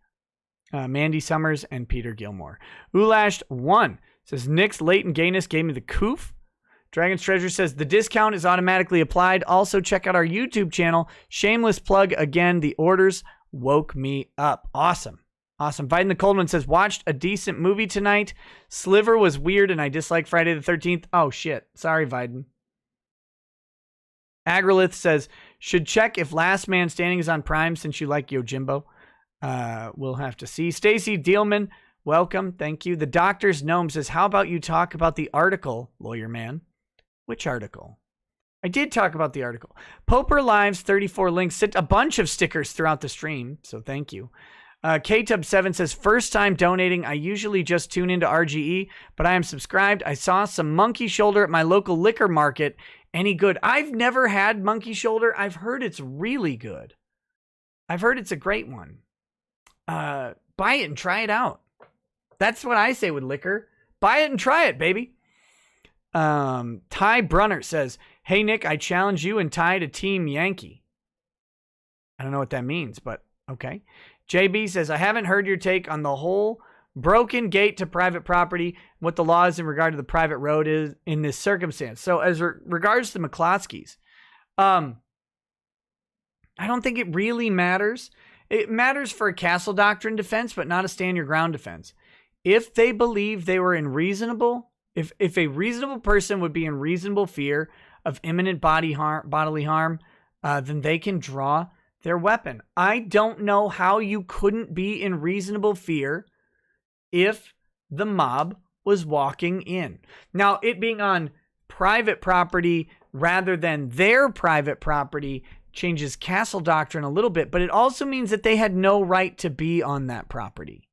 A: Mandy Summers and Peter Gilmore. Ulashed 1 says, Nick's latent gayness gave me the coof. Dragon's Treasure says, the discount is automatically applied. Also, check out our YouTube channel. Shameless plug again. The orders woke me up. Awesome. Awesome. Biden the Cold One says, watched a decent movie tonight. Sliver was weird and I dislike Friday the 13th. Oh, shit. Sorry, Biden. Agrilith says, should check if Last Man Standing is on Prime since you like Yojimbo. We'll have to see. Stacy Dealman, welcome. Thank you. The Doctor's Gnome says, how about you talk about the article, Lawyer Man? Which article? I did talk about the article. Poper Lives 34 links sent a bunch of stickers throughout the stream, so thank you. KTub7 says, first time donating. I usually just tune into RGE, but I am subscribed. I saw some monkey shoulder at my local liquor market. Any good? I've never had monkey shoulder. I've heard it's really good. I've heard it's a great one. Buy it and try it out. That's what I say with liquor. Buy it and try it, baby. Ty Brunner says, hey, Nick, I challenge you and Ty to Team Yankee. I don't know what that means, but okay. JB says, I haven't heard your take on the whole broken gate to private property, what the law is in regard to the private road is in this circumstance. So as regards to McCloskey's, I don't think it really matters. It matters for a castle doctrine defense, but not a stand your ground defense. If they believe they were in reasonable, if a reasonable person would be in reasonable fear of imminent bodily harm, then they can draw their weapon. I don't know how you couldn't be in reasonable fear if the mob was walking in. Now, it being on private property rather than their private property changes castle doctrine a little bit, but it also means that they had no right to be on that property.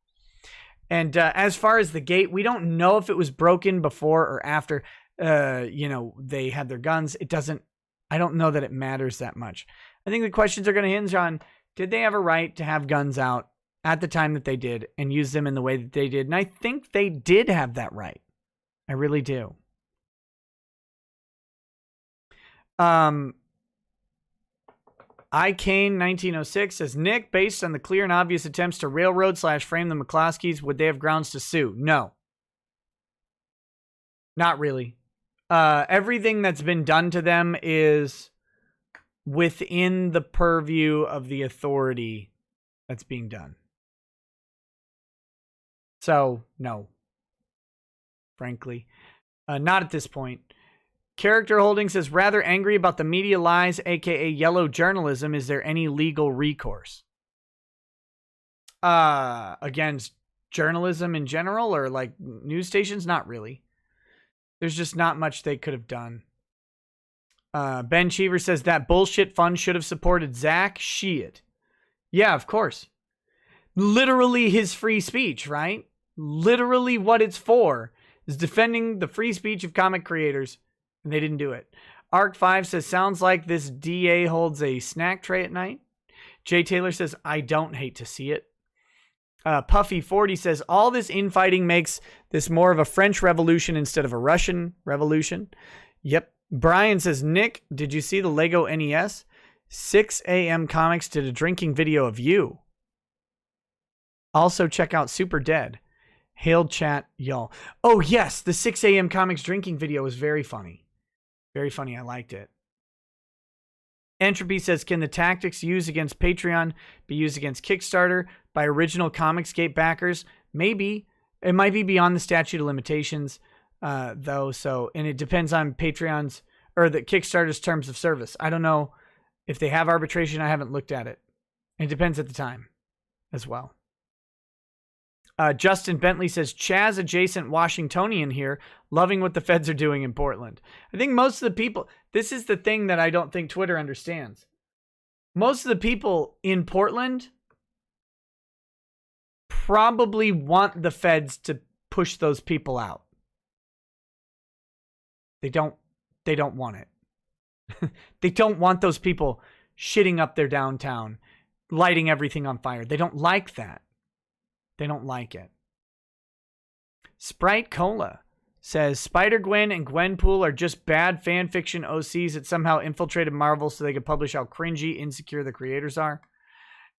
A: And as far as the gate, we don't know if it was broken before or after, they had their guns. I don't know that it matters that much. I think the questions are going to hinge on, did they have a right to have guns out at the time that they did and use them in the way that they did? And I think they did have that right. I really do. Kane 1906 says, Nick, based on the clear and obvious attempts to railroad/frame the McCloskeys, would they have grounds to sue? No. Not really. Everything that's been done to them is within the purview of the authority that's being done. So, no. Frankly. Not at this point. Character Holding says, rather angry about the media lies, aka yellow journalism. Is there any legal recourse? Against journalism in general or like news stations? Not really. There's just not much they could have done. Ben Cheever says that bullshit fund should have supported Zach. Shit. Yeah, of course. Literally his free speech, right? Literally what it's for is defending the free speech of comic creators. And they didn't do it. Arc5 says, sounds like this DA holds a snack tray at night. Jay Taylor says, I don't hate to see it. Puffy40 says, all this infighting makes this more of a French Revolution instead of a Russian Revolution. Yep. Brian says, Nick, did you see the Lego NES? 6 a.m. Comics did a drinking video of you. Also check out Super Dead. Hailed chat, y'all. Oh, yes. The 6 a.m. Comics drinking video was very funny. Very funny. I liked it. Entropy says, can the tactics used against Patreon be used against Kickstarter by original Comicsgate backers? Maybe. It might be beyond the statute of limitations, though. So, and it depends on Patreon's or the Kickstarter's terms of service. I don't know if they have arbitration. I haven't looked at it. It depends at the time as well. Justin Bentley says, Chaz adjacent Washingtonian here, loving what the feds are doing in Portland. I think most of the people, this is the thing that I don't think Twitter understands. Most of the people in Portland probably want the feds to push those people out. They don't want it. They don't want those people shitting up their downtown, lighting everything on fire. They don't like that. They don't like it. Sprite Cola says, Spider-Gwen and Gwenpool are just bad fan fiction OCs that somehow infiltrated Marvel so they could publish how cringy, insecure the creators are.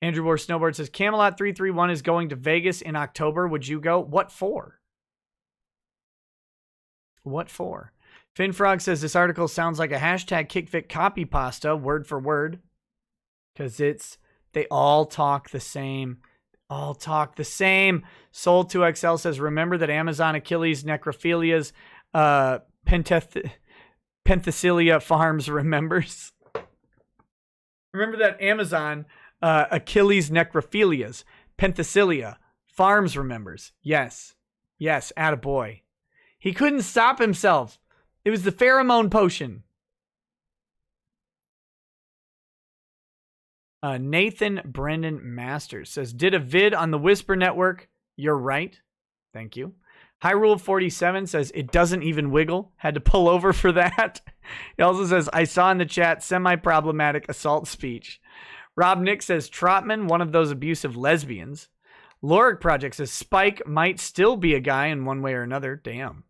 A: Andrew Moore Snowboard says, Camelot 331 is going to Vegas in October. Would you go? What for? What for? Finfrog says, this article sounds like a hashtag kickfit copy pasta, word for word. Because they all talk the same. All talk the same. Soul2XL says, remember that Amazon Achilles Necrophilia's Penthesilea Farms remembers? Remember that Amazon Achilles Necrophilia's Penthesilea Farms remembers? Yes. Yes, attaboy. He couldn't stop himself. It was the pheromone potion. Nathan Brendan Masters says, did a vid on the Whisper Network. You're right. Thank you. Hyrule 47 says, it doesn't even wiggle. Had to pull over for that. He also says, I saw in the chat semi-problematic assault speech. Rob Nick says, Trotman, one of those abusive lesbians. Loric Project says, Spike might still be a guy in one way or another. Damn.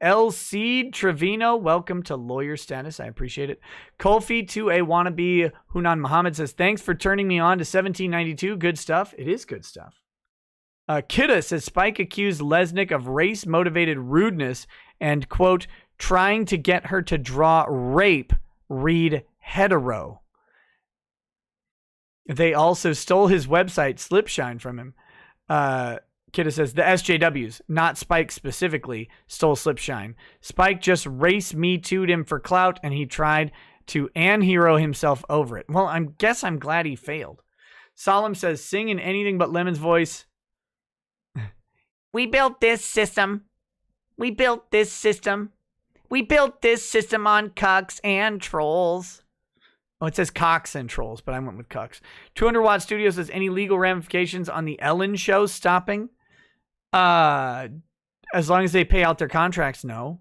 A: LC Trevino, welcome to lawyer status. I appreciate it. Kofi to a wannabe Hunan Muhammad says, thanks for turning me on to 1792. Good stuff. It is good stuff. Kidda says, Spike accused Lesnick of race-motivated rudeness and, quote, trying to get her to draw rape. Read hetero. They also stole his website, Slipshine, from him. Kidda says, the SJWs, not Spike specifically, stole Slipshine. Spike just race me too'd him for clout, and he tried to and hero himself over it. Well, I'm glad he failed. Solemn says, sing in anything but Lemon's voice. We built this system. We built this system. We built this system on cucks and trolls. Oh, it says cocks and trolls, but I went with cucks. 200 Watt Studios says, any legal ramifications on the Ellen show stopping? As long as they pay out their contracts, no.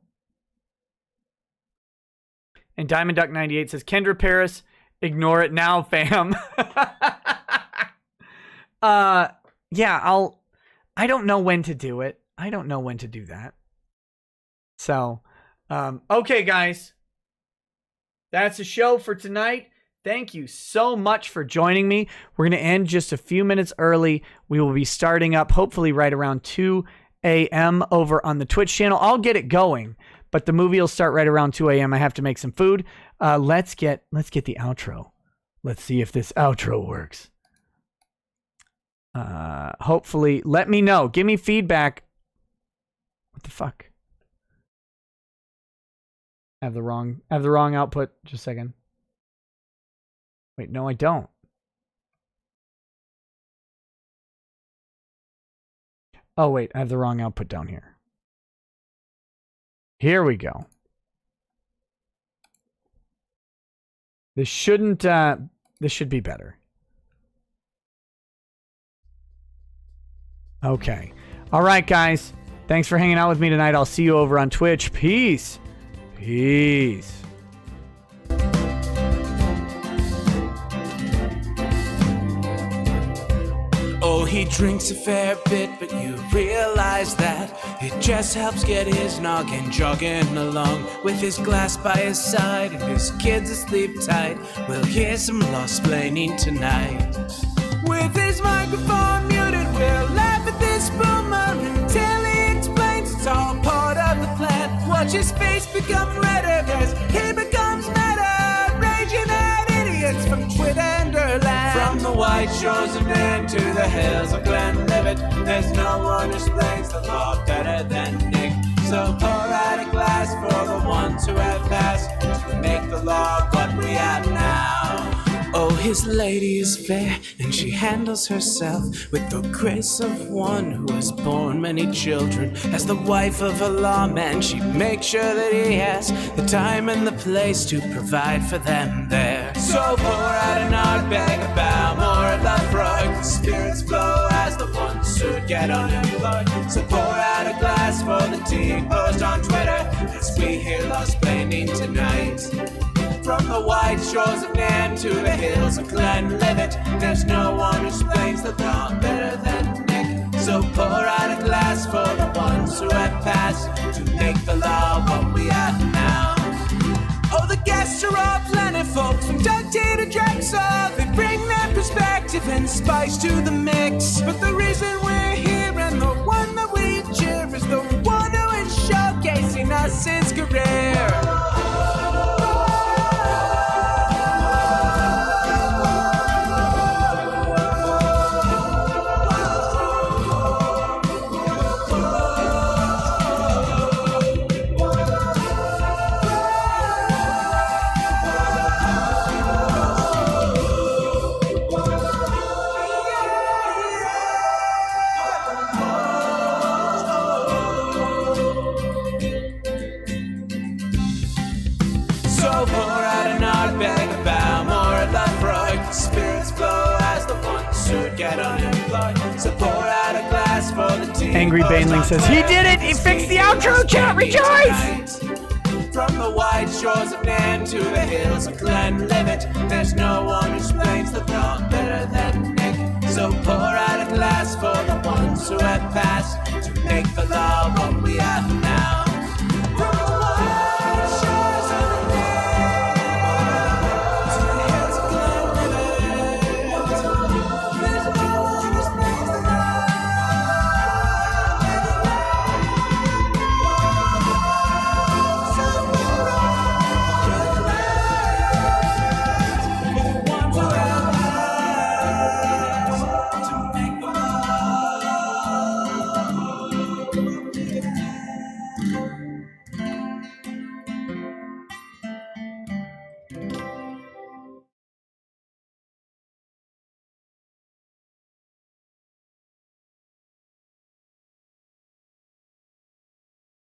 A: And Diamond Duck 98 says, Kendra Paris, ignore it now, fam. Yeah, I don't know when to do it. I don't know when to do that. So, okay, guys. That's the show for tonight. Thank you so much for joining me. We're going to end just a few minutes early. We will be starting up hopefully right around 2 a.m. over on the Twitch channel. I'll get it going, but the movie will start right around 2 a.m. I have to make some food. Let's get the outro. Let's see if this outro works. Hopefully, let me know. Give me feedback. What the fuck? I have the wrong output. Just a second. Wait, no, I don't. Oh, wait, I have the wrong output down here. Here we go. This shouldn't, this should be better. Okay. All right, guys. Thanks for hanging out with me tonight. I'll see you over on Twitch. Peace. Peace.
B: Oh, he drinks a fair bit, but you realize that it just helps get his noggin jogging along. With his glass by his side and his kids asleep tight, we'll hear some law-splaining tonight. With his microphone muted, we'll laugh at this boomer until he explains it's all part of the plan. Watch his face become redder as he becomes meta, raging at idiots from Twitterland. From the white shores of Maine to the hills of Glenlivet, there's no one who explains the law better than Nick. So pour out a glass for the ones who have passed to make the law what we have now. Oh, his lady is fair, and she handles herself with the grace of one who has borne many children. As the wife of a lawman, she makes sure that he has the time and the place to provide for them there. So pour out an ardbeg, a bow, more of Lafroig. The spirits flow as the ones who get unemployed. So pour out a glass for the tea post on Twitter as we hear law-splaining tonight. From the white shores of Nan to the hills of Glenlivet, there's no one who explains the law better than Nick. So pour out a glass for the ones who have passed to make the law what we are now. Oh, the guests are all plentiful, from Doug T to Drexel. They bring their perspective and spice to the mix. But the reason we're here and the one that we cheer is the one who is showcasing us his career. So pour out a glass for the tea.
A: Angry Baneling says, he did it! He fixed the outro, chat! Rejoice!
B: From the white shores of Nan to the hills of Glenlivet, there's no one who explains the law better than Nick. So pour out a glass for the ones who have passed to make the law what we have.